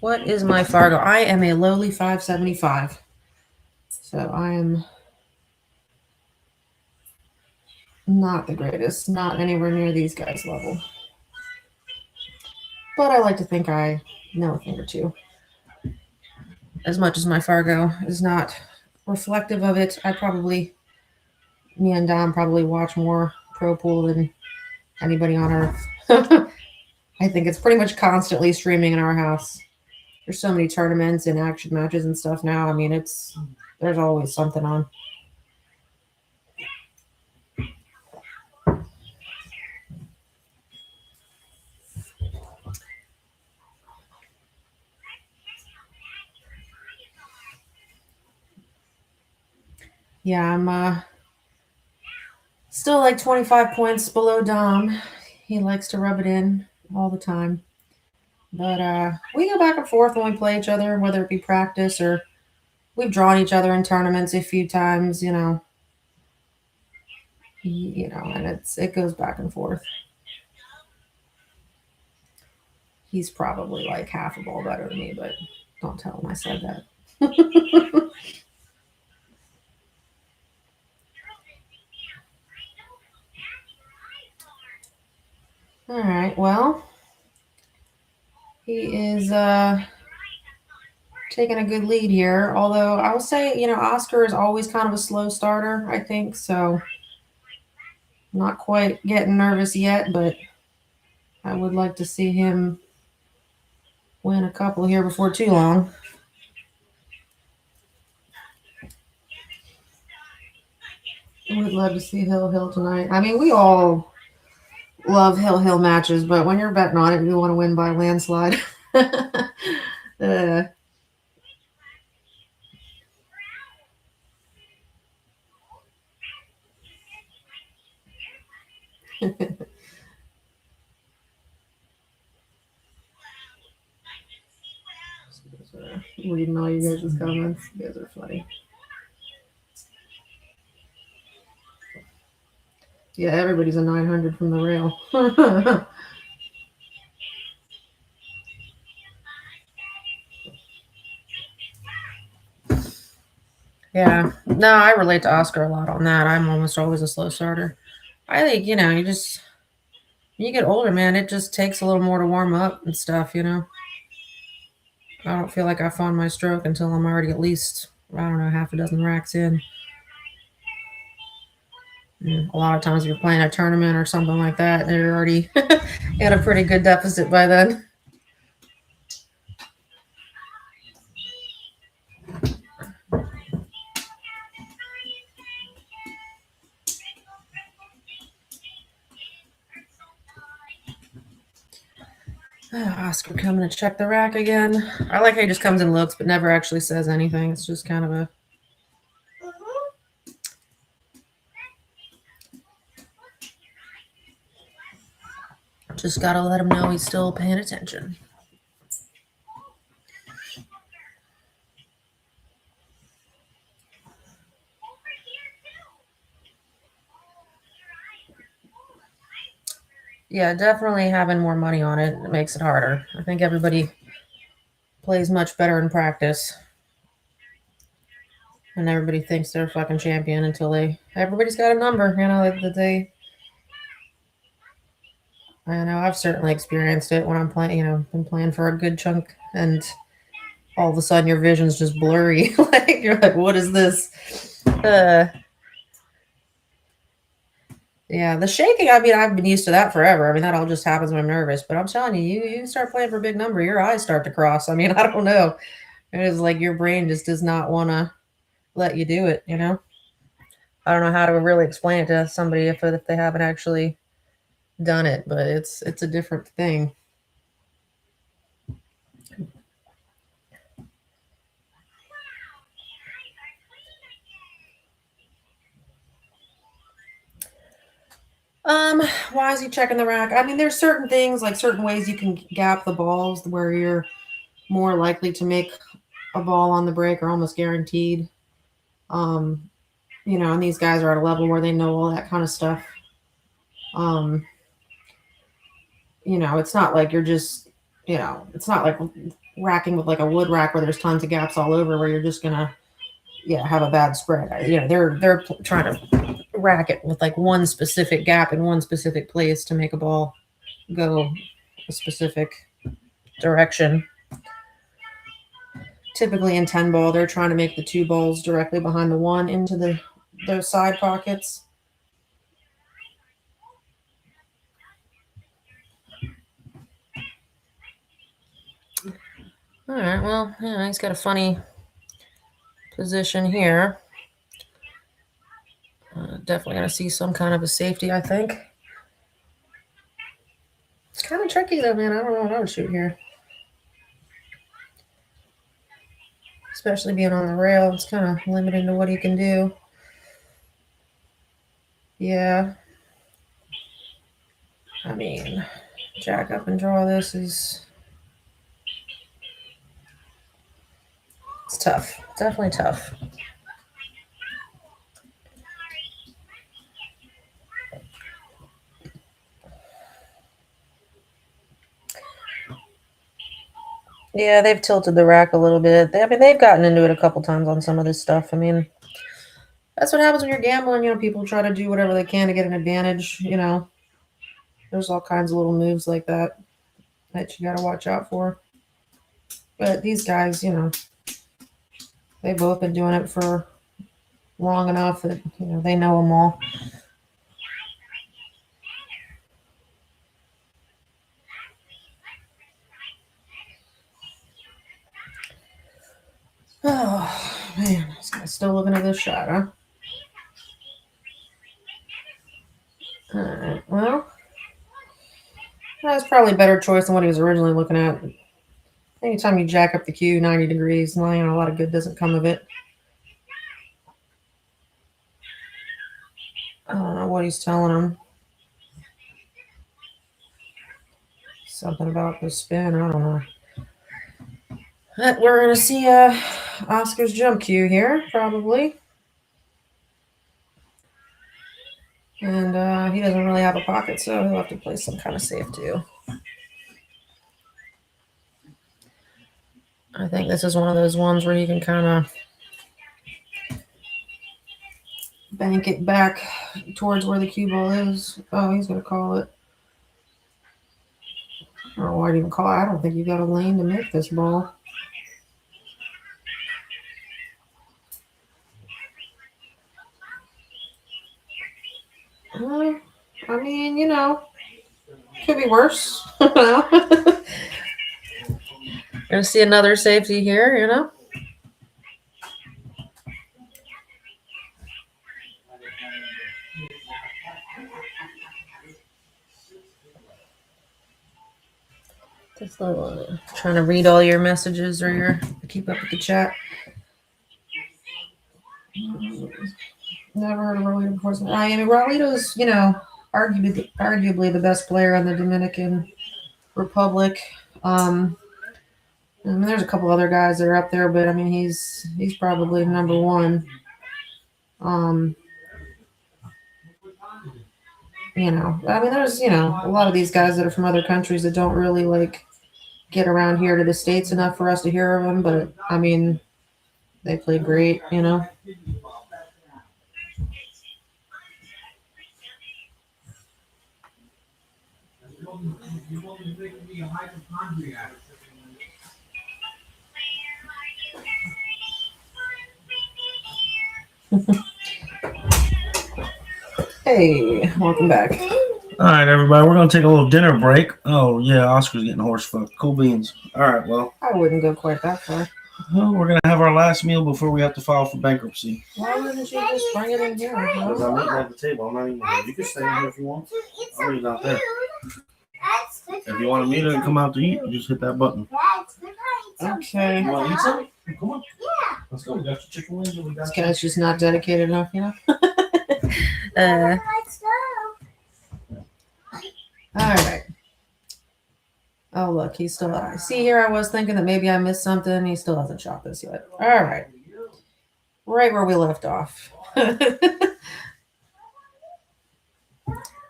What is my Fargo? I am a lowly 575. So I am not the greatest, not anywhere near these guys' level. But I like to think I know a thing or two. As much as my Fargo is not reflective of it, me and Dom probably watch more Pro Pool than anybody on earth. I think it's pretty much constantly streaming in our house. There's so many tournaments and action matches and stuff now. I mean, there's always something on. Yeah, I'm still like 25 points below Dom. He likes to rub it in all the time. But we go back and forth when we play each other, whether it be practice or we've drawn each other in tournaments a few times, and it goes back and forth. he's probably like half a ball better than me, but don't tell him I said that. All right, well, he is taking a good lead here. Although I will say, you know, Oscar is always kind of a slow starter, I think. So not quite getting nervous yet, but I would like to see him win a couple here before too long. I would love to see Hill tonight. I mean, we all love Hill matches, but when you're betting on it, you want to win by a landslide. Reading all you guys' comments. You guys are funny. Yeah, everybody's a 900 from the rail. Yeah. No, I relate to Oscar a lot on that. I'm almost always a slow starter. I think, you know, you get older, man, it just takes a little more to warm up and stuff, you know. I don't feel like I found my stroke until I'm already at least, I don't know, half a dozen racks in. And a lot of times if you're playing a tournament or something like that, they're already at a pretty good deficit by then. Oscar coming to check the rack again. I like how he just comes and looks, but never actually says anything. It's just kind of a... Just got to let him know he's still paying attention. Yeah, definitely having more money on it makes it harder. I think everybody plays much better in practice. And everybody thinks they're a fucking champion until everybody's got a number, you know, that they... I know I've certainly experienced it when I'm playing, you know, been playing for a good chunk and all of a sudden your vision's just blurry. Like, you're like, what is this? Yeah, the shaking, I mean, I've been used to that forever. I mean, that all just happens when I'm nervous. But I'm telling you, you start playing for a big number, your eyes start to cross. I mean, I don't know. It is like your brain just does not want to let you do it, you know? I don't know how to really explain it to somebody if they haven't actually done it, but it's a different thing. Why is he checking the rack? I mean, there's certain things, like certain ways you can gap the balls where you're more likely to make a ball on the break or almost guaranteed. You know, and these guys are at a level where they know all that kind of stuff. You know, it's not like you're just, you know, it's not like racking with like a wood rack where there's tons of gaps all over where you're just gonna, have a bad spread. You know, they're trying to rack it with like one specific gap in one specific place to make a ball go a specific direction. Typically in 10 ball, they're trying to make the two balls directly behind the one into those side pockets. All right, well, yeah, he's got a funny position here. Definitely going to see some kind of a safety, I think. It's kind of tricky, though, man. I don't know what I would shoot here. Especially being on the rail, it's kind of limiting to what he can do. Yeah. I mean, jack up and draw this is... It's tough. Definitely tough. Yeah, they've tilted the rack a little bit. I mean, they've gotten into it a couple times on some of this stuff. I mean, that's what happens when you're gambling. You know, people try to do whatever they can to get an advantage. You know, there's all kinds of little moves like that that you got to watch out for. But these guys, you know, they've both been doing it for long enough that, you know, they know them all. Oh, man. This guy's still looking at this shot, huh? All right. Well, that's probably a better choice than what he was originally looking at. Anytime you jack up the cue 90 degrees, well, you know, a lot of good doesn't come of it. I don't know what he's telling him. Something about the spin. I don't know. But we're going to see Oscar's jump cue here, probably. And he doesn't really have a pocket, so he'll have to play some kind of safe too. I think this is one of those ones where you can kind of bank it back towards where the cue ball is. Oh, he's going to call it. I don't know why I'd even call it. I don't think you got a lane to make this ball. I mean, you know, could be worse. Gonna see another safety here, you know. Just trying to read all your messages or keep up with the chat. Never heard of Raulito before. I mean, Raulito's, you know, arguably the best player in the Dominican Republic. I mean, there's a couple other guys that are up there, but I mean, he's probably number one. You know, I mean, there's, you know, a lot of these guys that are from other countries that don't really like get around here to the States enough for us to hear of them, but I mean, they play great, you know. Hey, welcome back. All right, everybody, we're going to take a little dinner break. Oh, yeah, Oscar's getting horse fucked. Cool beans. All right, well. I wouldn't go quite that far. Well, we're going to have our last meal before we have to file for bankruptcy. Why wouldn't you just bring it in here? Because I'm eating at the table. I'm not eating here. You can stay in here if you want. I'm eating out there. If you want a meal and come out to eat, you just hit that button. Okay. You want to eat something? Come on. Yeah. Let's go. We got your chicken wings. And we got This guy's just not dedicated enough, you know? All right. Oh, look, he's still up. See here, I was thinking that maybe I missed something. He still hasn't shot this yet. All right. Right where we left off.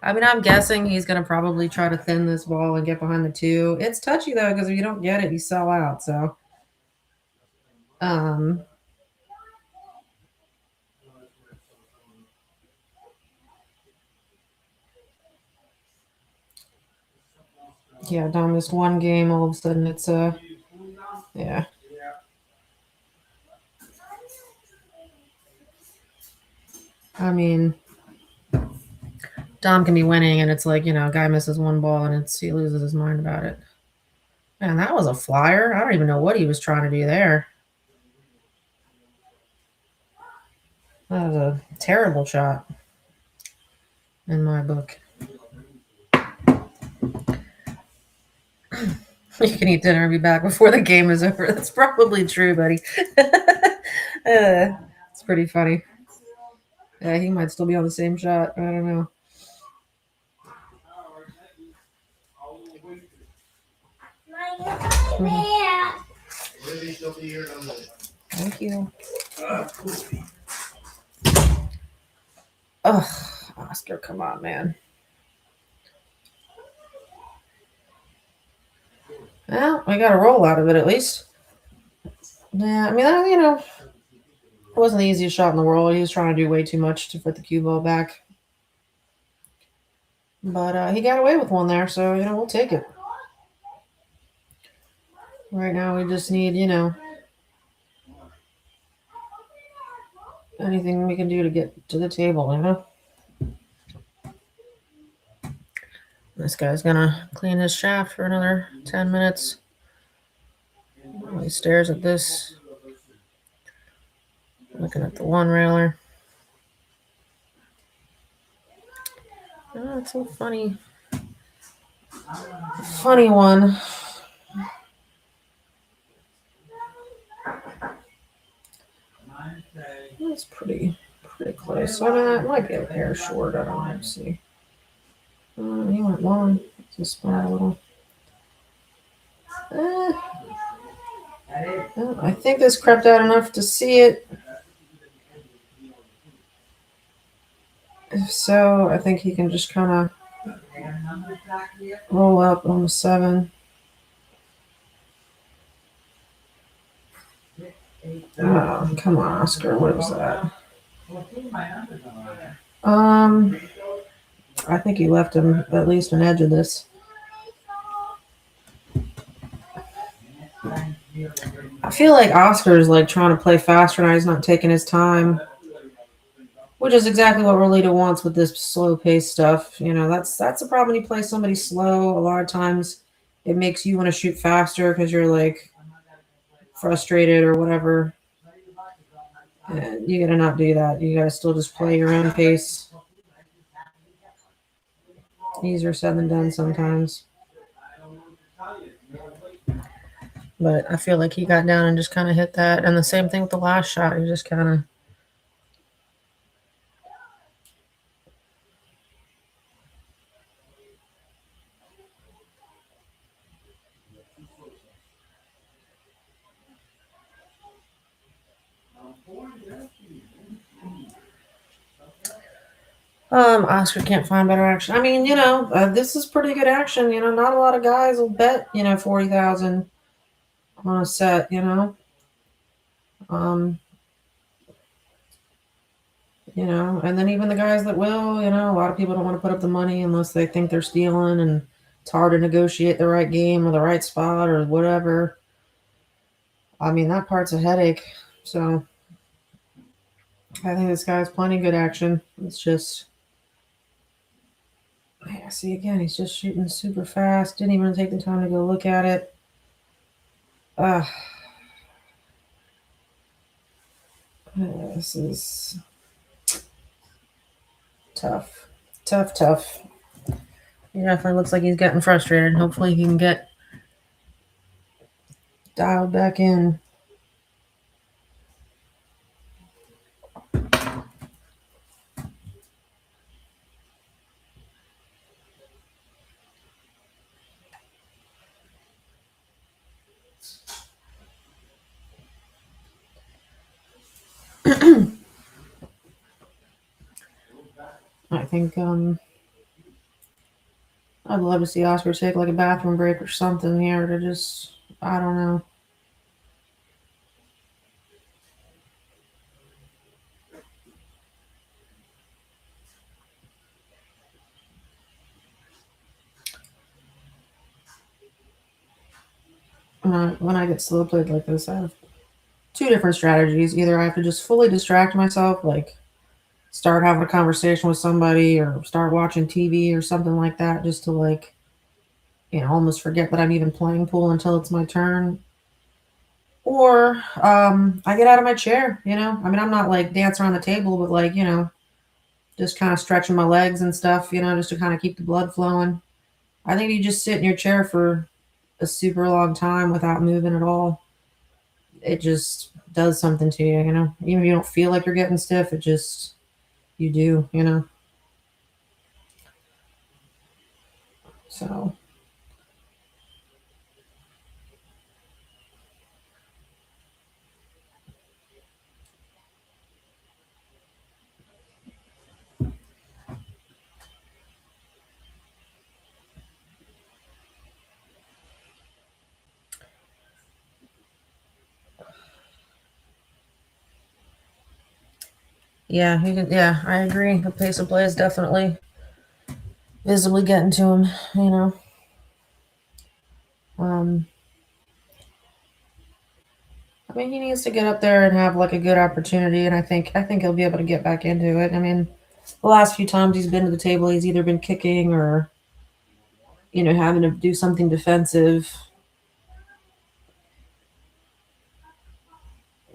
I mean, I'm guessing he's going to probably try to thin this ball and get behind the two. It's touchy, though, because if you don't get it, you sell out. So, yeah, Dom missed one game. All of a sudden, it's yeah. I mean, Dom can be winning, and it's like, you know, a guy misses one ball, and he loses his mind about it. Man, that was a flyer. I don't even know what he was trying to do there. That was a terrible shot in my book. You can eat dinner and be back before the game is over. That's probably true, buddy. It's pretty funny. Yeah, he might still be on the same shot. I don't know. Thank you. Ugh, Oscar, come on, man. Well, we got a roll out of it at least. Yeah, I mean, it wasn't the easiest shot in the world. He was trying to do way too much to put the cue ball back. But he got away with one there, so, we'll take it. Right now, we just need, anything we can do to get to the table, This guy's gonna clean his shaft for another 10 minutes. While he stares at this. Looking at the one railer. Oh, it's so funny. Funny one. That's pretty close. I mean, it might be a hair short. I don't know. Let's see. He went long. Just spun a little. I think this crept out enough to see it. If so, I think he can just kind of roll up on the 7. Oh, come on, Oscar. What is that? I think he left him at least an edge of this. I feel like Oscar's like trying to play faster now. He's not taking his time, which is exactly what Rolito wants with this slow pace stuff. That's the problem when you play somebody slow. A lot of times it makes you want to shoot faster because you're like frustrated or whatever. And you gotta not do that. You gotta still just play your own pace. Easier said than done sometimes. But I feel like he got down and just kind of hit that. And the same thing with the last shot. He just kind of... Oscar can't find better action. I mean, this is pretty good action. Not a lot of guys will bet, 40,000 on a set, and then even the guys that will, a lot of people don't want to put up the money unless they think they're stealing, and it's hard to negotiate the right game or the right spot or whatever. I mean, that part's a headache. So I think this guy's plenty good action. It's just... Yeah, see, again, he's just shooting super fast. Didn't even take the time to go look at it. This is tough. Tough. He definitely looks like he's getting frustrated. Hopefully he can get dialed back in. I think I'd love to see Oscar take like a bathroom break or something here to just, I don't know. When I get slow played like this, I have 2 different strategies. Either I have to just fully distract myself, like start having a conversation with somebody or start watching TV or something like that, just to like, almost forget that I'm even playing pool until it's my turn. Or I get out of my chair, I mean, I'm not like dancing around the table, but like, just kind of stretching my legs and stuff, just to kind of keep the blood flowing. I think you just sit in your chair for a super long time without moving at all. It just does something to you, Even if you don't feel like you're getting stiff, it just, you do, So. Yeah, yeah, I agree. The pace of play is definitely visibly getting to him, you know. I mean, he needs to get up there and have like a good opportunity, and I think he'll be able to get back into it. I mean, the last few times he's been to the table, he's either been kicking or, you know, having to do something defensive.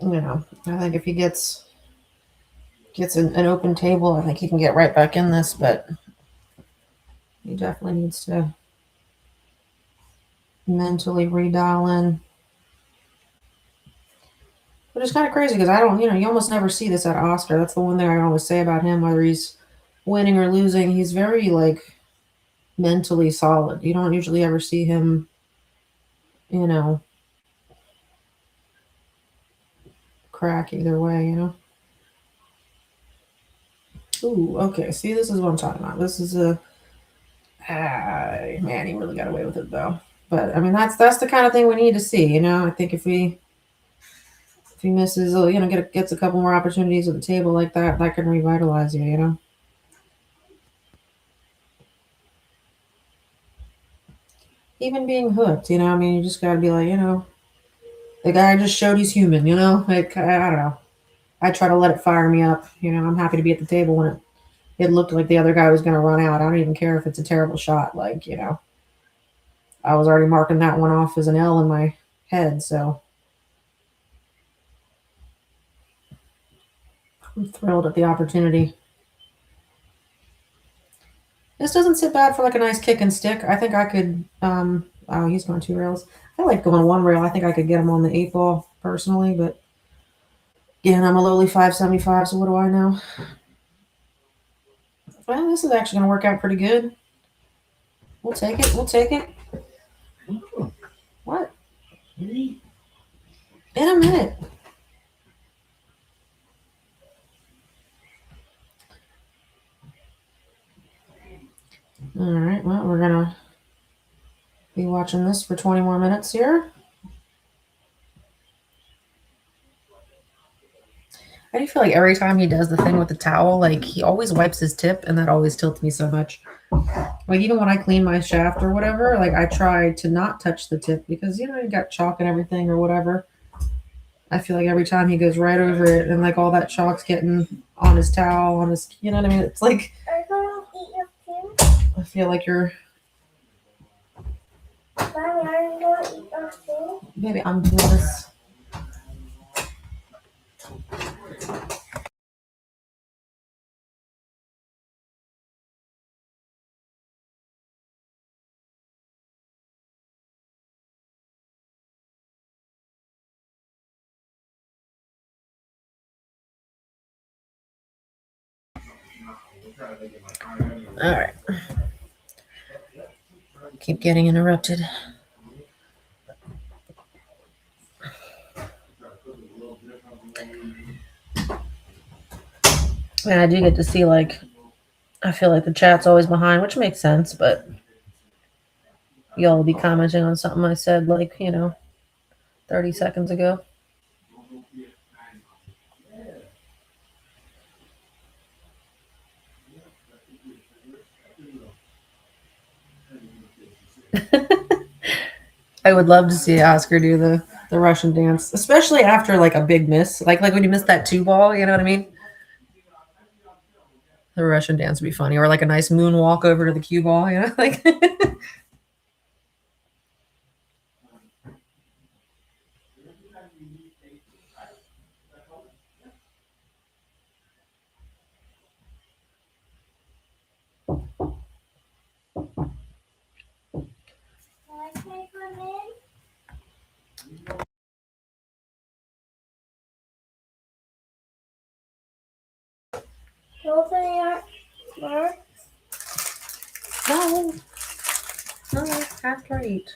You know, I think if he gets an open table, I think he can get right back in this, but he definitely needs to mentally redial in. But it's kind of crazy because I don't, you know, you almost never see this at Oscar. That's the one thing I always say about him, whether he's winning or losing. He's very, like, mentally solid. You don't usually ever see him, you know, crack either way, you know. Ooh, okay. See, this is what I'm talking about. This is a man, he really got away with it though. But I mean, that's the kind of thing we need to see, you know. I think if he misses, you know, gets a couple more opportunities at the table like that, that can revitalize you, you know. Even being hooked, you know. I mean, you just got to be like, you know, the guy just showed he's human, you know. Like, I don't know. I try to let it fire me up, you know. I'm happy to be at the table when it looked like the other guy was going to run out. I don't even care if it's a terrible shot. Like, you know, I was already marking that one off as an L in my head, so I'm thrilled at the opportunity. This doesn't sit bad for like a nice kick and stick. I think I could, oh, he's going 2 rails. I like going 1 rail. I think I could get him on the 8 ball personally, but again, I'm a lowly 575, so what do I know? Well, this is actually going to work out pretty good. We'll take it. We'll take it. What? In a minute. All right, well, we're going to be watching this for 20 more minutes here. I do feel like every time he does the thing with the towel, like he always wipes his tip, and that always tilts me so much. Like even when I clean my shaft or whatever, like I try to not touch the tip because, you know, you got chalk and everything or whatever. I feel like every time he goes right over it and like all that chalk's getting on his towel, on his, you know what I mean? It's like, Are you going to eat your food? I feel like you're, Mommy, are you going to eat your food? maybe I'm doing this. All right. Keep getting interrupted. And I do get to see, like, I feel like the chat's always behind, which makes sense, but y'all will be commenting on something I said, like, you know, 30 seconds ago. I would love to see Oscar do the Russian dance, especially after like a big miss, like when you missed that 2 ball. You know what I mean? The Russian dance would be funny, or like a nice moonwalk over to the cue ball. You know, like. No, after 8.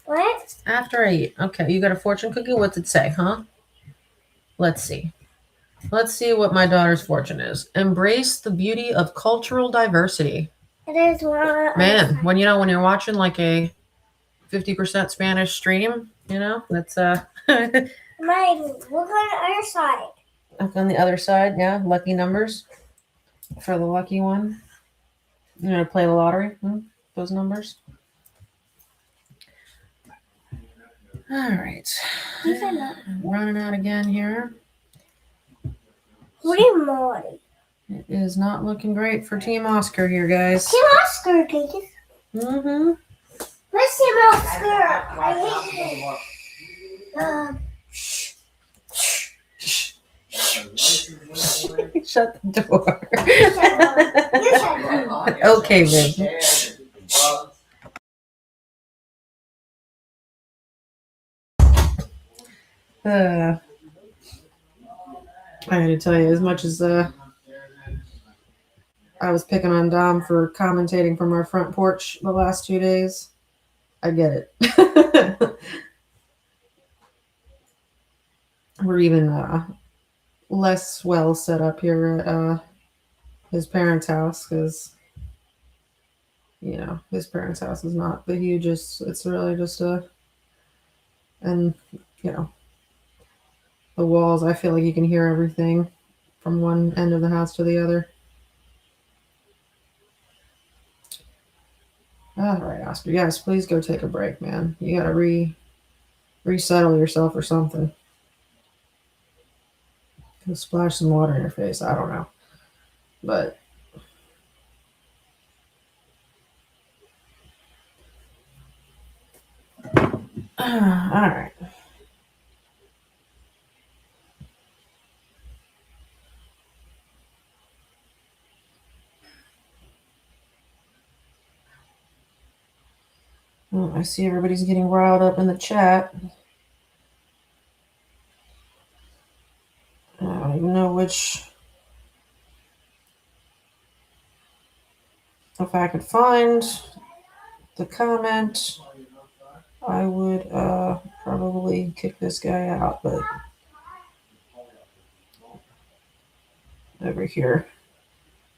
What? After 8. Okay, you got a fortune cookie? What's it say, huh? Let's see. Let's see what my daughter's fortune is. Embrace the beauty of cultural diversity. There's one. Man, when you're watching like a 50% Spanish stream, you know, that's Mommy, look on the other side. Up on the other side, yeah, lucky numbers for the lucky one. You know, play the lottery, those numbers. All right. These are not. I'm running out again here. What are you more? It is not looking great for Team Oscar here, guys. Team Oscar, Lucas. Mm-hmm. Where's Team Oscar? I hate it. Shut the door. You shut Okay, Vin. I gotta tell you, as much as I was picking on Dom for commentating from our front porch the last 2 days, I get it. We're even less well set up here at his parents' house because, you know, his parents' house is not the hugest. It's really just and, you know, the walls, I feel like you can hear everything from one end of the house to the other. All right, Oscar. Yes, please go take a break, man. You gotta resettle yourself or something. Go splash some water in your face. I don't know, but all right. Well, I see everybody's getting riled up in the chat. I don't even know which. If I could find the comment, I would probably kick this guy out, but over here,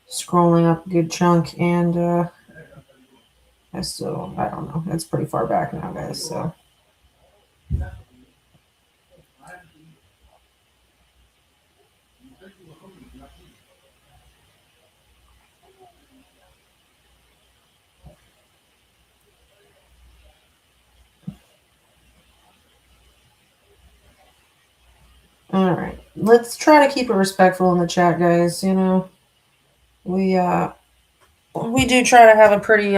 scrolling up a good chunk, and I don't know. It's pretty far back now, guys, so. All right, let's try to keep it respectful in the chat, guys. You know, we do try to have a pretty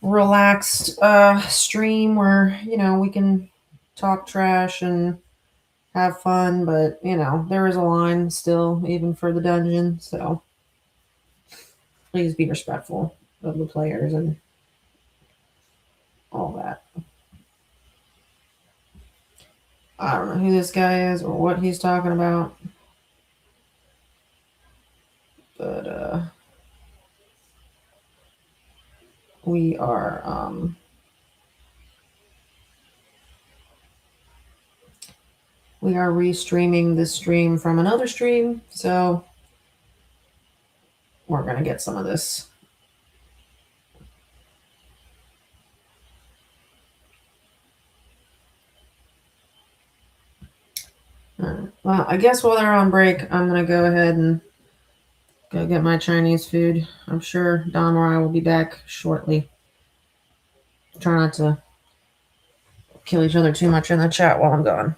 relaxed stream where, you know, we can talk trash and have fun, but, you know, there is a line still, even for the dungeon, so please be respectful of the players and all that. I don't know who this guy is or what he's talking about, but we are restreaming this stream from another stream, so we're gonna get some of this. Well, I guess while they're on break, I'm gonna go ahead and go get my Chinese food. I'm sure Dom or I will be back shortly. Try not to kill each other too much in the chat while I'm gone.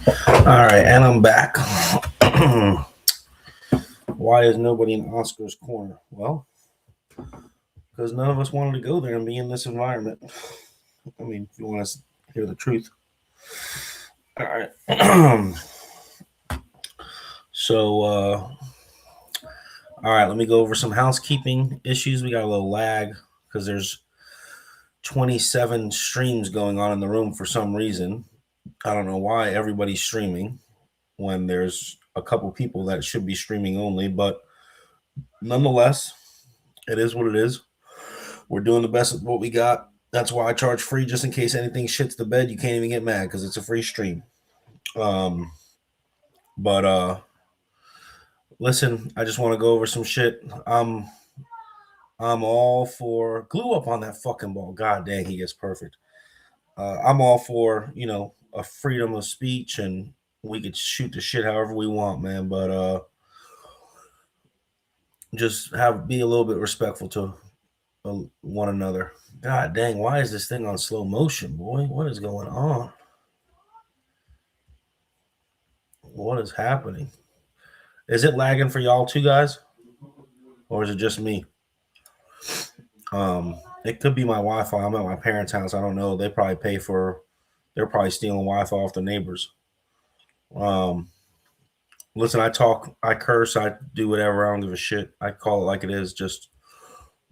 All right, and I'm back. Why is nobody in Oscar's corner? Well, because none of us wanted to go there and be in this environment. I mean, if you want to hear the truth. All right. So, all right, let me go over some housekeeping issues. We got a little lag because there's 27 streams going on in the room for some reason. I don't know why everybody's streaming when there's a couple people that should be streaming only, but nonetheless, it is what it is. We're doing the best of what we got. That's why I charge free, just in case anything shits the bed. You can't even get mad because it's a free stream. Listen, I just want to go over some shit. I'm all for glue up on that fucking ball. God dang, he gets perfect. I'm all for, a freedom of speech, and we could shoot the shit however we want, man. But just be a little bit respectful to one another. God dang, why is this thing on slow motion, boy? What is going on? What is happening? Is it lagging for y'all too, guys? Or is it just me? It could be my Wi-Fi. I'm at my parents' house. I don't know. They're probably stealing Wi-Fi off the neighbors. Listen, I talk, I curse, I do whatever. I don't give a shit. I call it like it is. Just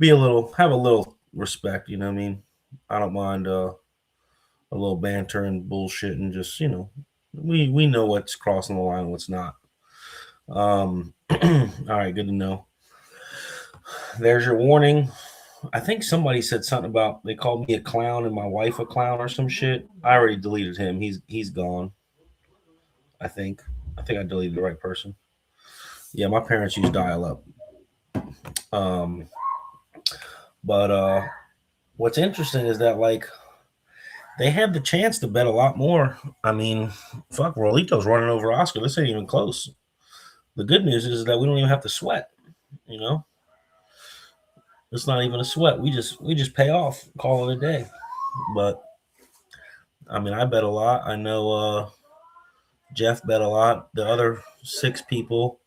have a little respect. You know what I mean? I don't mind a little banter and bullshit, and just, we know what's crossing the line and what's not. All right, good to know. There's your warning. I think somebody said something about they called me a clown and my wife a clown or some shit. I already deleted him. He's gone. I think I deleted the right person. Yeah, my parents use dial-up. But what's interesting is that, like, they had the chance to bet a lot more. I mean, fuck, Rolito's running over Oscar. This ain't even close. The good news is that we don't even have to sweat. It's not even a sweat. We just pay off, call it a day. But I mean, I bet a lot. I know Jeff bet a lot. The other 6 people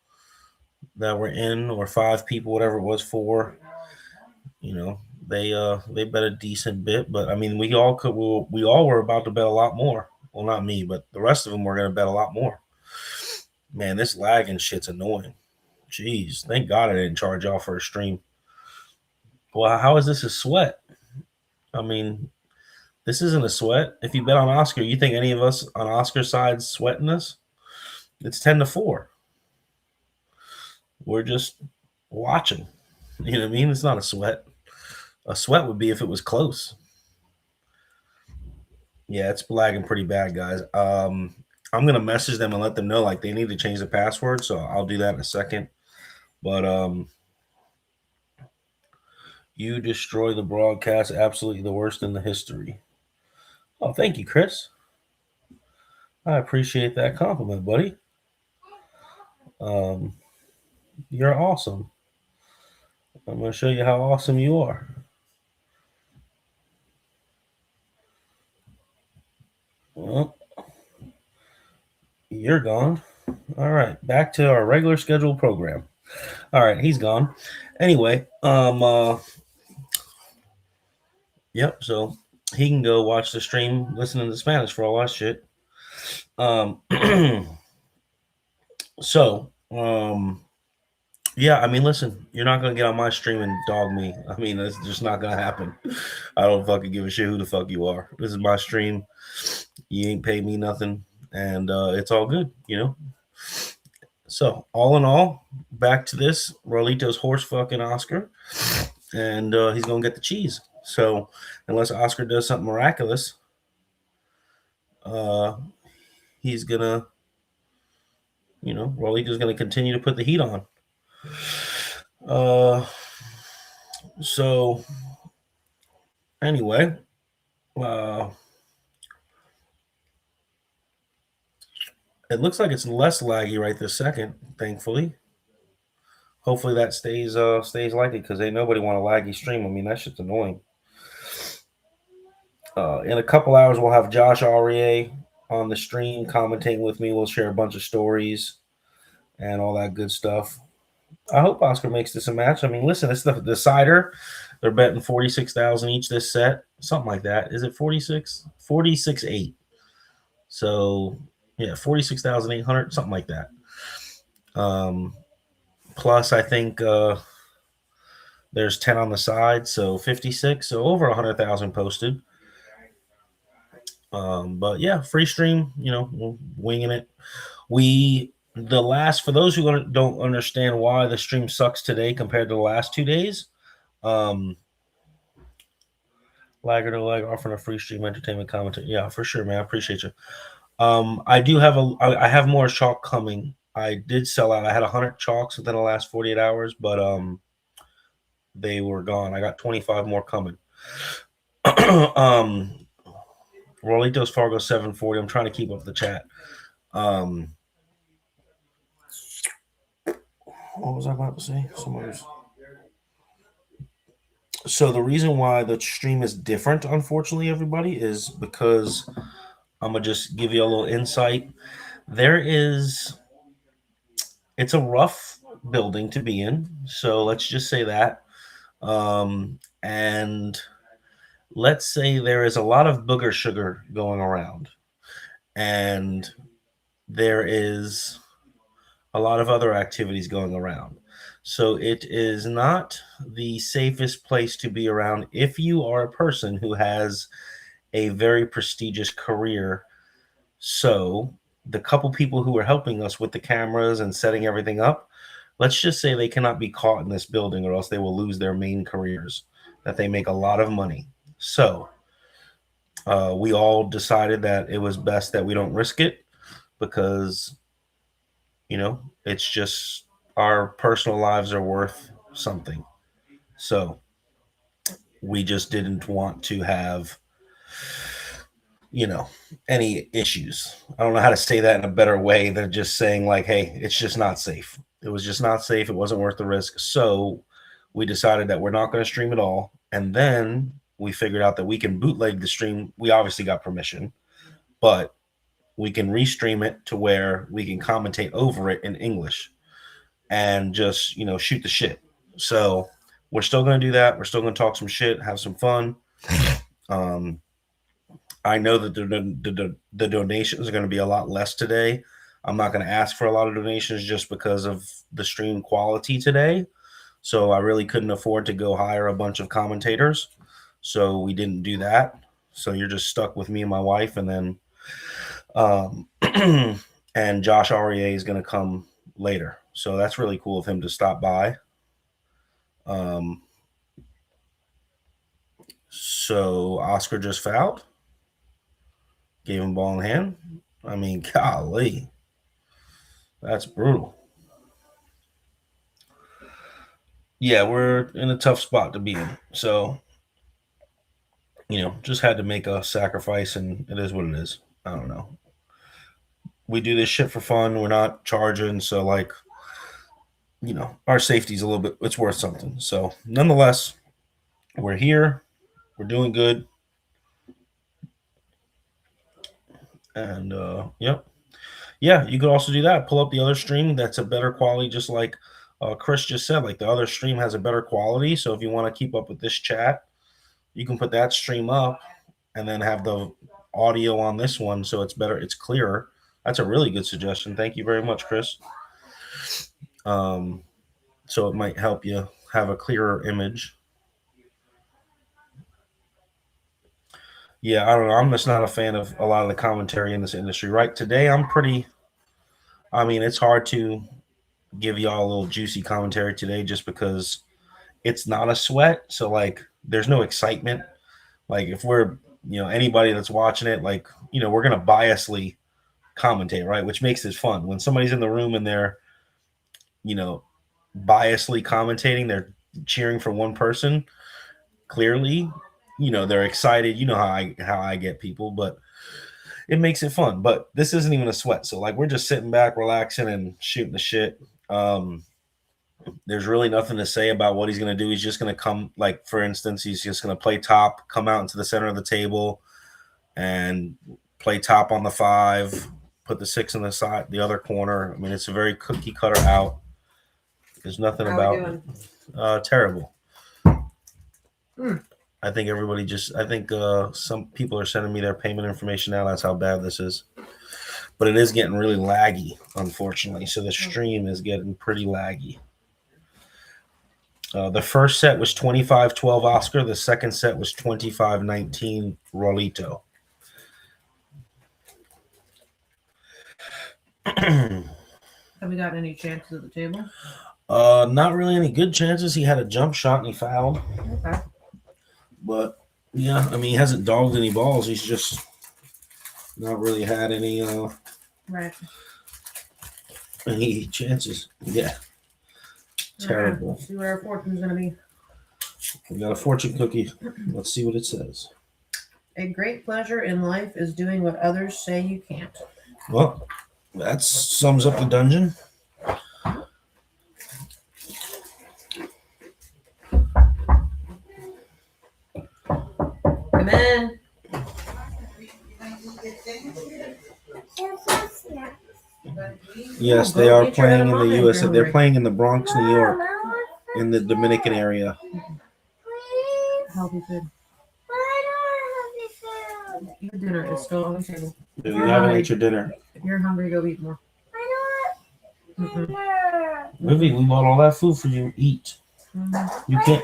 that were in, or 5 people, whatever it was, 4, they bet a decent bit. But I mean, we all were about to bet a lot more. Well, not me, but the rest of them were going to bet a lot more. Man, this lagging shit's annoying. Jeez, thank God I didn't charge y'all for a stream. Well, how is this a sweat? I mean, this isn't a sweat. If you bet on Oscar, you think any of us on Oscar's side sweating this? It's 10-4. We're just watching. You know what I mean? It's not a sweat. A sweat would be if it was close. Yeah, it's lagging pretty bad, guys. I'm going to message them and let them know, like, they need to change the password, so I'll do that in a second. But you destroy the broadcast. Absolutely the worst in the history. Oh, thank you, Chris. I appreciate that compliment, buddy. You're awesome. I'm going to show you how awesome you are. Well, you're gone. All right, back to our regular scheduled program. All right, he's gone. Anyway, yep, so he can go watch the stream listening to Spanish for all that shit. Yeah, I mean, listen, you're not going to get on my stream and dog me. I mean, that's just not going to happen. I don't fucking give a shit who the fuck you are. This is my stream. You ain't paid me nothing, and it's all good, So, all in all, back to this. Rolito's horse fucking Oscar, and he's going to get the cheese. So, unless Oscar does something miraculous, he's going to, Rolito's going to continue to put the heat on. So anyway, it looks like it's less laggy right this second, thankfully. Hopefully that stays like it, because ain't nobody want a laggy stream. I mean, that shit's annoying. In a couple hours, we'll have Josh Aurier on the stream, commentating with me. We'll share a bunch of stories and all that good stuff. I hope Oscar makes this a match. I mean, listen, it's the decider. They're betting 46,000 each this set, something like that. Is it 46? 46.8. So yeah, 46,800, something like that. Plus, I think there's 10 on the side, so 56. So over 100,000 posted. But yeah, free stream. We're winging it. For those who don't understand why the stream sucks today compared to the last 2 days, Lagger to lag offering a free stream entertainment commentary. Yeah, for sure, man. I appreciate you. I do have I have more chalk coming. I did sell out. I had 100 chalks within the last 48 hours, but they were gone. I got 25 more coming. Rolito's Fargo 740. I'm trying to keep up the chat. What was I about to say? So the reason why the stream is different, unfortunately, everybody, is because I'm going to just give you a little insight. It's a rough building to be in. So let's just say that. And let's say there is a lot of booger sugar going around. And there is a lot of other activities going around. So it is not the safest place to be around if you are a person who has a very prestigious career. So the couple people who are helping us with the cameras and setting everything up, let's just say they cannot be caught in this building or else they will lose their main careers, that they make a lot of money. So we all decided that it was best that we don't risk it because, it's just our personal lives are worth something. So we just didn't want to have, any issues. I don't know how to say that in a better way than just saying like, hey, it's just not safe. It was just not safe. It wasn't worth the risk. So we decided that we're not going to stream at all. And then we figured out that we can bootleg the stream. We obviously got permission, but we can restream it to where we can commentate over it in English and just, shoot the shit. So we're still going to do that. We're still going to talk some shit, have some fun. I know that the donations are going to be a lot less today. I'm not going to ask for a lot of donations just because of the stream quality today. So I really couldn't afford to go hire a bunch of commentators. So we didn't do that. So you're just stuck with me and my wife. And then and Josh Aurier is going to come later. So that's really cool of him to stop by. So Oscar just fouled. Gave him ball in hand. I mean, golly. That's brutal. Yeah, we're in a tough spot to be in. So, just had to make a sacrifice, and it is what it is. I don't know. We do this shit for fun. We're not charging. So, our safety's a little bit, it's worth something. So, nonetheless, we're here. We're doing good. And, yep. Yeah, you could also do that. Pull up the other stream that's a better quality, just like Chris just said. Like the other stream has a better quality. So if you want to keep up with this chat, you can put that stream up and then have the audio on this one so it's better, it's clearer. That's a really good suggestion. Thank you very much, Chris. So it might help you have a clearer image. Yeah, I don't know. I'm just not a fan of a lot of the commentary in this industry. Right today, it's hard to give y'all a little juicy commentary today just because it's not a sweat. So, there's no excitement. Like, if we're, anybody that's watching it, we're going to biasly commentate, right? Which makes it fun. When somebody's in the room and they're, biasly commentating, they're cheering for one person, clearly, they're excited. You know how I get people, but it makes it fun. But this isn't even a sweat. So we're just sitting back, relaxing and shooting the shit. There's really nothing to say about what he's going to do. He's just going to come, for instance, he's just going to play top, come out into the center of the table and play top on the 5, put the 6 in the side, the other corner. I mean, it's a very cookie cutter out. There's nothing How are we about doing? terrible. Hmm. I think everybody I think some people are sending me their payment information now. That's how bad this is. But it is getting really laggy, unfortunately. So the stream is getting pretty laggy. The first set was 25-12 Oscar. The second set was 25-19 Rolito. Have we gotten any chances at the table? Not really any good chances. He had a jump shot and he fouled. Okay. But yeah, I mean, he hasn't dogged any balls. He's just not really had any Right. any chances. Yeah. Terrible. Let's see where our fortune's gonna be. We got a fortune cookie. Let's see what it says. A great pleasure in life is doing what others say you can't. Well, that sums up the dungeon. Come in. Yes, Oh, they go are eat your playing in edamame the if USA. you're They're hungry. playing in the Bronx, New York, in the Dominican area. Healthy food. Your dinner is still on the table. If you haven't ate your dinner. If you're hungry, go eat more. Vivi, we bought all that food for you to eat. Mm-hmm. You can't.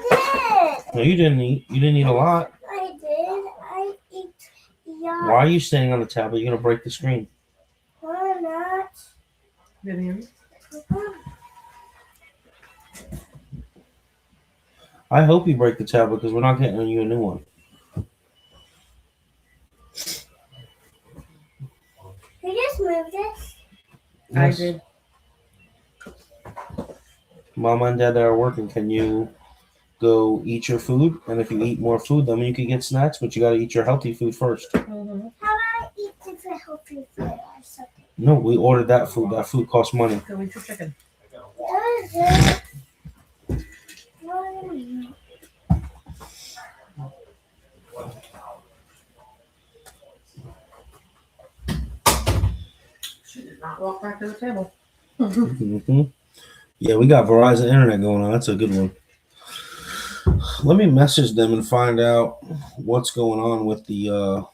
No, you didn't eat. You didn't eat a lot. I did. I eat. Yeah. Why are you standing on the tablet? You're going to break the screen. Why not? Vivian. I hope you break the tablet because we're not getting you a new one. You just moved this. I Yes. did. Mama and Dad that are working, can you go eat your food? And if you eat more food, then you can get snacks, but you got to eat your healthy food first. Mm-hmm. How about I eat different healthy food or something? No, we ordered that food. That food costs money. Go eat your chicken. Does it? No. She did not walk back to the table. Mm-hmm. Yeah, we got Verizon Internet going on. That's a good one. Let me message them and find out what's going on with the All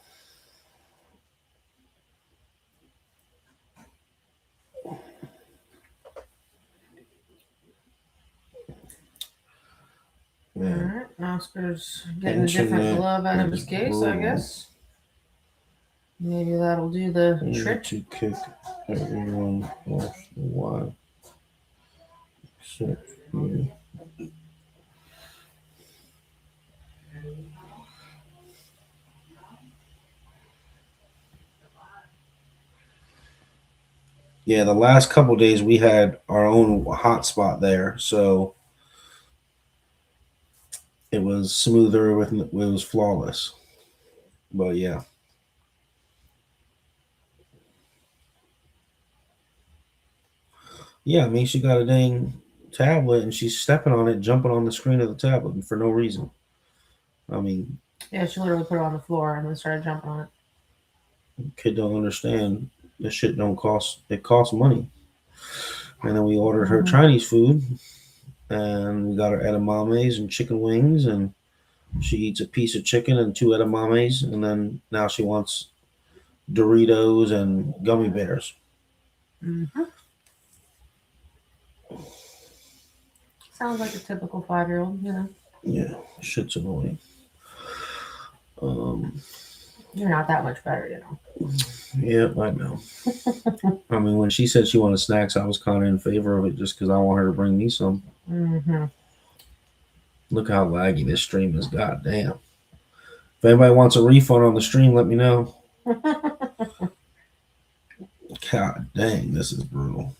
right. Oscar's getting a different Internet glove out of his is case, I brutal. guess. Maybe that'll do the trick. to kick everyone off the wire. Except you. Yeah, the last couple days we had our own hotspot there, so it was smoother. It was flawless. But yeah. Yeah, I mean, she got a dang tablet and she's stepping on it, jumping on the screen of the tablet for no reason. I mean, Yeah, she literally put it on the floor and then started jumping on it. kid don't understand. This shit don't cost. It costs money. And then we ordered her Chinese food, and we got her edamames and chicken wings, and she eats a piece of chicken and 2 edamames, and then now she wants Doritos and gummy bears. Mm-hmm. Sounds like a typical 5-year-old, you know. Yeah, shit's annoying. You're not that much better, you know. Yeah, I know. I mean, when she said she wanted snacks, I was kind of in favor of it just because I want her to bring me some. Mm-hmm. Look how laggy this stream is. God damn. If anybody wants a refund on the stream, let me know. God dang, this is brutal.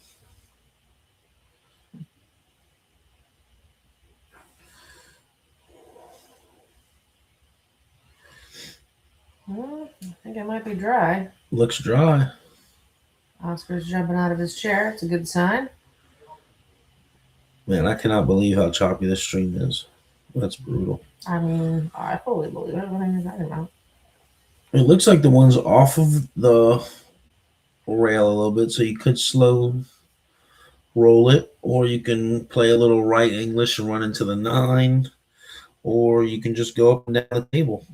Well, I think it might be dry. Looks dry. Oscar's jumping out of his chair. It's a good sign. Man, I cannot believe how choppy this stream is. That's brutal. I mean, I fully believe it. What are you talking about? It looks like the one's off of the rail a little bit, so you could slow roll it, or you can play a little right English and run into the 9, or you can just go up and down the table.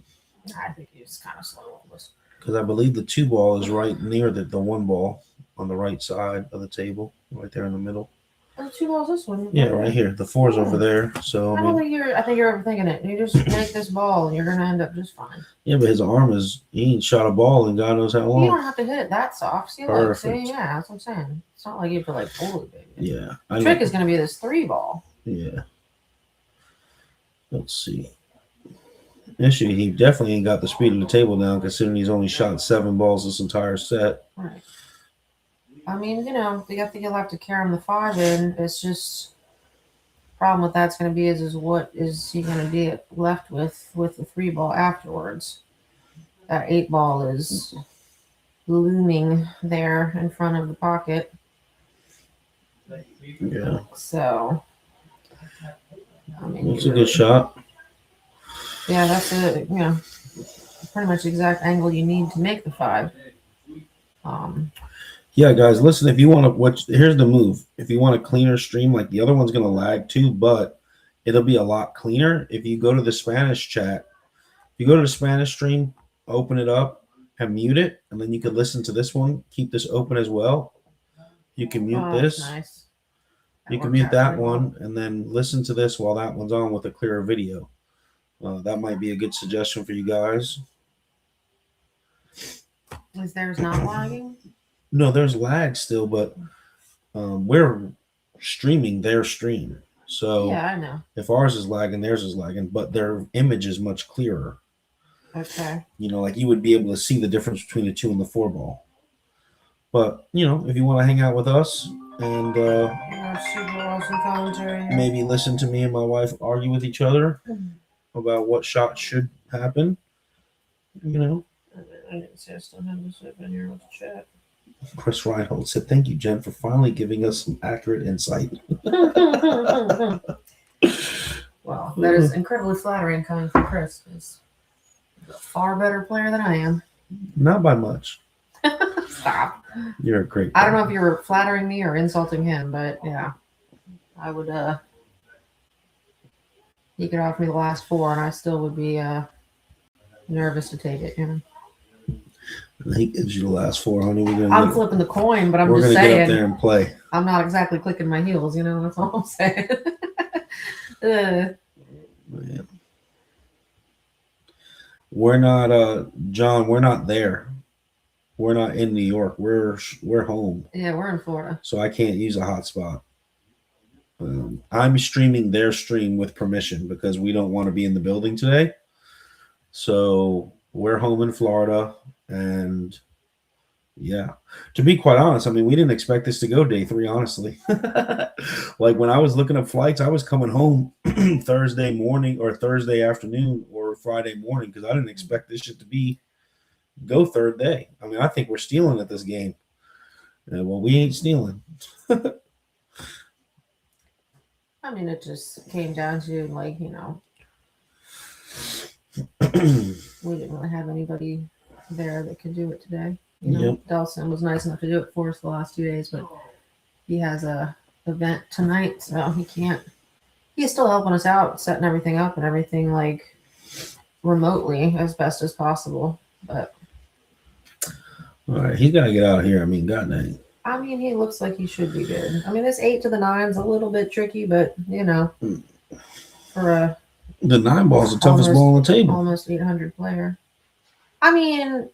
I think you just kind of slow roll this. Because I believe the 2 ball is right near the 1 ball on the right side of the table, right there in the middle. The 2 balls this one. Yeah, right here. The 4's over there. So I think you're overthinking it. You just make this ball, and you're gonna end up just fine. yeah, but his arm he ain't shot a ball in God knows how long. You don't have to hit it that soft. See, look, see, yeah, that's what I'm saying. It's not like you have to like pull it, baby. Yeah. The trick is gonna be this 3 ball. Yeah. Let's see. Issue, he definitely ain't got the speed of the table now, considering he's only shot 7 balls this entire set. Right. I mean, you know, you'll have to carry him the 5 in. It's just problem with that's going to be is what is he going to be left with the 3 ball afterwards? That 8 ball is looming there in front of the pocket. Yeah. So, I mean, it's a good shot. Yeah, that's pretty much the exact angle you need to make the 5. Yeah, guys, listen, if you want to watch, here's the move. If you want a cleaner stream, like the other one's going to lag too, but it'll be a lot cleaner if you go to the Spanish chat. If you go to the Spanish stream, open it up and mute it, and then you can listen to this one. Keep this open as well. You can mute this. Nice. You can mute that one and then listen to this while that one's on with a clearer video. That might be a good suggestion for you guys. Is theirs not lagging? No, there's lag still, but we're streaming their stream. So yeah, I know. If ours is lagging, theirs is lagging, but their image is much clearer. Okay. You know, like you would be able to see the difference between the 2 and the 4 ball. But, you know, if you want to hang out with us and super awesome commentary. Maybe listen to me and my wife argue with each other about what shot should happen, you know. I didn't see I still have this open here with the chat. Chris Reinhold said, "Thank you, Jen, for finally giving us some accurate insight." Well, that is incredibly flattering coming from Chris. He's a far better player than I am. Not by much. Stop. You're a great player. I don't know if you were flattering me or insulting him, but yeah, I would. He could offer me the last 4, and I still would be nervous to take it. You know. He gives you the last 4, honey. I'm flipping the coin, but I'm we're just gonna saying. Get up there and play. I'm not exactly clicking my heels, you know. That's all I'm saying. Yeah. We're not, John. We're not there. We're not in New York. We're home. Yeah, we're in Florida, so I can't use a hotspot. I'm streaming their stream with permission because we don't want to be in the building today. So we're home in Florida. And yeah, to be quite honest, I mean, we didn't expect this to go day 3, honestly. Like when I was looking up flights, I was coming home Thursday morning or Thursday afternoon or Friday morning because I didn't expect this shit to go 3rd day. I mean, I think we're stealing at this game. Well, we ain't stealing. I mean, it just came down to like, you know, we didn't really have anybody there that could do it today. You know, Yep. Delson was nice enough to do it for us the last 2 days, but he has a event tonight, so he can't. He's still helping us out, setting everything up and everything like remotely as best as possible. But all right, he's got to get out of here. I mean, god dang. I mean, he looks like he should be good. I mean, this 8 to the 9 is a little bit tricky, but you know, for the 9 ball is the toughest ball on the table. Almost 800 player. I mean,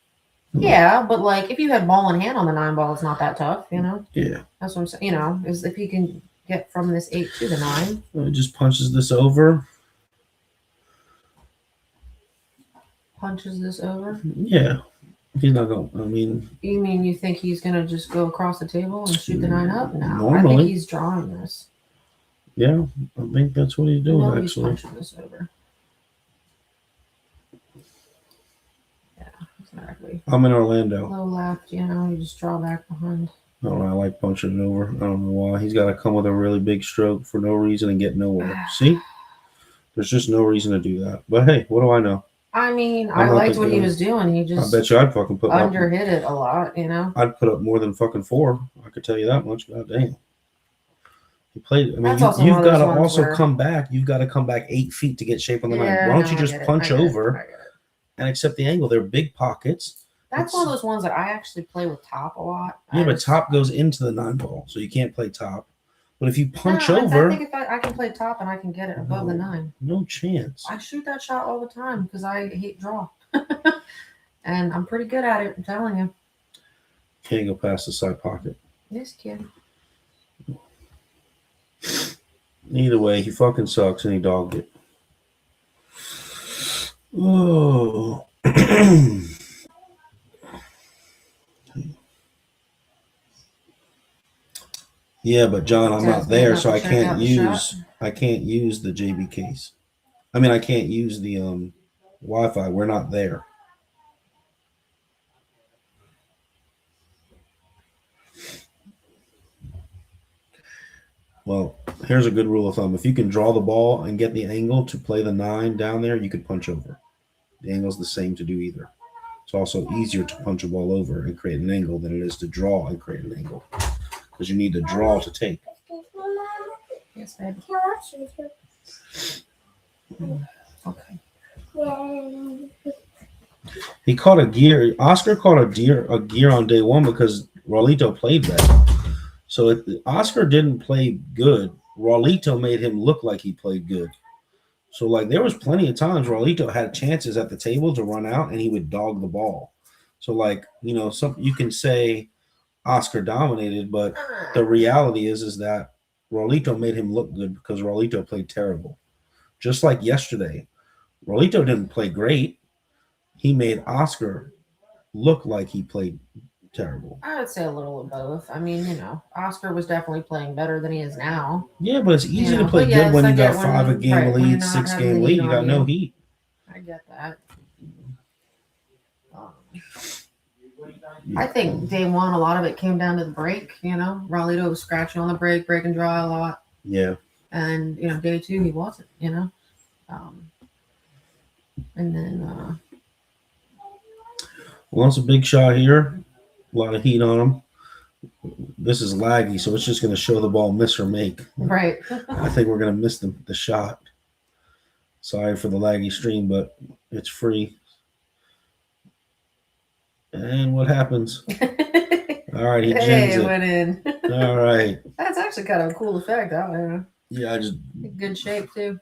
yeah, but like if you had ball in hand on the 9 ball, it's not that tough, you know? Yeah. That's what I'm saying. You know, is if you can get from this 8 to the 9. It just punches this over. Punches this over? Yeah. He's not going to, I mean. You mean you think he's going to just go across the table and shoot the 9 up? No, normally. I think he's drawing this. Yeah, I think that's what he's doing, No, he's actually. punching this over. Yeah, exactly. I'm in Orlando. Low left, you know, you just draw back behind. I don't know. I like punching it over. I don't know why. He's got to come with a really big stroke for no reason and get nowhere. See? There's just no reason to do that. But hey, what do I know? I mean, I'm I not liked what he thinking- was doing. He I just bet you I'd fucking put underhit it a lot, you know. I'd put up more than fucking 4. I could tell you that much. God damn. He played. I mean, That's also one you've of got those to ones also where- come back. You've got to come back 8 feet to get shape on the 9. Yeah, Why don't no, you I just get it, punch I get it, over I get it. and accept the angle? They're big pockets. That's one of those ones that I actually play with top a lot. Yeah, I but just- top goes into the 9 ball, so you can't play top. But if you punch No, over, I think if I can play top and I can get it above the 9. no chance. I shoot that shot all the time because I hate draw. And I'm pretty good at it, I'm telling you. Can't go past the side pocket. Yes, kid. Either way, he fucking sucks and he dogged it. Oh. Yeah, but John, I'm not there, so I can't use the JB case. I mean, I can't use the Wi-Fi. We're not there. Well, here's a good rule of thumb. If you can draw the ball and get the angle to play the 9 down there, you could punch over. The angle's the same to do either. It's also easier to punch a ball over and create an angle than it is to draw and create an angle. Because you need to draw to take. Excuse me, Mom. Yes, baby. Can I watch YouTube? Okay. Yeah. He caught a gear. Oscar caught a gear on day 1 because Raulito played that. So Oscar didn't play good. Raulito made him look like he played good. So like there was plenty of times Raulito had chances at the table to run out and he would dog the ball. So like, you know, you can say Oscar dominated, but the reality is that Raulito made him look good because Raulito played terrible. Just like yesterday, Raulito didn't play great. He made Oscar look like he played terrible. I would say a little of both. I mean, you know, Oscar was definitely playing better than he is now. Yeah, but it's easy to know, play but good yes, when I you get got when 5 a you- game right, when you're lead, not 6 having game the lead. heat You got on no you. heat. I get that. I think day 1, a lot of it came down to the break. You know, Raulito was scratching on the break and dry a lot. Yeah. And, you know, day 2, he wasn't, you know. And then, Well, it's a big shot here. A lot of heat on him. This is laggy, so it's just going to show the ball miss or make. right. I think we're going to miss the shot. Sorry for the laggy stream, but it's free. And what happens? All right, he Hey, jams it it. went in. All right. That's actually kind of a cool effect. I don't know. Yeah, Good shape, too.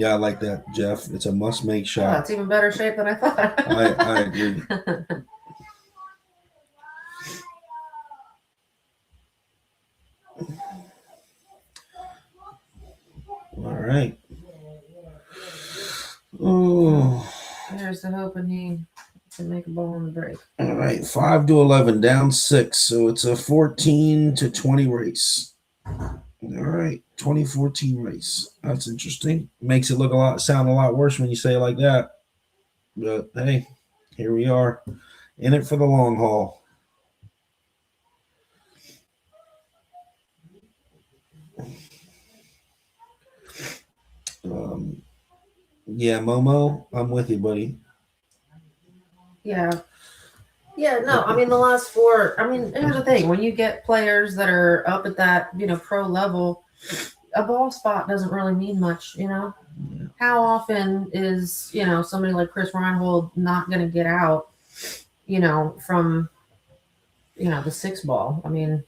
I like that, Jeff. It's a must-make Oh, shot. that's even better shape than I thought. I agree. All right. Oh, There's the hoping he can make a ball on the break. all right. 5-11, down 6. So it's a 14-20 race. All right, 2014 race. That's interesting. Makes it sound a lot worse when you say it like that. But hey, here we are, in it for the long haul. Yeah, Momo, I'm with you, buddy. Yeah. Yeah, no, I mean, the last 4, I mean, here's the thing. When you get players that are up at that, you know, pro level, a ball spot doesn't really mean much, you know? Yeah. How often is, you know, somebody like Chris Reinhold not going to get out, you know, from, you know, the 6 ball? I mean,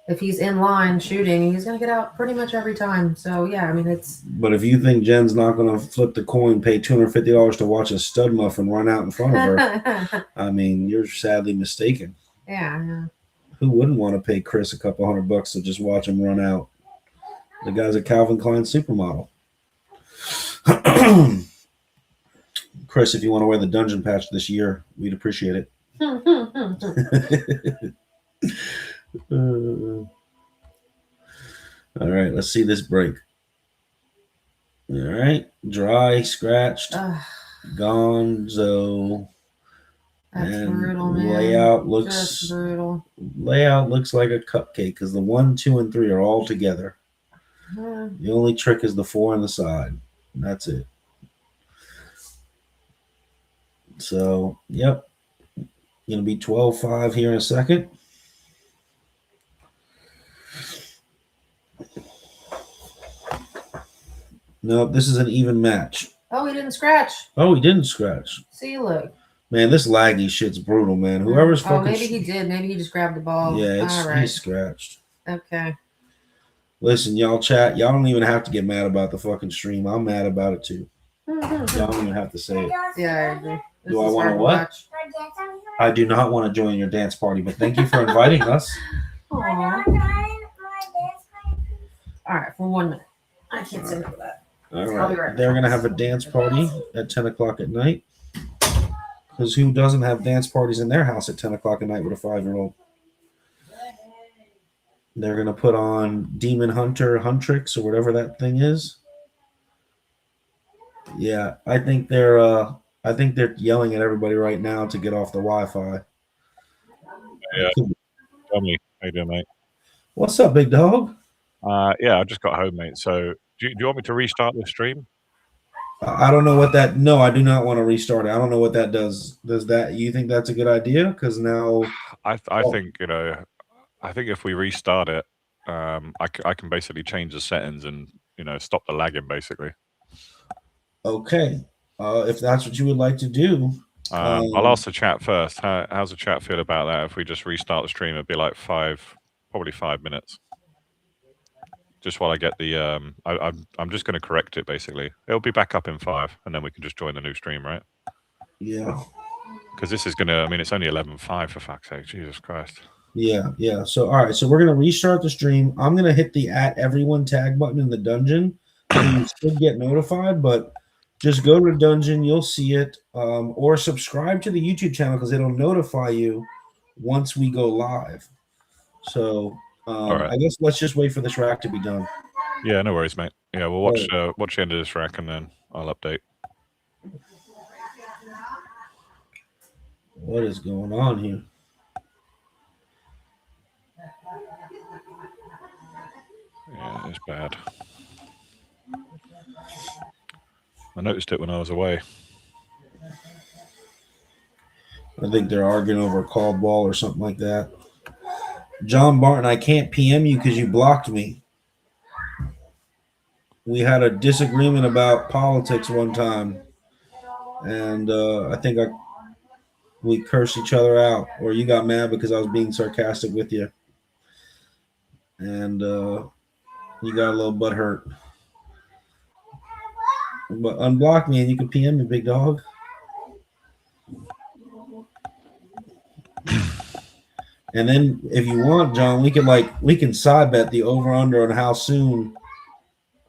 if he's in line shooting, he's going to get out pretty much every time. So, yeah, I mean, it's. But if you think Jen's not going to flip the coin, pay $250 to watch a stud muffin run out in front of her, I mean, you're sadly mistaken. Yeah. Who wouldn't want to pay Chris a couple $100 to just watch him run out? The guy's a Calvin Klein supermodel. Chris, if you want to wear the dungeon patch this year, we'd appreciate it. All right, let's see this break. All right, dry, scratched, gonzo. That's And brutal, man. layout Just brutal. looks like a cupcake because the 1, 2, and 3 are all together. The only trick is the 4 on the side. That's it. So, yep. Going to be 12-5 here in a second. Nope, this is an even match. Oh, he didn't scratch. Oh, he didn't scratch. See, look. Man, this laggy shit's brutal, man. Whoever's fucking... maybe he did. Maybe he just grabbed the ball. Yeah, All right. he's scratched. Okay. Listen, y'all chat. Y'all don't even have to get mad about the fucking stream. I'm mad about it, too. Y'all don't even have to say it. Yeah, I agree. Do I want to what? I do not want to join your dance party, but thank you for inviting us. Aww. All right, for 1 minute. I can't say no to that. All right. They're going to have a dance party at 10 o'clock at night. Because who doesn't have dance parties in their house at 10 o'clock at night with a 5-year-old? They're going to put on Demon Hunter Huntrix or whatever that thing is. Yeah, I think they're yelling at everybody right now to get off the Wi-Fi. Yeah. Tommy, how you doing, mate? What's up, big dog? Yeah, I just got home, mate. So do you want me to restart the stream? I don't know what that... No, I do not want to restart it. I don't know what that does. Does that... You think that's a good idea? Because now... I think, I think if we restart it, I can basically change the settings and, stop the lagging, basically. Okay. If that's what you would like to do... I'll ask the chat first. How's the chat feel about that? If we just restart the stream, it'd be like probably 5 minutes. Just while I get the, I'm just going to correct it. Basically, it'll be back up in 5, and then we can just join the new stream, right? Yeah. Because this is gonna. I mean, it's only 11:05 for fuck's sake. Jesus Christ. Yeah. So all right. So we're gonna restart the stream. I'm gonna hit the @everyone tag button in the dungeon, so you should get notified. But just go to the dungeon, you'll see it, or subscribe to the YouTube channel because it'll notify you once we go live. So. Right. I guess let's just wait for this rack to be done. Yeah, no worries, mate. Yeah, we'll watch the end of this rack and then I'll update. What is going on here? Yeah, it's bad. I noticed it when I was away. I think they're arguing over a called ball or something like that. John Barton, I can't PM you because you blocked me. We had a disagreement about politics one time, and I think we cursed each other out, or you got mad because I was being sarcastic with you, and you got a little butt hurt. But unblock me and you can PM me, big dog. And then if you want, John, we can side bet the over under on how soon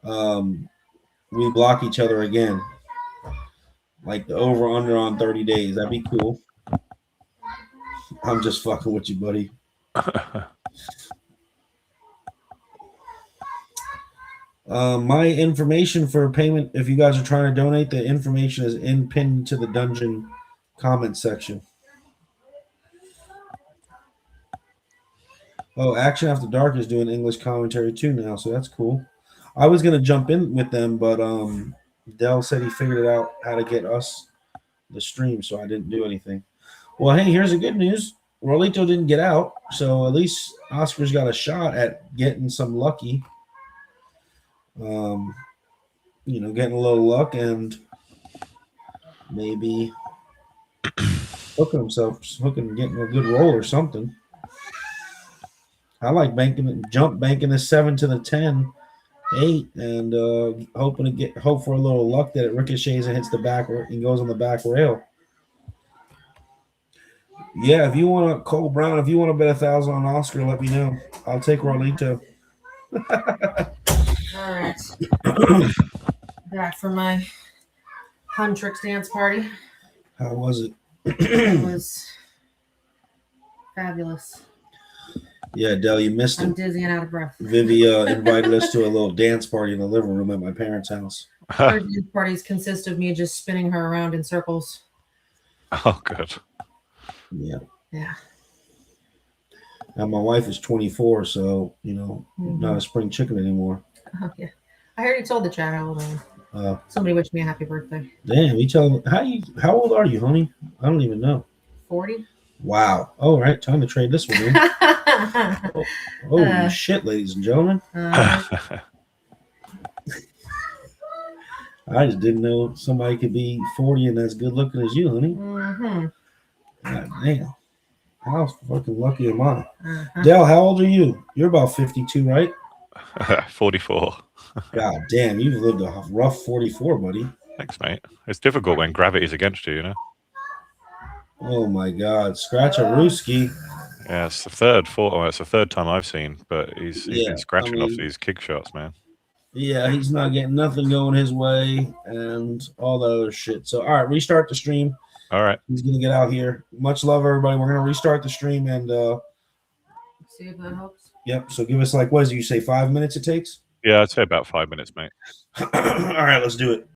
we block each other again. Like the over under on 30 days. That'd be cool. I'm just fucking with you, buddy. My information for payment, if you guys are trying to donate, the information is pinned to the dungeon comment section. Oh, Action After Dark is doing English commentary too now, so that's cool. I was going to jump in with them, but Dell said he figured it out how to get us the stream, so I didn't do anything. Well, hey, here's the good news. Rolito didn't get out, so at least Oscar's got a shot at getting some lucky. Getting a little luck and maybe getting a good roll or something. I like banking a 7 to the 10, 8, and hope for a little luck that it ricochets and hits the back and goes on the back rail. Yeah, if you want Cole Brown, if you want to bet 1,000 on Oscar, let me know. I'll take Rolito. All right. Back for my Huntrix dance party. How was it? It was fabulous. Yeah, Del, you missed it. I'm dizzy and out of breath. Vivi invited us to a little dance party in the living room at my parents' house. Our dance parties consist of me just spinning her around in circles. Oh, good. Yeah. Yeah. Now my wife is 24, so not a spring chicken anymore. Oh, yeah. I already told the chat how old I am. Somebody wished me a happy birthday. Damn, you tell him how old are you, honey? I don't even know. 40. Wow. All right, time to trade this one in. Holy shit, ladies and gentlemen. I just didn't know somebody could be 40 and as good looking as you, honey. Mm-hmm. God damn. How fucking lucky am I? Dell, how old are you? You're about 52, right? 44. God damn, you've lived a rough 44, buddy. Thanks, mate. It's difficult when gravity's against you, you know? Oh my God. Scratch a Rooski. Yeah, it's the third time I've seen, but he's been scratching off these kick shots, man. Yeah, he's not getting nothing going his way and all the other shit. So, all right, restart the stream. All right. He's going to get out here. Much love, everybody. We're going to restart the stream and see if that helps. Yep. So give us what did you say, 5 minutes it takes? Yeah, I'd say about 5 minutes, mate. All right, let's do it.